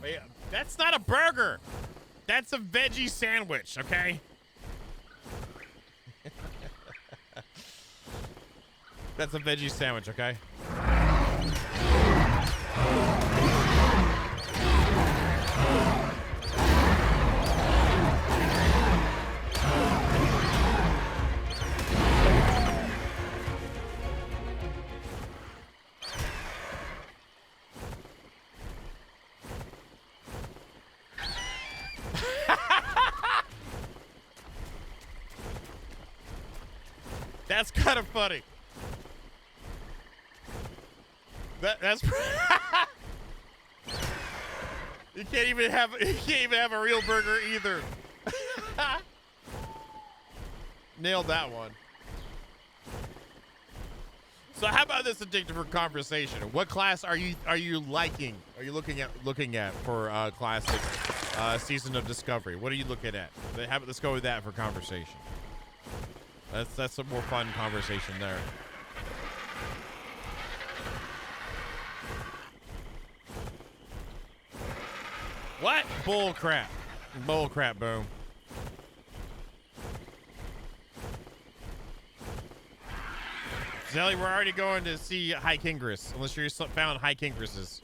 Wait, that's not a burger. That's a veggie sandwich, okay? That's a veggie sandwich, okay? That's kind of funny. That's you can't even have a real burger either. Nailed that one. So how about this Addicted for conversation? What class are you liking? Are you looking at for classic Season of Discovery? What are you looking at? Let's go with that for conversation. That's a more fun conversation there. What? Bull crap. Bull crap, boom. Zelly, we're already going to see High Kingris, unless you're found High Kingrises.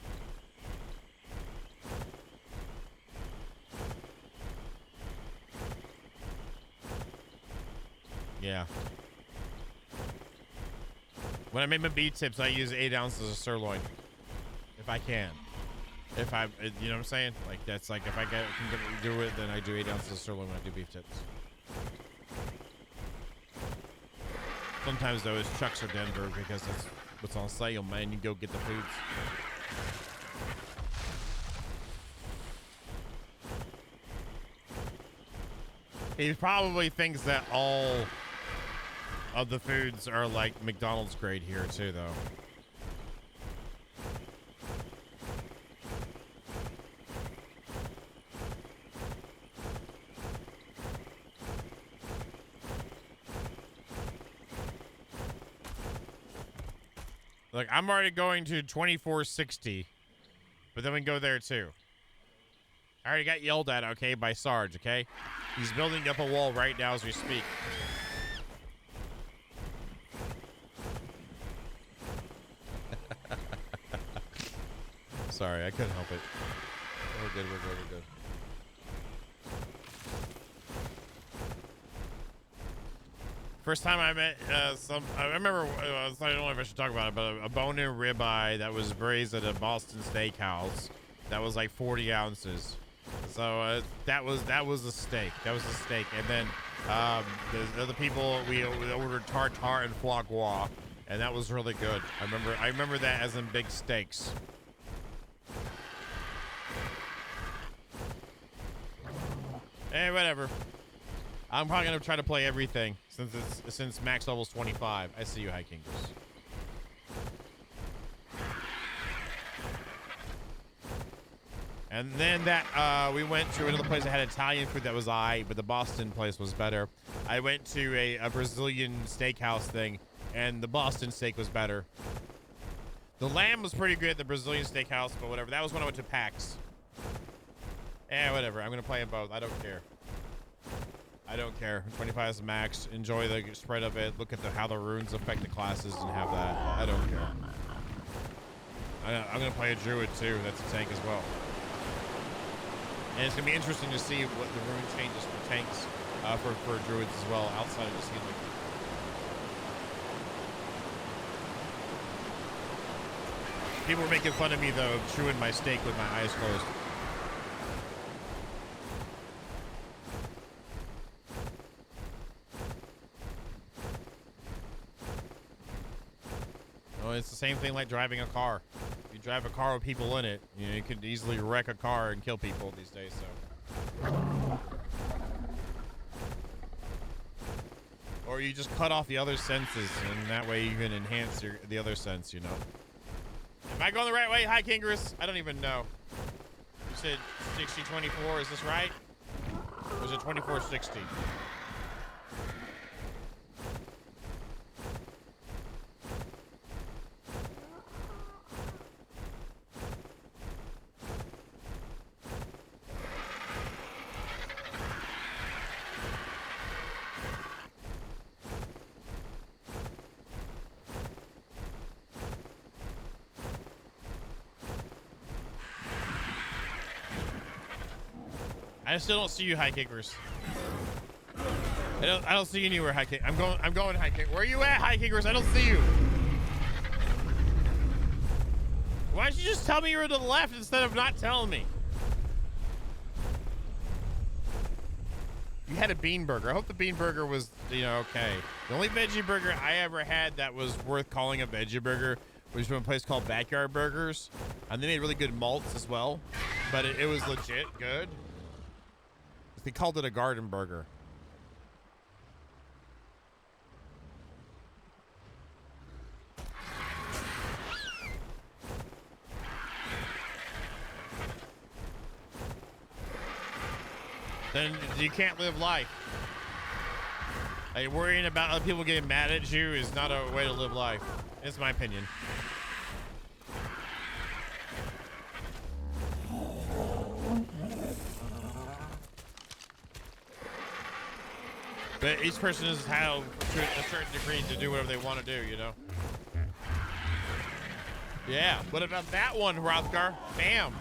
Yeah. When I make my beef tips, I use 8 ounces of sirloin. If I can. If I, you know what I'm saying? Like, that's like, if I can do it, then I do 8 ounces of sirloin when I do beef tips. Sometimes, though, it's Chuck's or Denver because that's what's on sale, man. You go get the foods. He probably thinks that all of the foods are like McDonald's grade here, too, though. Look, I'm already going to 2460, but then we can go there too. I already got yelled at, okay, by Sarge, okay? He's building up a wall right now as we speak. Sorry, I couldn't help it. We're good, we're good, we're good. First time I met I remember, I don't know if I should talk about it, but a bone-in ribeye that was braised at a Boston Steakhouse that was like 40 ounces. So that was a steak. That was a steak. And then the other people, we ordered tartare and foie gras, and that was really good. I remember that as in big steaks. Hey, whatever. I'm probably gonna try to play everything since max level's 25. I see you, High Kingers. And then that we went to another place that had Italian food that was but the Boston place was better. I went to a Brazilian steakhouse thing, and the Boston steak was better. The lamb was pretty good at the Brazilian steakhouse, but whatever. That was when I went to PAX. Eh, whatever. I'm gonna play them both. I don't care. I don't care. 25 is max. Enjoy the spread of it. Look at how the runes affect the classes and have that. I don't care. I'm going to play a druid too. That's a tank as well. And it's going to be interesting to see what the rune changes for tanks for druids as well, outside of just healing. People were making fun of me, though, of chewing my steak with my eyes closed. It's the same thing like driving a car. If you drive a car with people in it, you could easily wreck a car and kill people these days. So, or you just cut off the other senses, and that way you can enhance the other sense. You know. Am I going the right way, High Kingris? I don't even know. You said 6024. Is this right? Or was it 2460? I still don't see you, High Kickers. I don't see you anywhere, High Kick. I'm going, High Kick. Where are you at, High Kickers? I don't see you. Why don't you just tell me you were to the left instead of not telling me? You had a bean burger. I hope the bean burger was, okay. The only veggie burger I ever had that was worth calling a veggie burger was from a place called Backyard Burgers. And they made really good malts as well. But it was legit good. They called it a garden burger. Then you can't live life. Like, worrying about other people getting mad at you is not a way to live life. It's my opinion. But each person is entitled to a certain degree to do whatever they want to do, you know? Yeah, what about that one, Rothgar? Bam!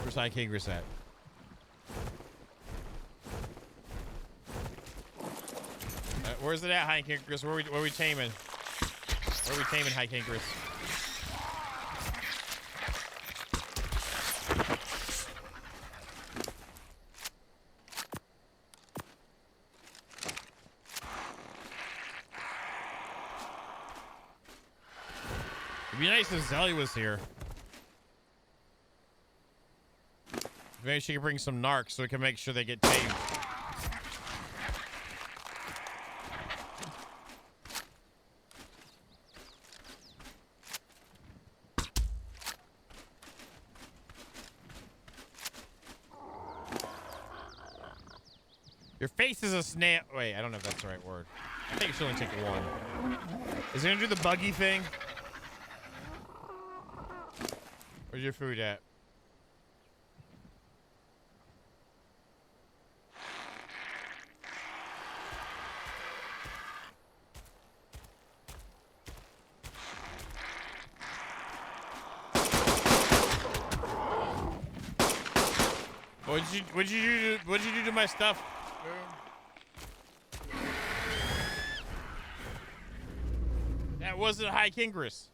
Where's High Kingris at? Where's it at, High Kingris? Where are we taming? Where are we taming, High Kingris? It'd be nice if Zelly was here. Maybe she could bring some narcs so we can make sure they get tamed. Your face is a snail. Wait, I don't know if that's the right word. I think it should only take one. Is it gonna do the buggy thing? Where's your food at? What'd you do to my stuff? That wasn't High Kingris.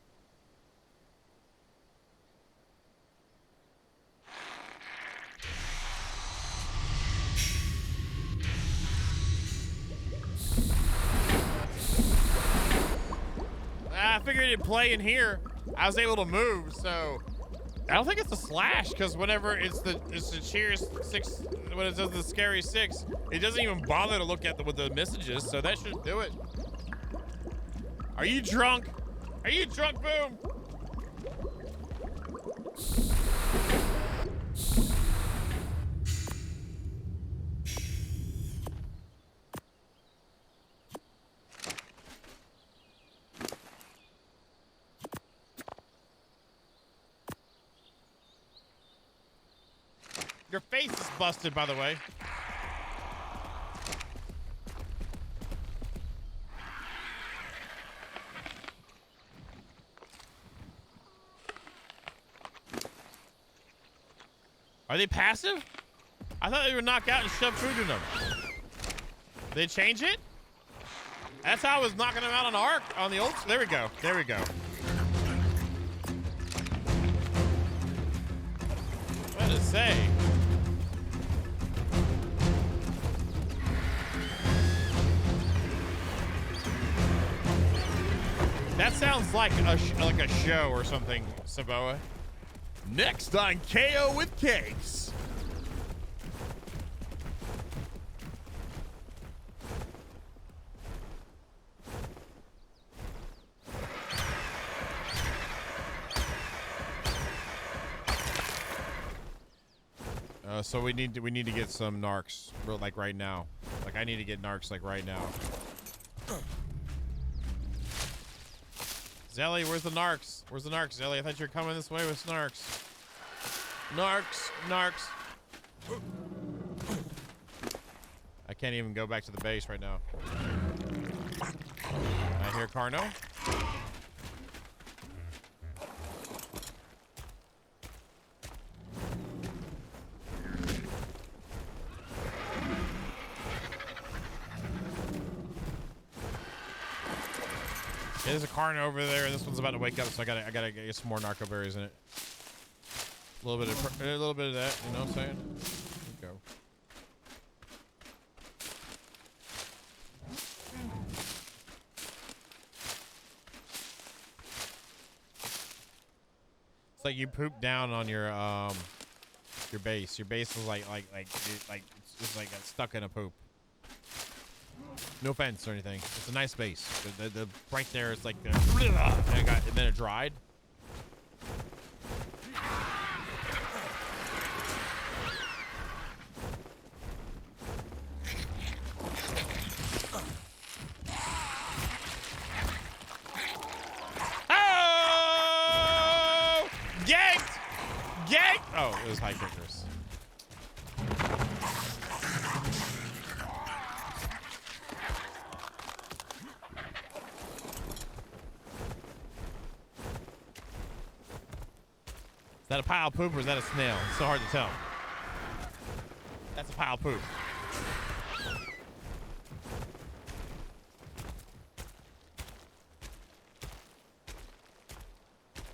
I figured it'd play in here. I was able to move, so I don't think it's a slash because whenever it's the Cheers 6, when it does the Scary 6, it doesn't even bother to look at with the messages, so that should do it. Are you drunk? Are you drunk, Boom? Your face is busted, by the way. Are they passive? I thought they were knocked out and shoved food in them. Did they change it? That's how I was knocking them out on Ark on the old. There we go. There we go. What did it say? That sounds like a show or something, Saboa. Next on KO with Cakes. So we need to get some narcs, like right now. Like I need to get narcs like right now. Zelly, where's the narcs? Where's the narcs, Zelly? I thought you were coming this way with snarks. Narcs, narcs. I can't even go back to the base right now. I hear Carno. Yeah, there's a Carno over there, and this one's about to wake up, so I gotta get some more narco berries in it. A little bit of that, you know what I'm saying? There we go. It's like you poop down on your base. Your base is like it's like got stuck in a poop. No offense or anything. It's a nice base. The right there is like and then it dried. Yanked! Yanked! Oh, it was high kickers. Is that a pile of poop or is that a snail? It's so hard to tell. That's a pile of poop.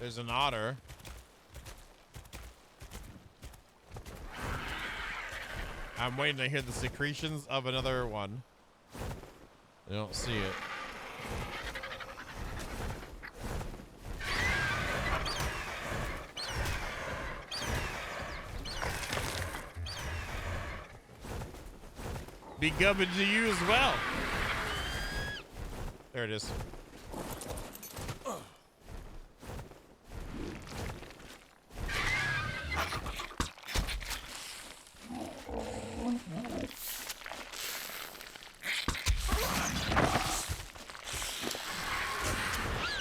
There's an otter. I'm waiting to hear the secretions of another one. I don't see it. Be gubbing to you as well. There it is.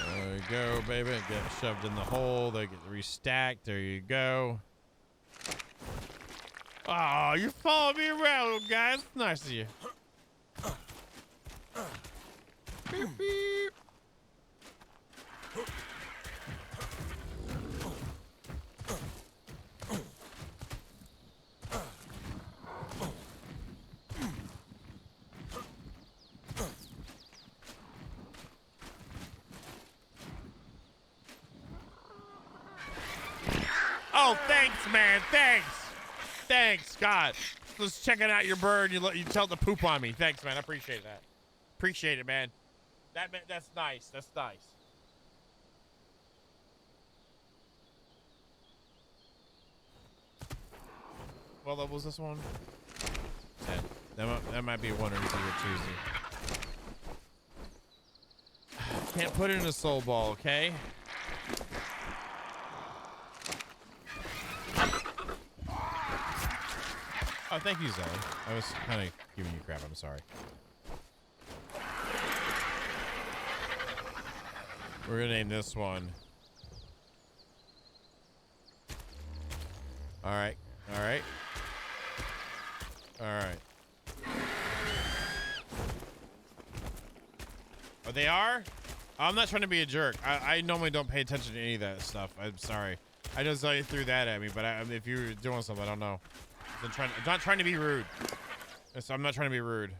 There you go, baby. Get shoved in the hole. They get restacked. There you go. Oh, you're following me around, little guy. It's nice of you. Beep, beep. Oh, thanks, man. Thanks. Thanks, God. Just checking out your bird. You tell it to poop on me. Thanks, man. I appreciate that. Appreciate it, man. That's nice. That's nice. What level was this one? 10. That might be one or two or Tuesday. Can't put it in a soul ball, okay? Oh, thank you, Zoe. I was kind of giving you crap. I'm sorry. We're gonna name this one. All right. All right. All right. Oh, they are? I'm not trying to be a jerk. I normally don't pay attention to any of that stuff. I'm sorry. I know Zoe threw that at me, but if you were doing something, I don't know. I'm not trying to be rude. I'm not trying to be rude.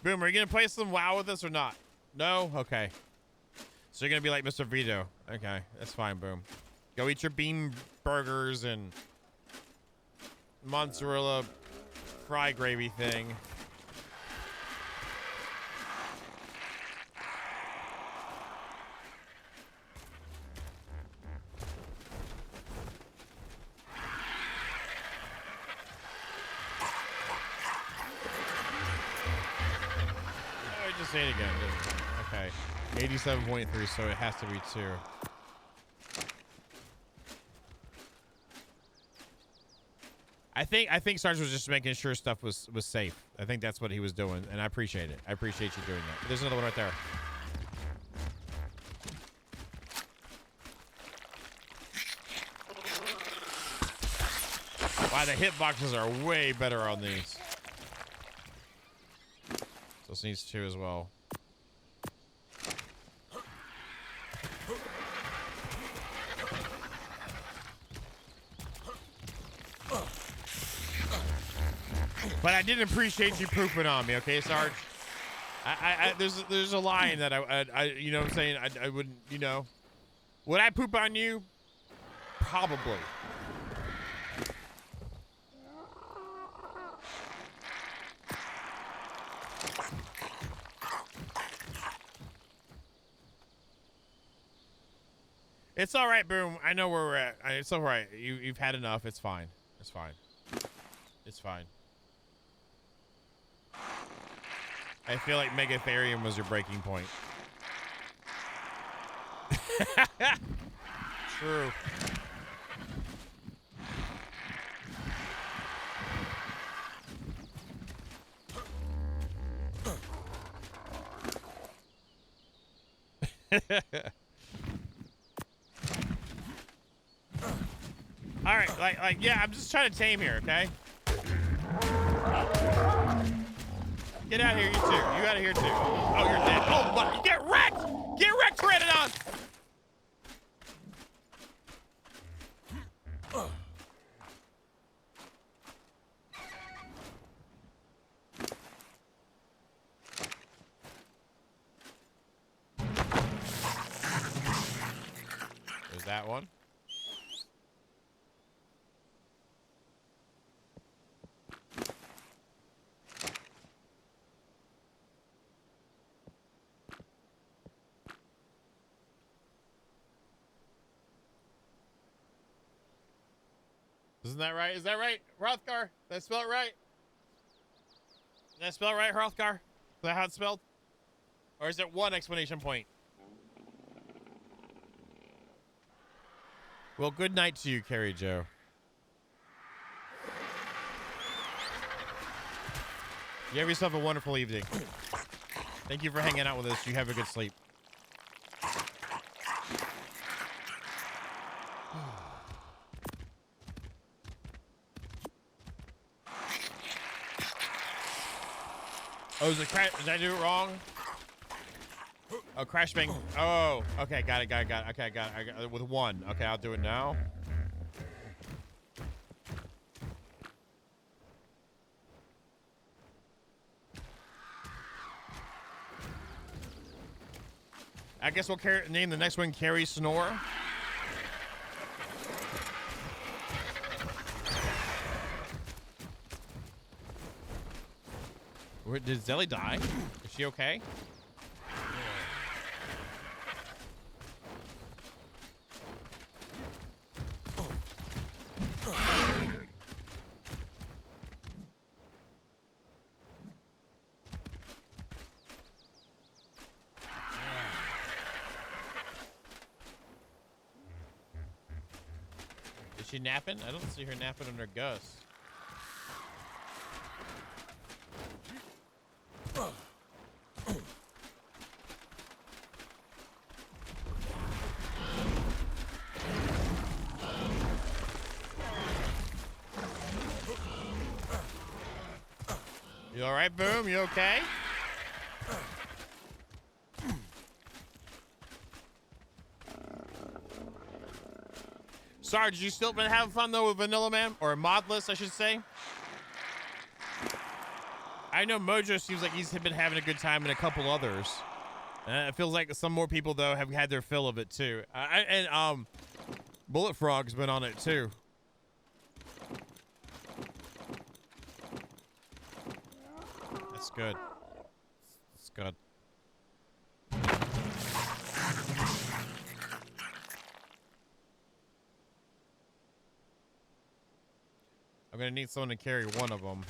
Boom, are you gonna play some WoW with us or not? No? Okay. So you're gonna be like Mr. Vito. Okay, that's fine, Boom. Go eat your bean burgers and mozzarella fry gravy thing. Say it again, okay. 87.3, so it has to be 2. I think Sarge was just making sure stuff was safe. I think that's what he was doing, and I appreciate it. I appreciate you doing that. There's another one right there. Wow, the hitboxes are way better on these. So this needs 2 as well. But I didn't appreciate you pooping on me, okay, Sarge? There's a line that I you know what I'm saying? I wouldn't, you know. Would I poop on you? Probably. It's all right, Boom. I know where we're at. It's all right. You've had enough. It's fine. It's fine. It's fine. I feel like Megatherium was your breaking point. True. All right, yeah, I'm just trying to tame here, okay? Get out of here, you two. You out of here too. Oh, you're dead. Oh, but get wrecked! Get wrecked, Pteranodon! There's that one. Isn't that right? Is that right, Hrothgar? Did I spell it right? Did I spell it right, Hrothgar? Is that how it's spelled? Or is it one explanation point? Well, good night to you, Carrie Joe. You have yourself a wonderful evening. Thank you for hanging out with us. You have a good sleep. Oh, is it crash? Did I do it wrong? Oh, crash bang. Oh, okay, got it. Okay, I got it with one. Okay, I'll do it now. I guess we'll name the next one Carrie Snore. Did Zelly die? Is she okay? Is she napping? I don't see her napping under Gus. You all right, Boom? You okay? Sarge, you still been having fun though with Vanilla Man, or Modless, I should say? I know Mojo seems like he's been having a good time, and a couple others. It feels like some more people though have had their fill of it too. And Bullet Frog's been on it too. That's good. That's good. I'm gonna need someone to carry one of them.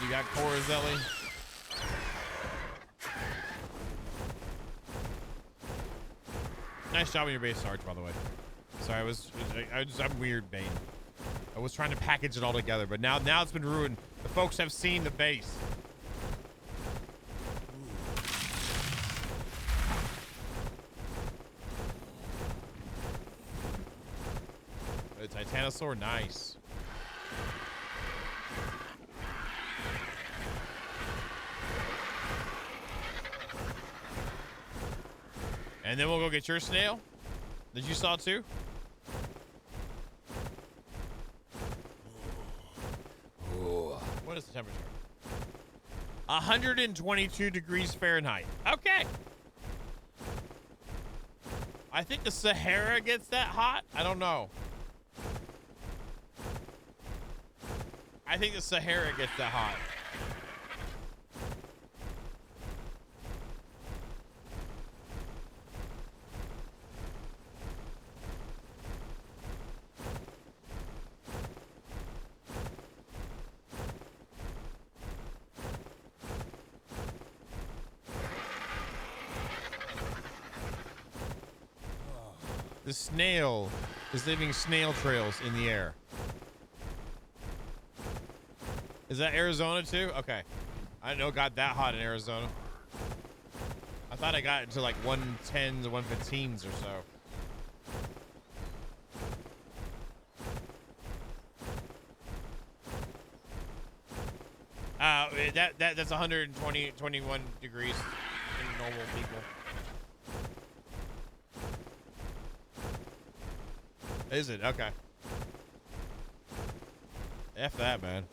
You got Corazelli. Nice job on your base, Sarge, by the way. Sorry, I'm weird, Bane. I was trying to package it all together, but now it's been ruined. The folks have seen the base. The Titanosaur, nice. And then we'll go get your snail that you saw too. What is the temperature? 122 degrees Fahrenheit. Okay. I think the Sahara gets that hot. I don't know. I think the Sahara gets that hot. The snail is leaving snail trails in the air. Is that Arizona too? Okay. I didn't know it got that hot in Arizona. I thought I got into like 110s, 115s or so. That's 120, 21 degrees in normal people. Is it? Okay. F that, man.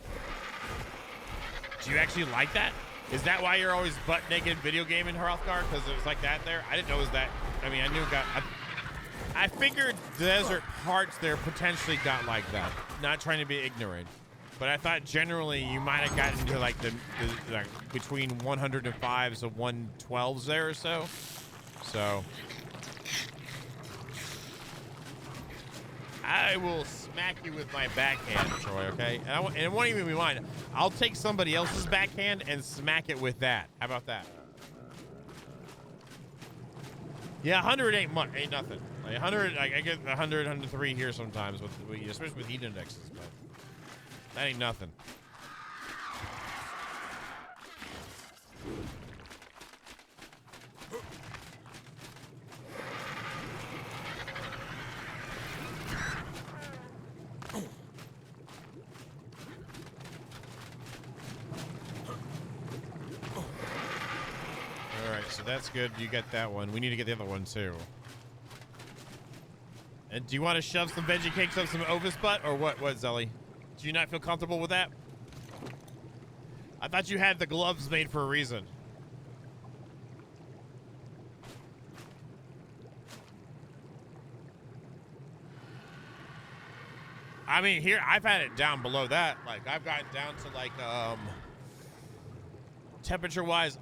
Do you actually like that? Is that why you're always butt naked video gaming Hrothgar? Because it was like that there? I didn't know it was that. I mean, I knew it got... I figured desert parts there potentially got like that. Not trying to be ignorant. But I thought generally you might have gotten to like the like between 105s to 112s there or so. So... I will smack you with my backhand, Troy, okay? And it won't even be mine. I'll take somebody else's backhand and smack it with that. How about that? Yeah, 100 ain't nothing. Like 100, I get 100, 103 here sometimes, especially with heat indexes, but that ain't nothing. So that's good. You get that one. We need to get the other one too. And do you want to shove some veggie cakes up some Ovis butt or what, Zelly? Do you not feel comfortable with that? I thought you had the gloves made for a reason. I mean, here, I've had it down below that. Like, I've gotten down to like, temperature wise,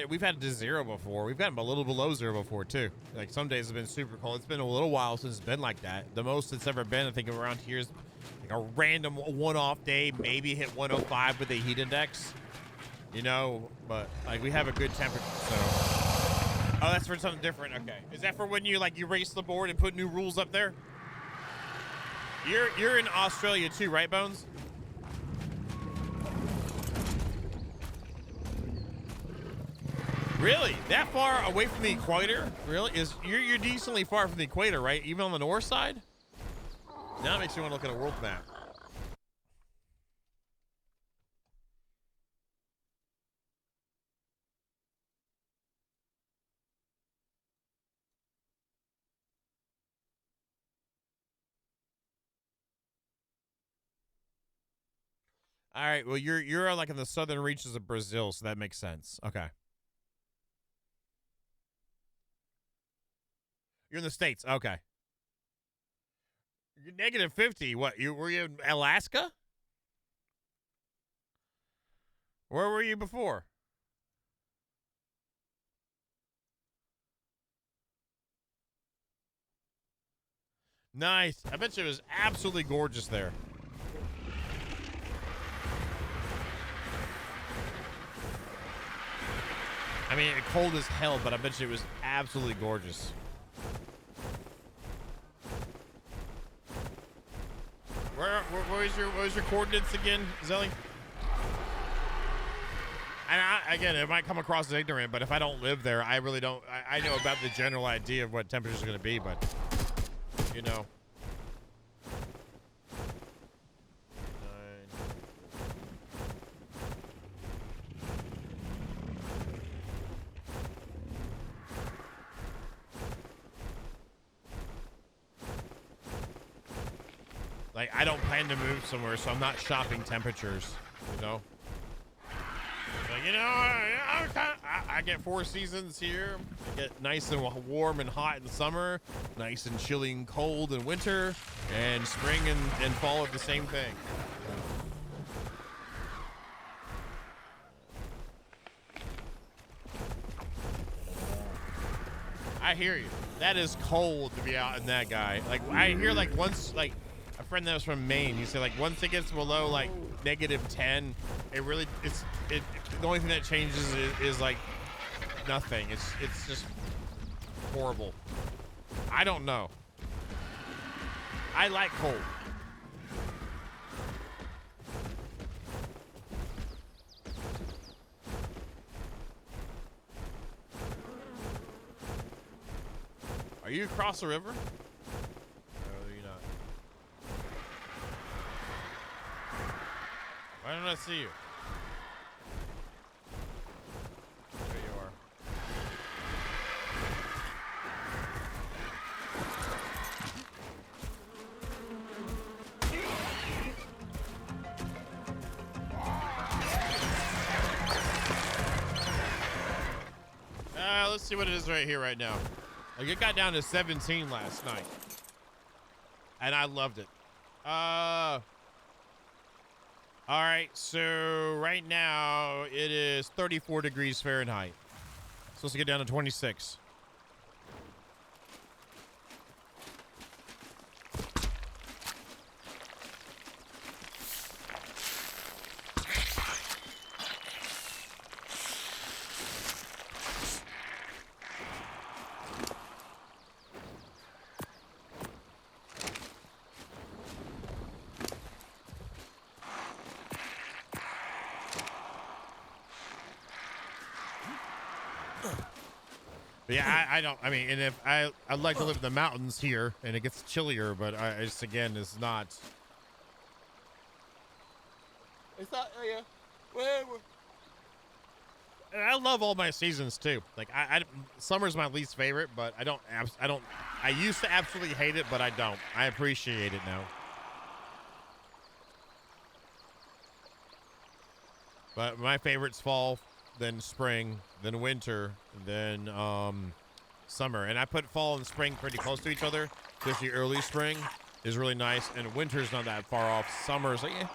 we've had it to 0 before. We've gotten a little below 0 before too. Like some days have been super cold. It's been a little while since it's been like that. The most it's ever been, I think, around here is like a random one-off day, maybe hit 105 with a heat index. You know, but like we have a good temperature, so. Oh, that's for something different. Okay. Is that for when you like you race the board and put new rules up there? You're in Australia too, right, Bones? Really? That far away from the equator? Really? You're decently far from the equator, right? Even on the north side? Now it makes me want to look at a world map. All right. Well, you're like in the southern reaches of Brazil, so that makes sense. Okay. You're in the States. Okay. You're negative 50. What? Were you in Alaska? Where were you before? Nice. I bet you it was absolutely gorgeous there. I mean, cold as hell, but I bet you it was absolutely gorgeous. What was your coordinates again, Zelly? And again, it might come across as ignorant, but if I don't live there, I really don't. I know about the general idea of what temperatures are going to be, but you know. Like, I don't plan to move somewhere, so I'm not shopping temperatures, you know? Like, you know, I get 4 seasons here. I get nice and warm and hot in the summer, nice and chilly and cold in winter, and spring and fall are the same thing. I hear you. That is cold to be out in that guy. Like, I hear, like, once, like, a friend that was from Maine, he said like once it gets below like -10, it really the only thing that changes is like nothing. It's just horrible. I don't know. I like cold. Are you across the river? No, you're not. Why don't I see you? There you are. Let's see what it is right here right now. Like, it got down to 17 last night, and I loved it. All right, so right now it is 34 degrees Fahrenheit. Supposed to get down to 26. But yeah, I mean, and if I'd like to live in the mountains here, and it gets chillier, but I just, again, it's not. It's not, yeah. And I love all my seasons too. Like, summer's my least favorite, but I used to absolutely hate it, but I don't. I appreciate it now. But my favorite's fall, then spring, then winter, then summer. And I put fall and spring pretty close to each other. Just the early spring is really nice, and winter's not that far off. Summer's like, eh.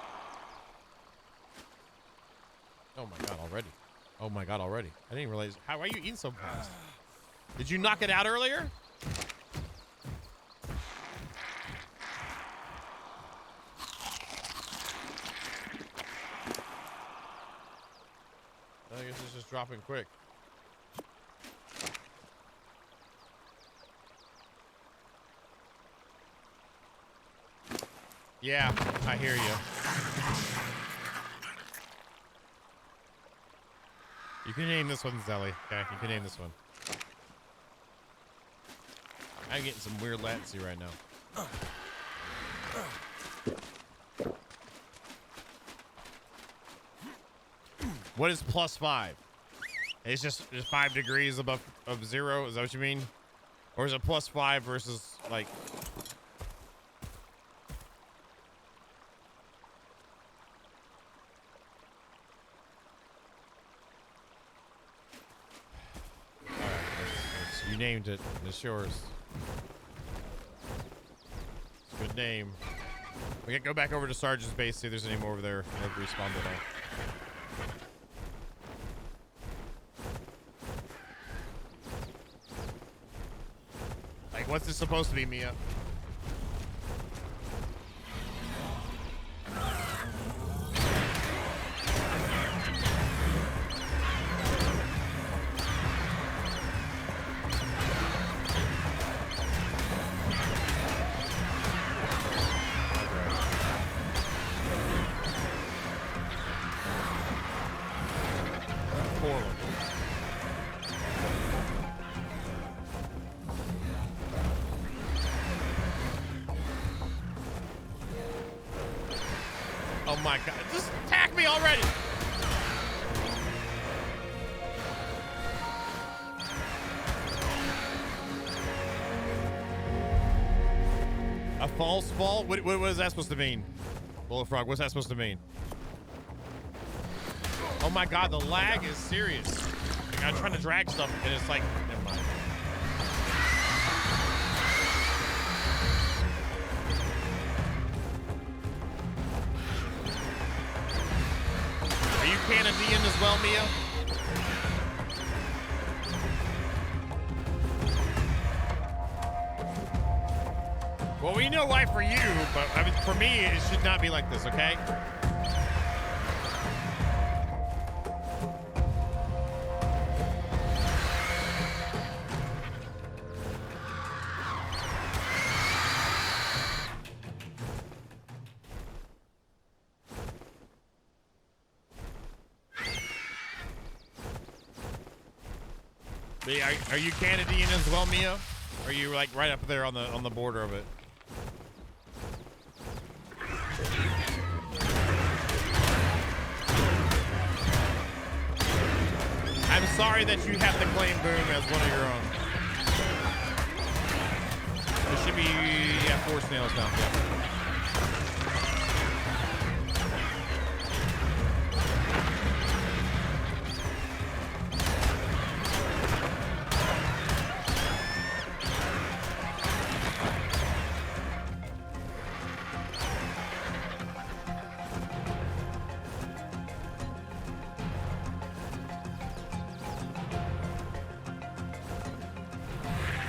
Oh my god, already. Oh my god, already. I didn't realize. Why are you eating so fast? Did you knock it out earlier? I guess it's just dropping quick. Yeah, I hear you. You can name this one Zelly. Okay, you can name this one. I'm getting some weird latency right now. What is +5? It's just 5 degrees above zero. Is that what you mean? Or is it +5 versus like? All right, you named it. It's yours. It's a good name. We can go back over to Sarge's base, see if there's any more over there. I'll respawn today. Like, what's this supposed to be, Mia? Oh my god, just attack me already! A false fall? What is that supposed to mean? Bullfrog, what's that supposed to mean? Oh my god, the lag is serious. Like, I'm trying to drag stuff and it's like, never mind. Are you Canadian as well, Mia? Well, we know why for you, but I mean, for me, it should not be like this, okay? Are you Canadian as well, Mia? Or are you like right up there on the border of it? I'm sorry that you have to claim Boom as one of your own. There should be 4 snails now. Yeah.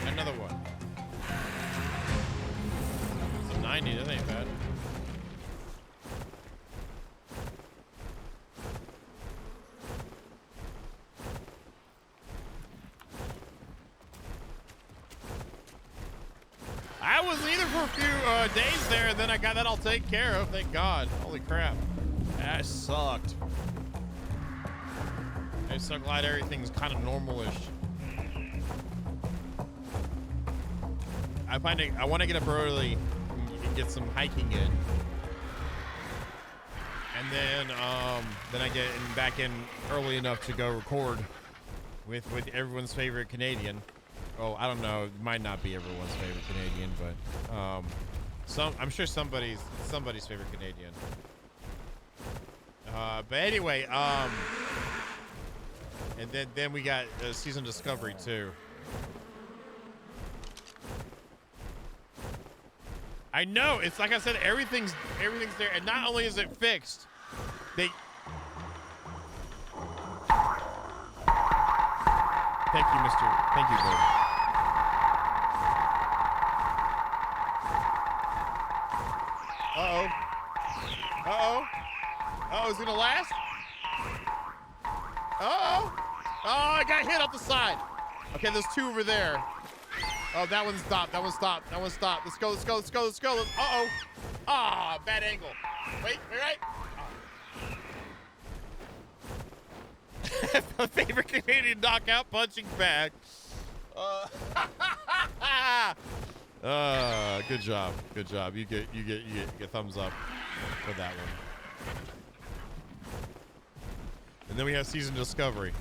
Another one. It's a 90, that ain't bad. I wasn't either for a few days there, and then I got that all taken care of, thank God. Holy crap. That sucked. I'm so glad everything's kind of normal-ish. I want to get up early and get some hiking in, and then I get back in early enough to go record with everyone's favorite Canadian. Oh, I don't know, it might not be everyone's favorite Canadian, but I'm sure somebody's favorite Canadian. But anyway, and then we got season discovery too. I know, it's like I said, everything's there, and not only is it fixed, they. Thank you, Mr. Thank you, Bird. Uh-oh. Uh-oh. Uh-oh, is it gonna last? Uh-oh. Oh, I got hit off the side. Okay, there's 2 over there. Oh, that one stopped. That one stopped. That one stopped. Let's go. Let's go. Let's go. Let's go. Uh-oh. Ah, bad angle. Wait, right? My favorite Canadian knockout punching bag. Good job. Good job. You get thumbs up for that one. And then we have season discovery.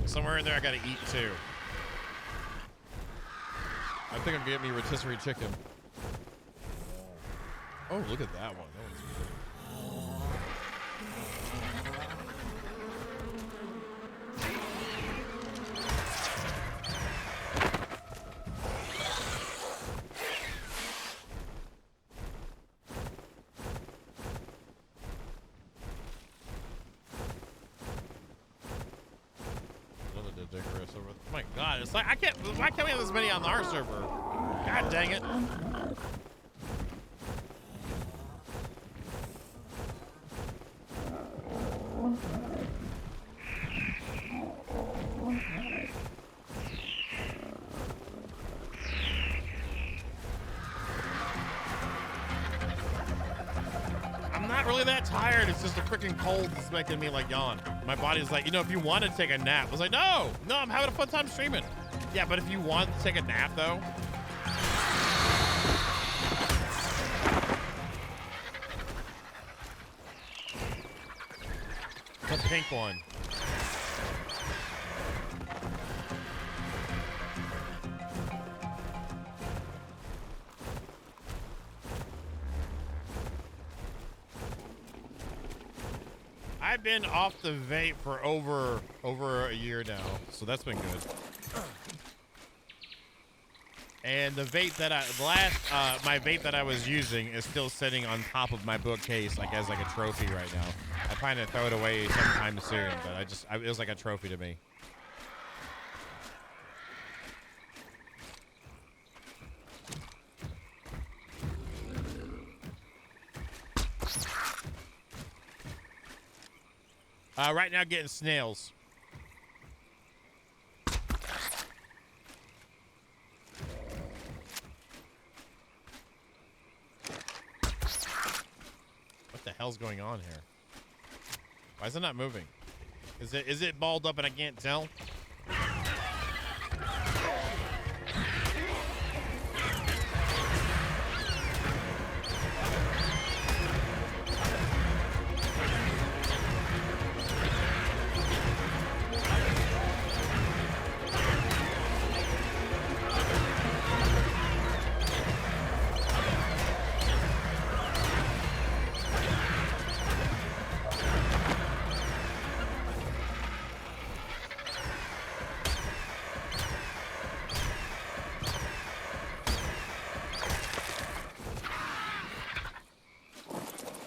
Somewhere in there I gotta eat too. I think I'm gonna get me rotisserie chicken. Oh, look at that one. That one's good. Another ridiculous over. Oh my God! It's like why can't we have this many on our server? God dang it! I'm not really that tired. It's just a freaking cold that's making me like yawn. My body's like, if you want to take a nap. I was like, no, I'm having a fun time streaming. Yeah, but if you want to take a nap though. The pink one. I've been off the vape for over a year now, so that's been good. And the vape that my vape that I was using is still sitting on top of my bookcase, like as like a trophy right now. I plan to throw it away sometime soon, but it was like a trophy to me. Right now, getting snails. What the hell's going on here? Why is it not moving? Is it balled up and I can't tell?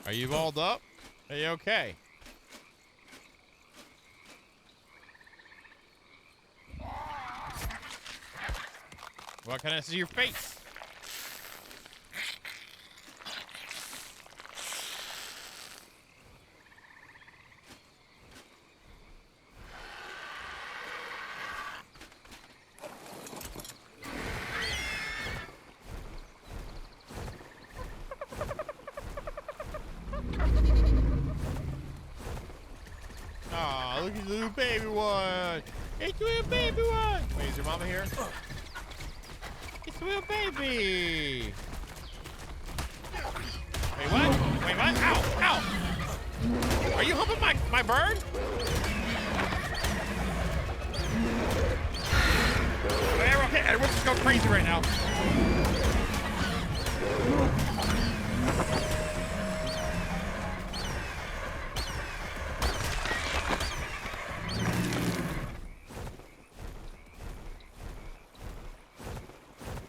Are you balled up? Are you okay? Why can't I see your face? Aw, look at the little baby one. It's a little baby one. Wait, is your mama here? It's a little baby. Wait, what? Wait, what? Ow! Ow! Are you humping my bird? Okay, everyone's just going crazy right now.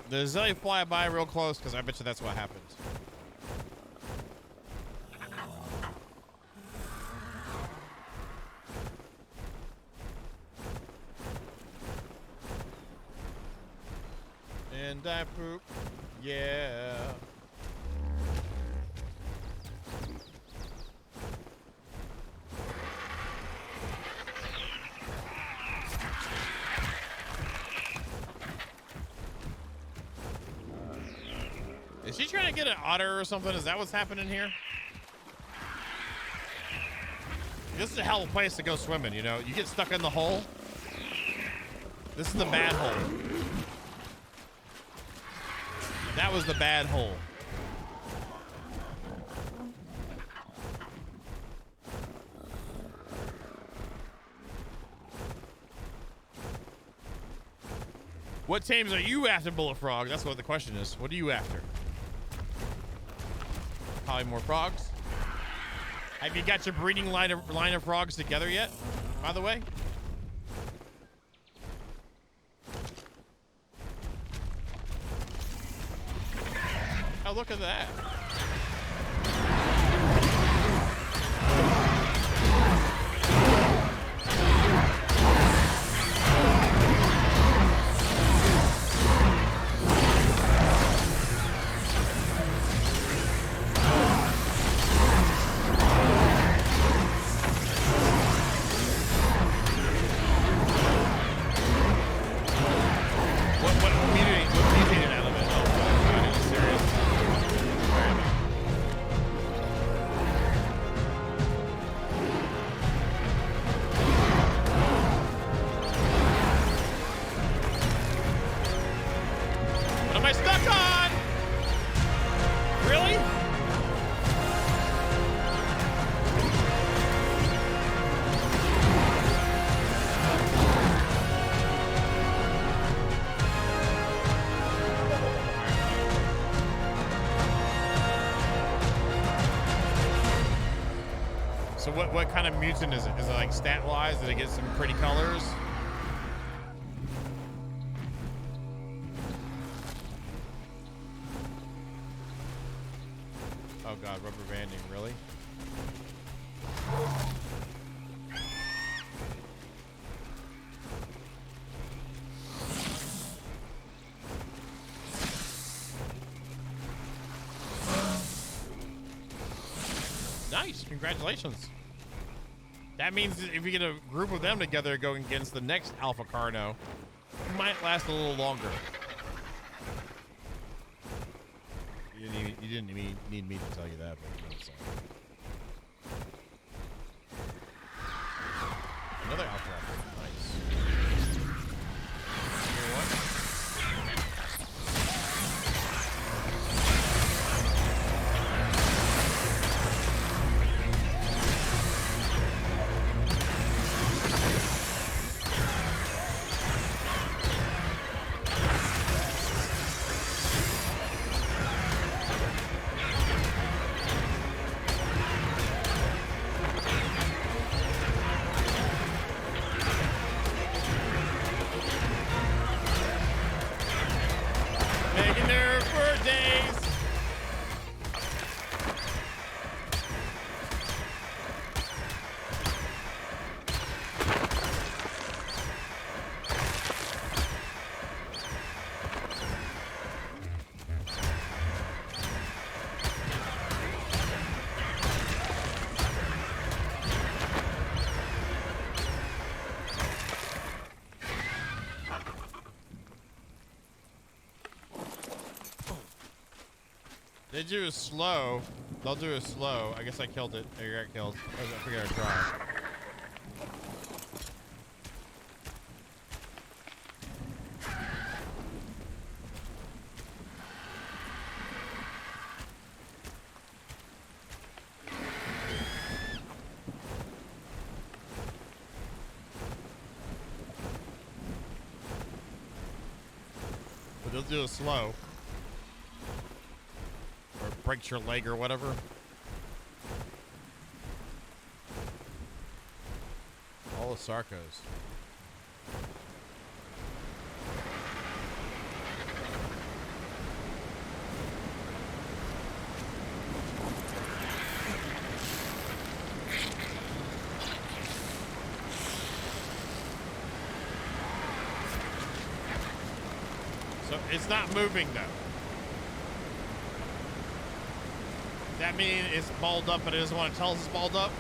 Does Zelly fly by real close? Because I bet you that's what happened. And I poop. Yeah. Is she trying to get an otter or something? Is that what's happening here? This is a hell of a place to go swimming, you know? You get stuck in the hole. This is the bad hole. That was the bad hole. What tames are you after, Bullet Frog? That's what the question is. What are you after? Probably more frogs. Have you got your breeding line of frogs together yet, by the way? Oh, look at that. So what kind of mutant is it? Is it like stat-wise? Did it get some pretty colors? Oh god, rubber banding, really? Nice, congratulations. That means that if you get a group of them together going against the next Alpha Carno, it might last a little longer. You didn't need me to tell you that, but you know, so. Another Alpha Raptor, nice. Here, what? They do it slow. They'll do it slow. I guess I killed it. I got killed. I figured I'd try. But they'll do it slow. Or breaks your leg or whatever. All the Sarcos. So it's not moving though. That mean it's balled up, but it doesn't want to tell us it's balled up?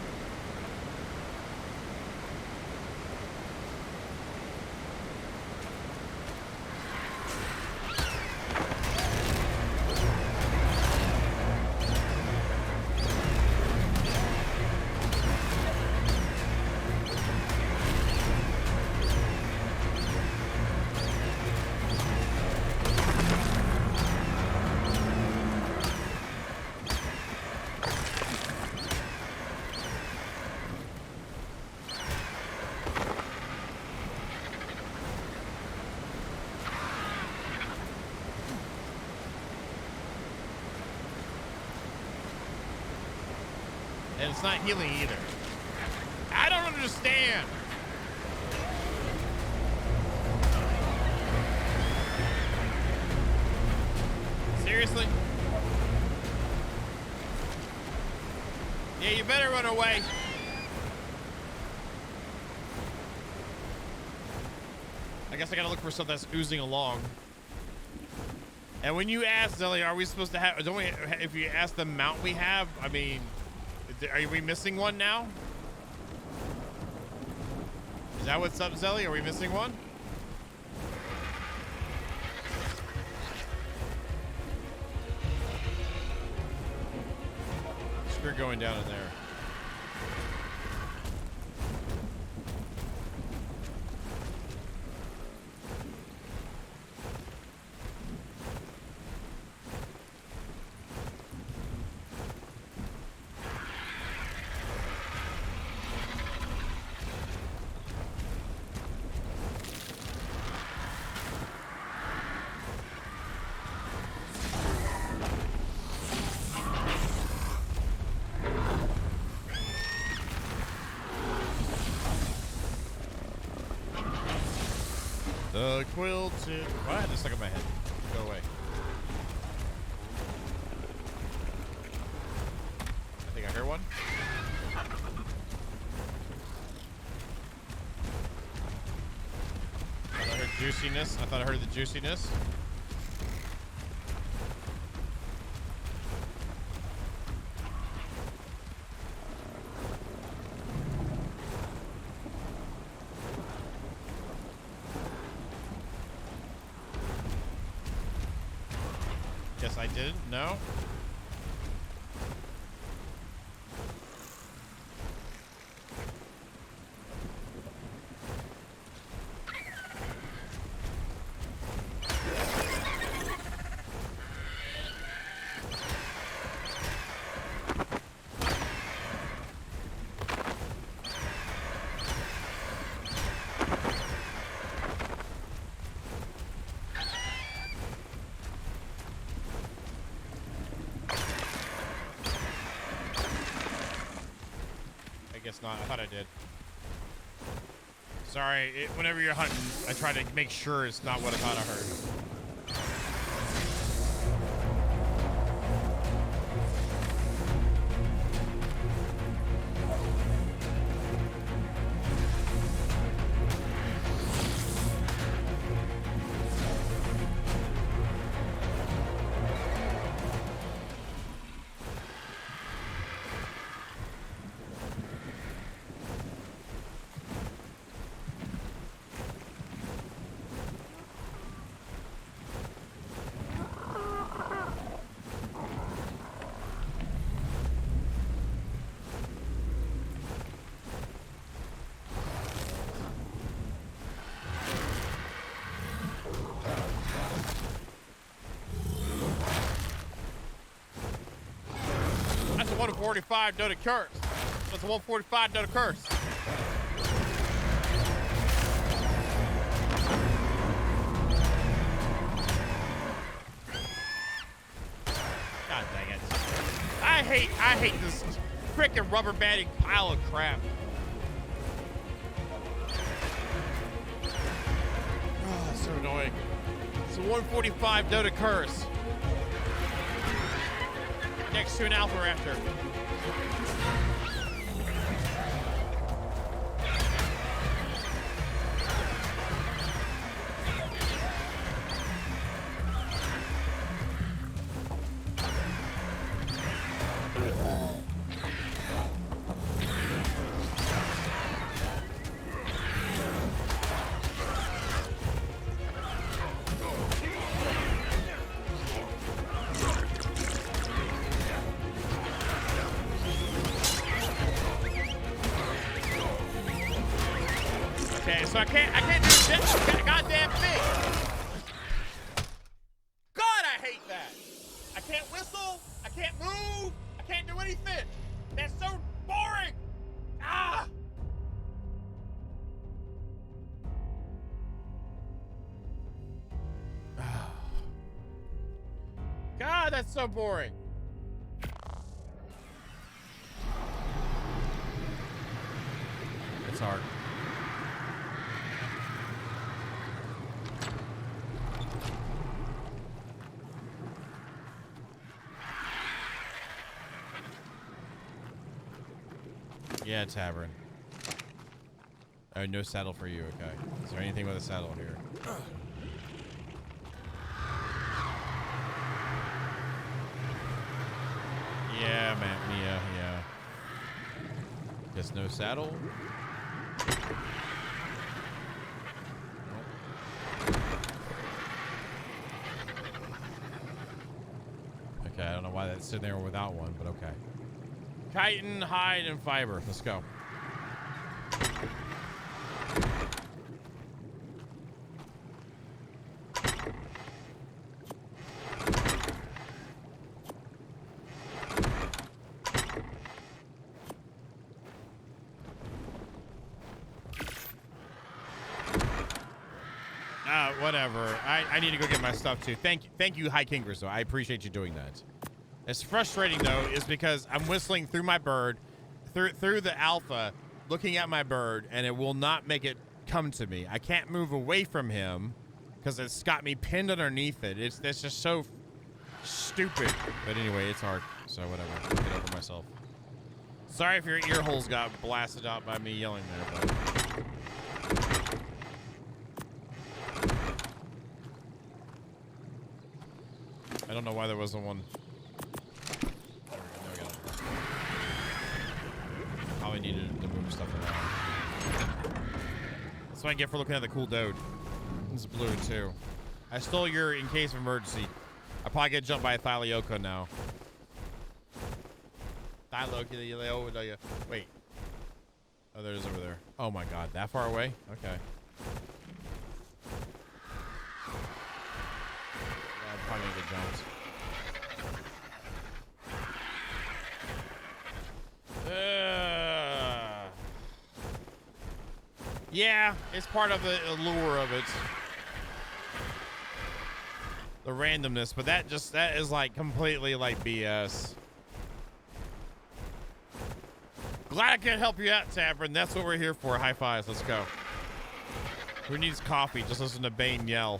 And it's not healing either. I don't understand. Seriously? Yeah, you better run away. I guess I gotta look for stuff that's oozing along. And when you ask Zelly, are we supposed to have, don't we, if you ask the mount we have, I mean, are we missing one now? Is that what's up, Zelly? Are we missing one? Screw going down in there. The quilted. Why I had this stuck in my head? Go away. I think I hear one. I thought I heard juiciness. I thought I heard the juiciness. Guess I didn't. No. Guess not. I thought I did. Sorry. Whenever you're hunting, I try to make sure it's not what I thought I heard. 145 Dota curse. That's a 145 Dota curse. God dang it. I hate this freaking rubber banding pile of crap. Oh, that's so annoying. It's a 145 Dota curse. Next to an Alpha Raptor. Okay, so I can't do shit. Goddamn thing. God, I hate that. I can't whistle. I can't move. I can't do anything. That's so boring. Ah. God, that's so boring. It's hard. Yeah, tavern. Oh, no saddle for you. Okay. Is there anything with a saddle here? Yeah, man. Yeah. Guess no saddle. Okay, I don't know why that's sitting there without one, but okay. Chitin, hide, and fiber. Let's go. Whatever. I need to go get my stuff too. Thank you, High Kingers, though. I appreciate you doing that. It's frustrating though, is because I'm whistling through my bird, through the alpha, looking at my bird, and it will not make it come to me. I can't move away from him because it's got me pinned underneath it. It's just so stupid. But anyway, it's hard. So whatever. Get over myself. Sorry if your ear holes got blasted out by me yelling there, but. I don't know why there wasn't one. There we go. Probably needed to move stuff around. That's what I get for looking at the cool Dode. It's blue too. I stole your in case of emergency. I probably get jumped by a Thylioka now. Thylioka. Wait. Oh, there it is over there. Oh my god, that far away? Okay. Probably gonna get jumped. Yeah, it's part of the allure of it. The randomness, but that is like completely like BS. Glad I can help you out, Tavern. That's what we're here for. High fives. Let's go. Who needs coffee? Just listen to Bane yell.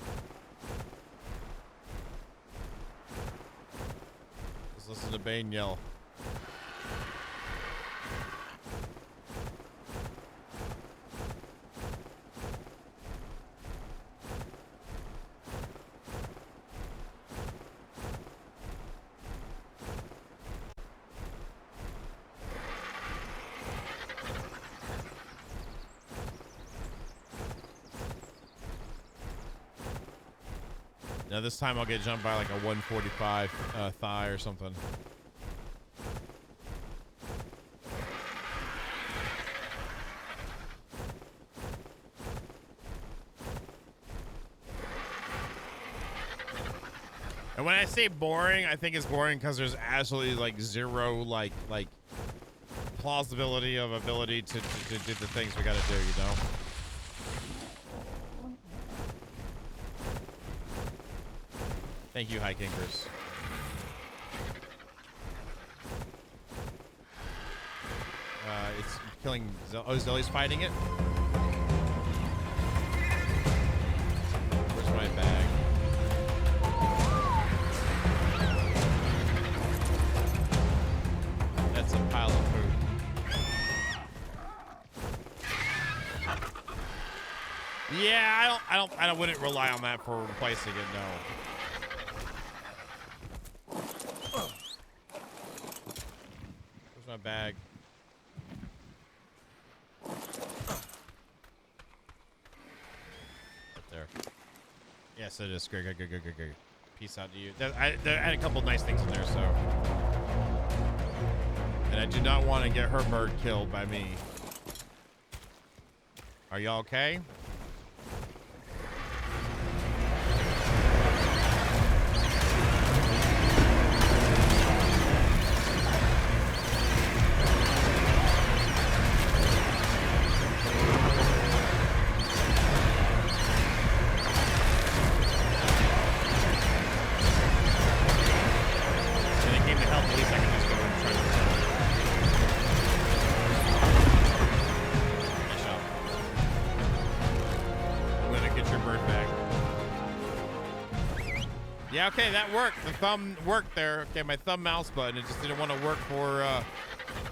Listen to Bane yell. Now this time I'll get jumped by like a 145 thigh or something. And when I say boring, I think it's boring because there's absolutely like zero like plausibility of ability to do the things we gotta do, you know? Thank you, Hikingers. It's killing. Oh, Zelly's fighting it. Where's my bag? That's a pile of food. Yeah, I wouldn't rely on that for replacing it. No. Where's my bag? There. Yes, it is. Great. Peace out to you. I had a couple nice things in there, so. And I do not want to get her bird killed by me. Are y'all okay? Yeah, okay, that worked. The thumb worked there. Okay, my thumb mouse button, it just didn't want to work for,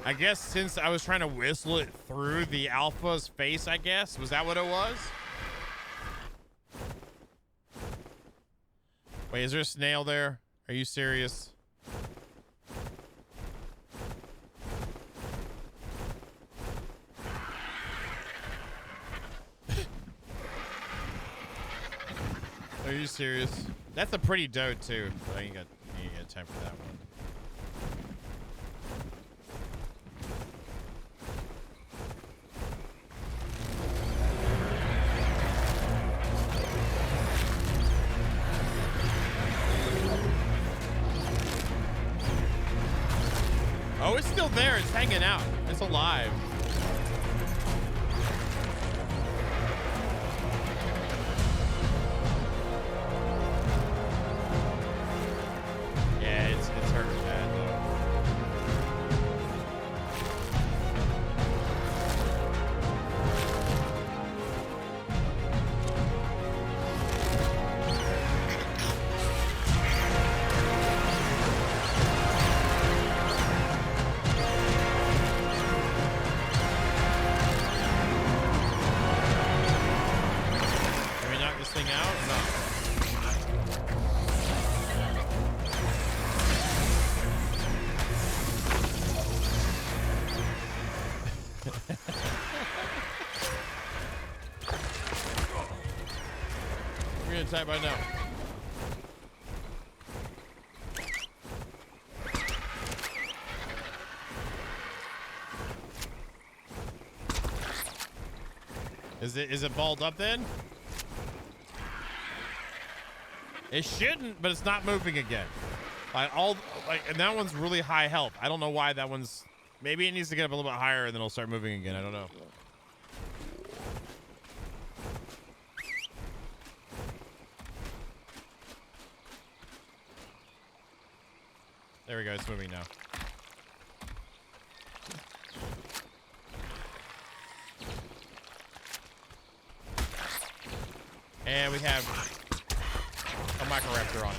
I guess since I was trying to whistle it through the alpha's face, I guess. Was that what it was? Wait, is there a snail there? Are you serious? Are you serious? That's a pretty doe too, but I ain't got time for that one. Oh, it's still there. It's hanging out. It's alive. Type by now. Is it balled up then? It shouldn't, but it's not moving again. And that one's really high health. I don't know why that one's. Maybe it needs to get up a little bit higher and then it'll start moving again. I don't know. There we go, it's moving now. And we have a Microraptor on it.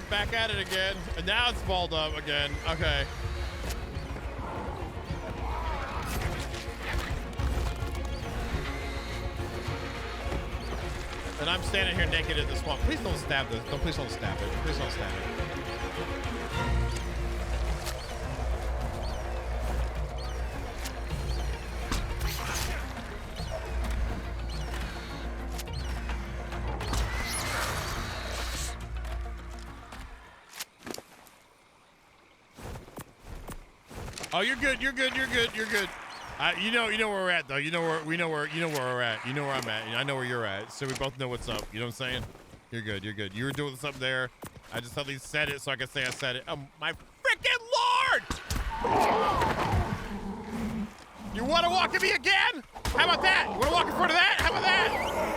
Back at it again. And now it's balled up again. Okay. And I'm standing here naked at the swamp. Please don't stab this. Please don't stab it. Please don't stab it. Oh, you're good. You're good. You're good. You're good. You know where we're at though. You know where where we're at. You know where I'm at. I know where you're at. So we both know what's up. You know what I'm saying? You're good. You're good. You were doing something there. I just suddenly said it so I could say I said it. Oh my freaking lord! You want to walk at me again? How about that? You want to walk in front of that? How about that?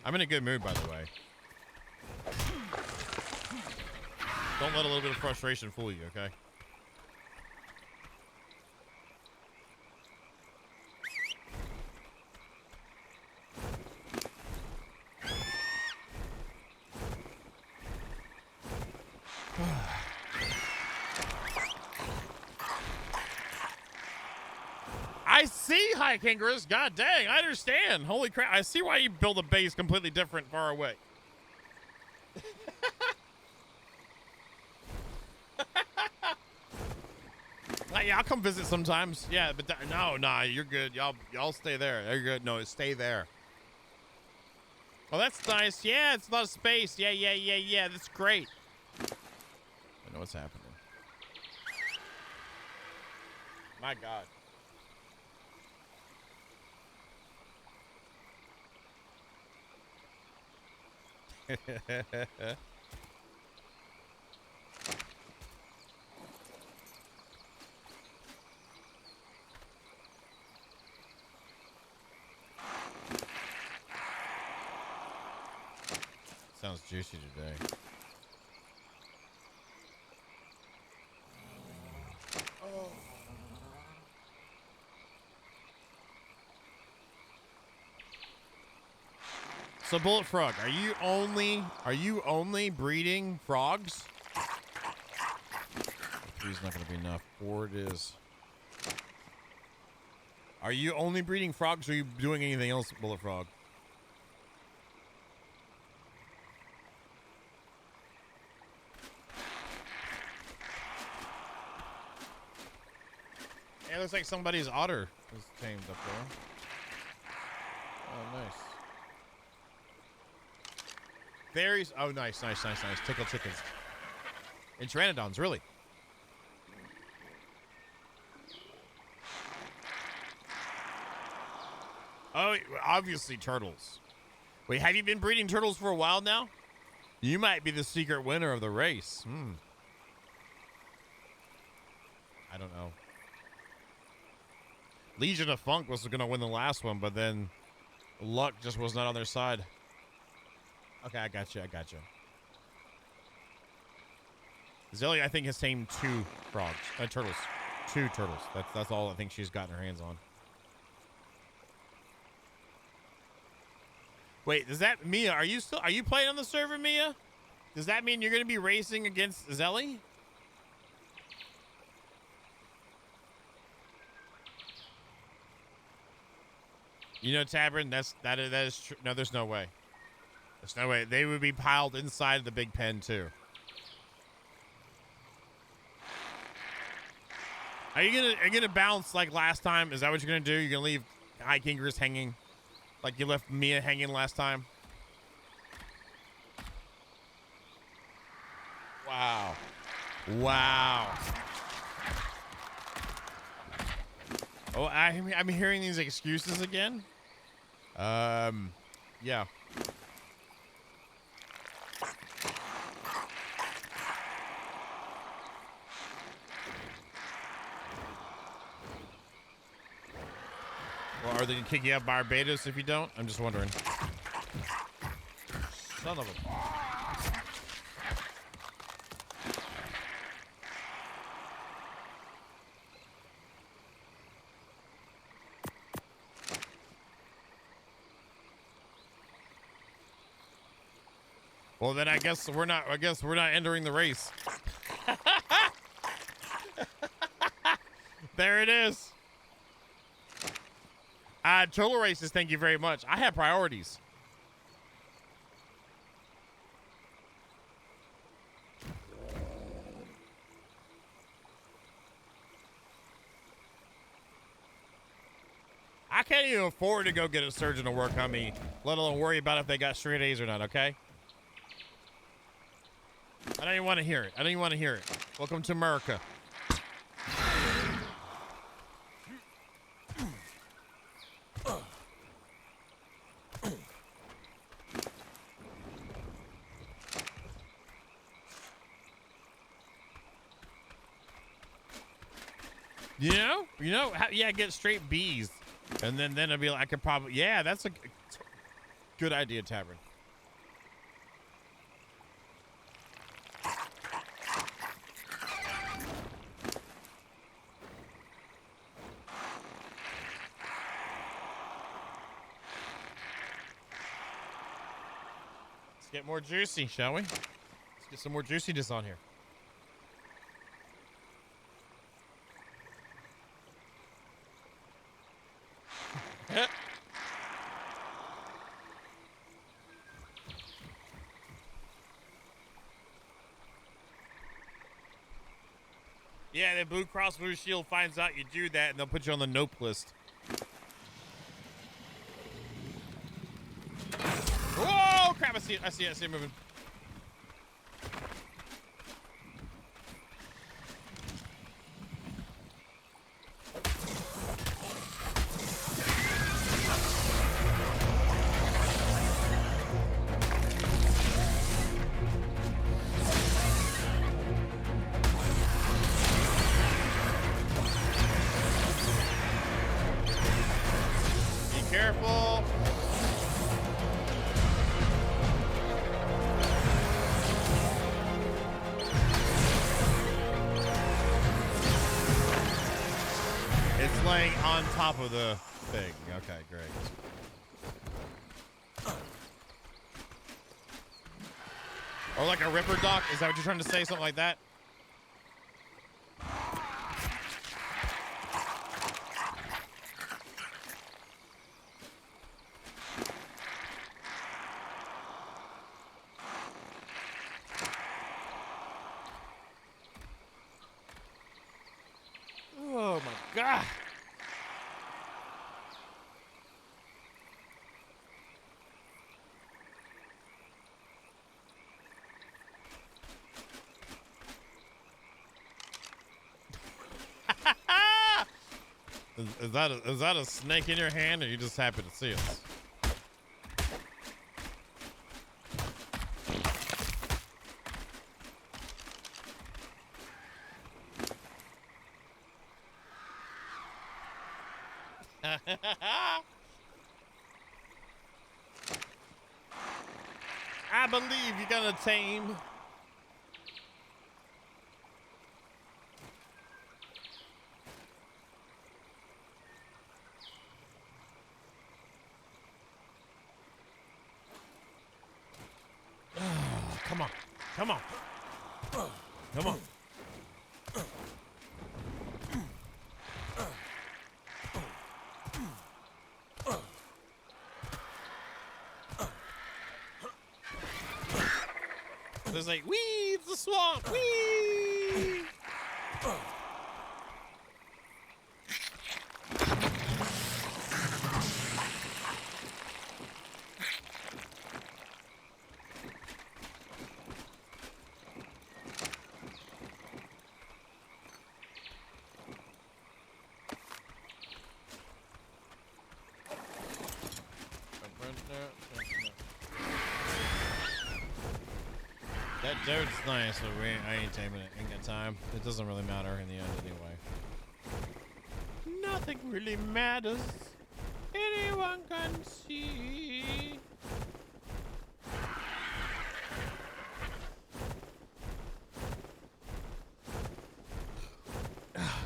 I'm in a good mood, by the way. Don't let a little bit of frustration fool you, okay? I see, High Kangaroos. God dang, I understand. Holy crap. I see why you build a base completely different far away. Yeah, I'll come visit sometimes. Yeah, but no, nah, you're good. Y'all stay there. You're good. No, stay there. Oh, that's nice. Yeah, it's a lot of space. Yeah. That's great. I know what's happening. My God. Sounds juicy today. Oh. So Bullet Frog, are you only breeding frogs? Three's not gonna be enough. 4 it is. Are you only breeding frogs or are you doing anything else, Bullet Frog? It looks like somebody's otter is tamed up there. Oh, nice. Berries. Oh, nice. Tickle chickens. And pteranodons, really. Oh, obviously turtles. Wait, have you been breeding turtles for a while now? You might be the secret winner of the race. I don't know. Legion of Funk was going to win the last one, but then luck just was not on their side. Okay, I got you. Zelly, I think, has tamed 2 frogs. Turtles. 2 turtles. That's all I think she's gotten her hands on. Wait, does that Mia? Are you playing on the server, Mia? Does that mean you're going to be racing against Zelly? You know, Tabern, that is true. No, there's no way. There's no way. They would be piled inside the big pen too. Are you gonna bounce like last time? Is that what you're gonna do? You're gonna leave High Kangaroos hanging, like you left Mia hanging last time? Wow. Oh, I'm hearing these excuses again. Yeah. Well, are they gonna kick you out Barbados if you don't? I'm just wondering. Son of a... Well, then I guess we're not entering the race. There it is. Turtle races, thank you very much. I have priorities. I can't even afford to go get a surgeon to work on me, let alone worry about if they got straight A's or not, okay? I don't even want to hear it. I don't even want to hear it. Welcome to America. You know, yeah, get straight B's, and then I'd be like, I could probably, yeah, that's a good idea, Tavern. Let's get more juicy, shall we? Let's get some more juiciness on here. Yeah, the Blue Cross Blue Shield finds out you do that, and they'll put you on the nope list. Whoa, crap! I see it. I see it moving. Careful. It's laying on top of the thing. Okay, great. Or like a Ripper Doc? Is that what you're trying to say? Something like that? Oh my God. Is that a snake in your hand, or you just happy to see us? I believe you're gonna tame. Come on. Come on. Come on. There's like, wee, it's the swamp, wee. That dirt's nice, but I ain't taming it. Ain't got time. It doesn't really matter in the end anyway. Nothing really matters. Anyone can see.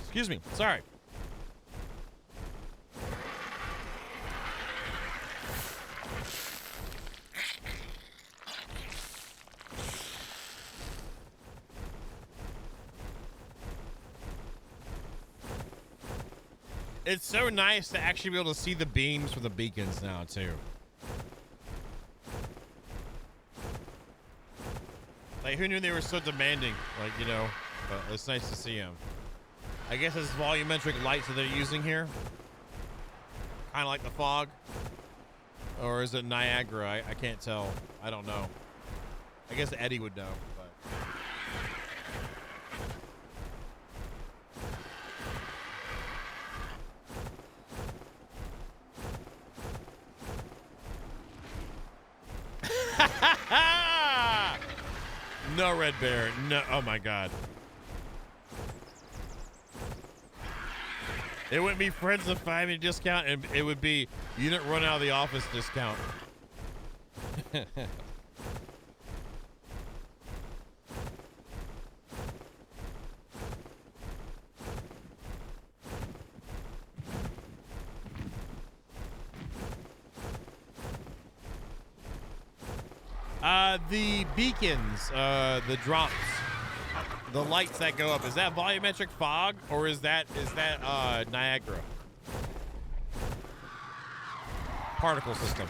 Excuse me. Sorry. It's so nice to actually be able to see the beams from the beacons now, too. Like, who knew they were so demanding? Like, you know, but it's nice to see them. I guess it's volumetric lights that they're using here. Kind of like the fog. Or is it Niagara? I can't tell. I don't know. I guess Eddie would know. But. No, Red Bear. No. Oh, my God. It wouldn't be Friends of 5 minute discount, and it would be you didn't run out of the office discount. The beacons, the drops, the lights that go up, is that volumetric fog or is that Niagara? Particle system.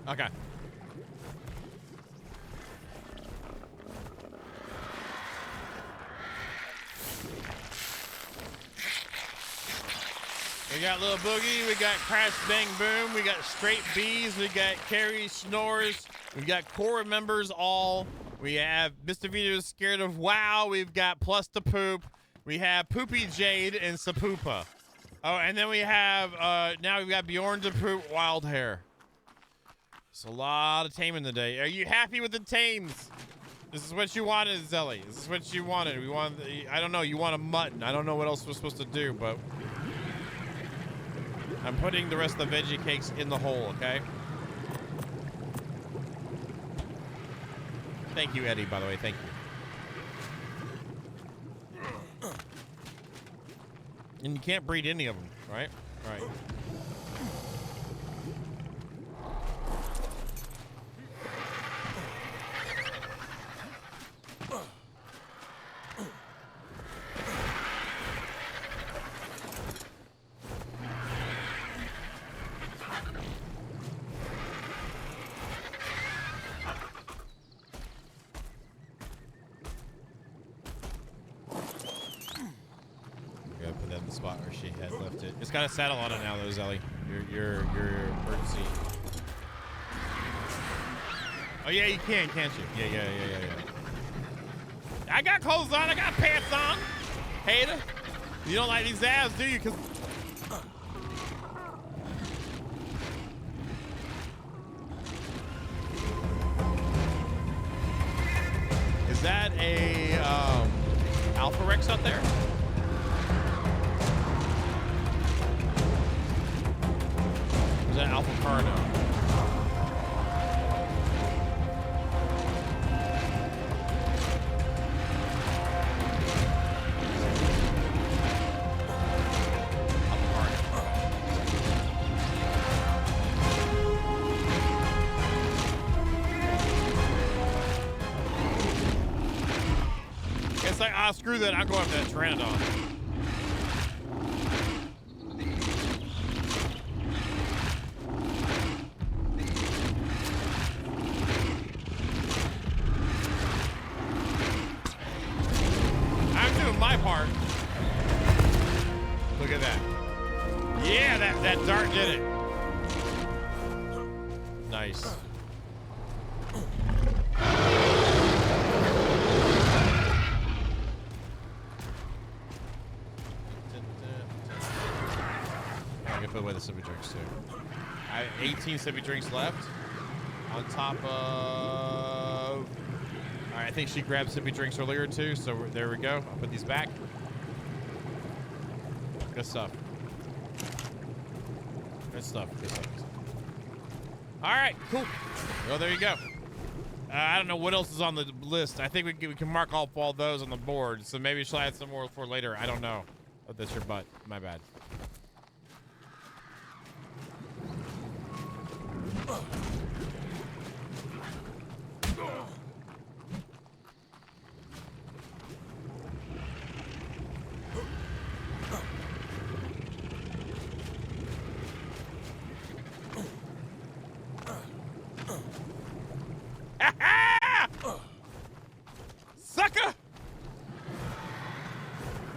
Okay. We got Little Boogie, we got Crash Bang Boom, we got Straight B's, we got Carrie Snores, we got core members all. We have Mr. Vito's Scared of Wow, we've got Plus to Poop, we have Poopy Jade and Sapoopa. Oh, and then we have, now we've got Bjorn to Poop Wild Hair. It's a lot of taming today. Are you happy with the tames? This is what you wanted, Zelly. This is what you wanted. We want, I don't know, you want a mutton. I don't know what else we're supposed to do, but I'm putting the rest of the veggie cakes in the hole, okay? Thank you, Eddie, by the way. Thank you. And you can't breed any of them, right? Right. Spot where she had left it. It's got a saddle on it now, though, Zelly. Your emergency. Oh yeah, you can, can't you? Yeah. I got clothes on. I got pants on. Hater, you don't like these abs, do you? 'Cause is that a Alpha Rex out there? Alpha Carno. It's like, ah, screw that. I'm going for that Pteranodon. Look at that. Yeah, that dart did it. Nice. I'm gonna put away the sippy drinks too. I have 18 sippy drinks left. On top of... Alright, I think she grabbed sippy drinks earlier too, so there we go. I'll put these back. Good stuff. Good stuff. Good stuff. All right, cool. Well, there you go. I don't know what else is on the list. I think we can mark off all those on the board. So maybe she'll add some more for later. I don't know. Oh, that's your butt. My bad. Sucker!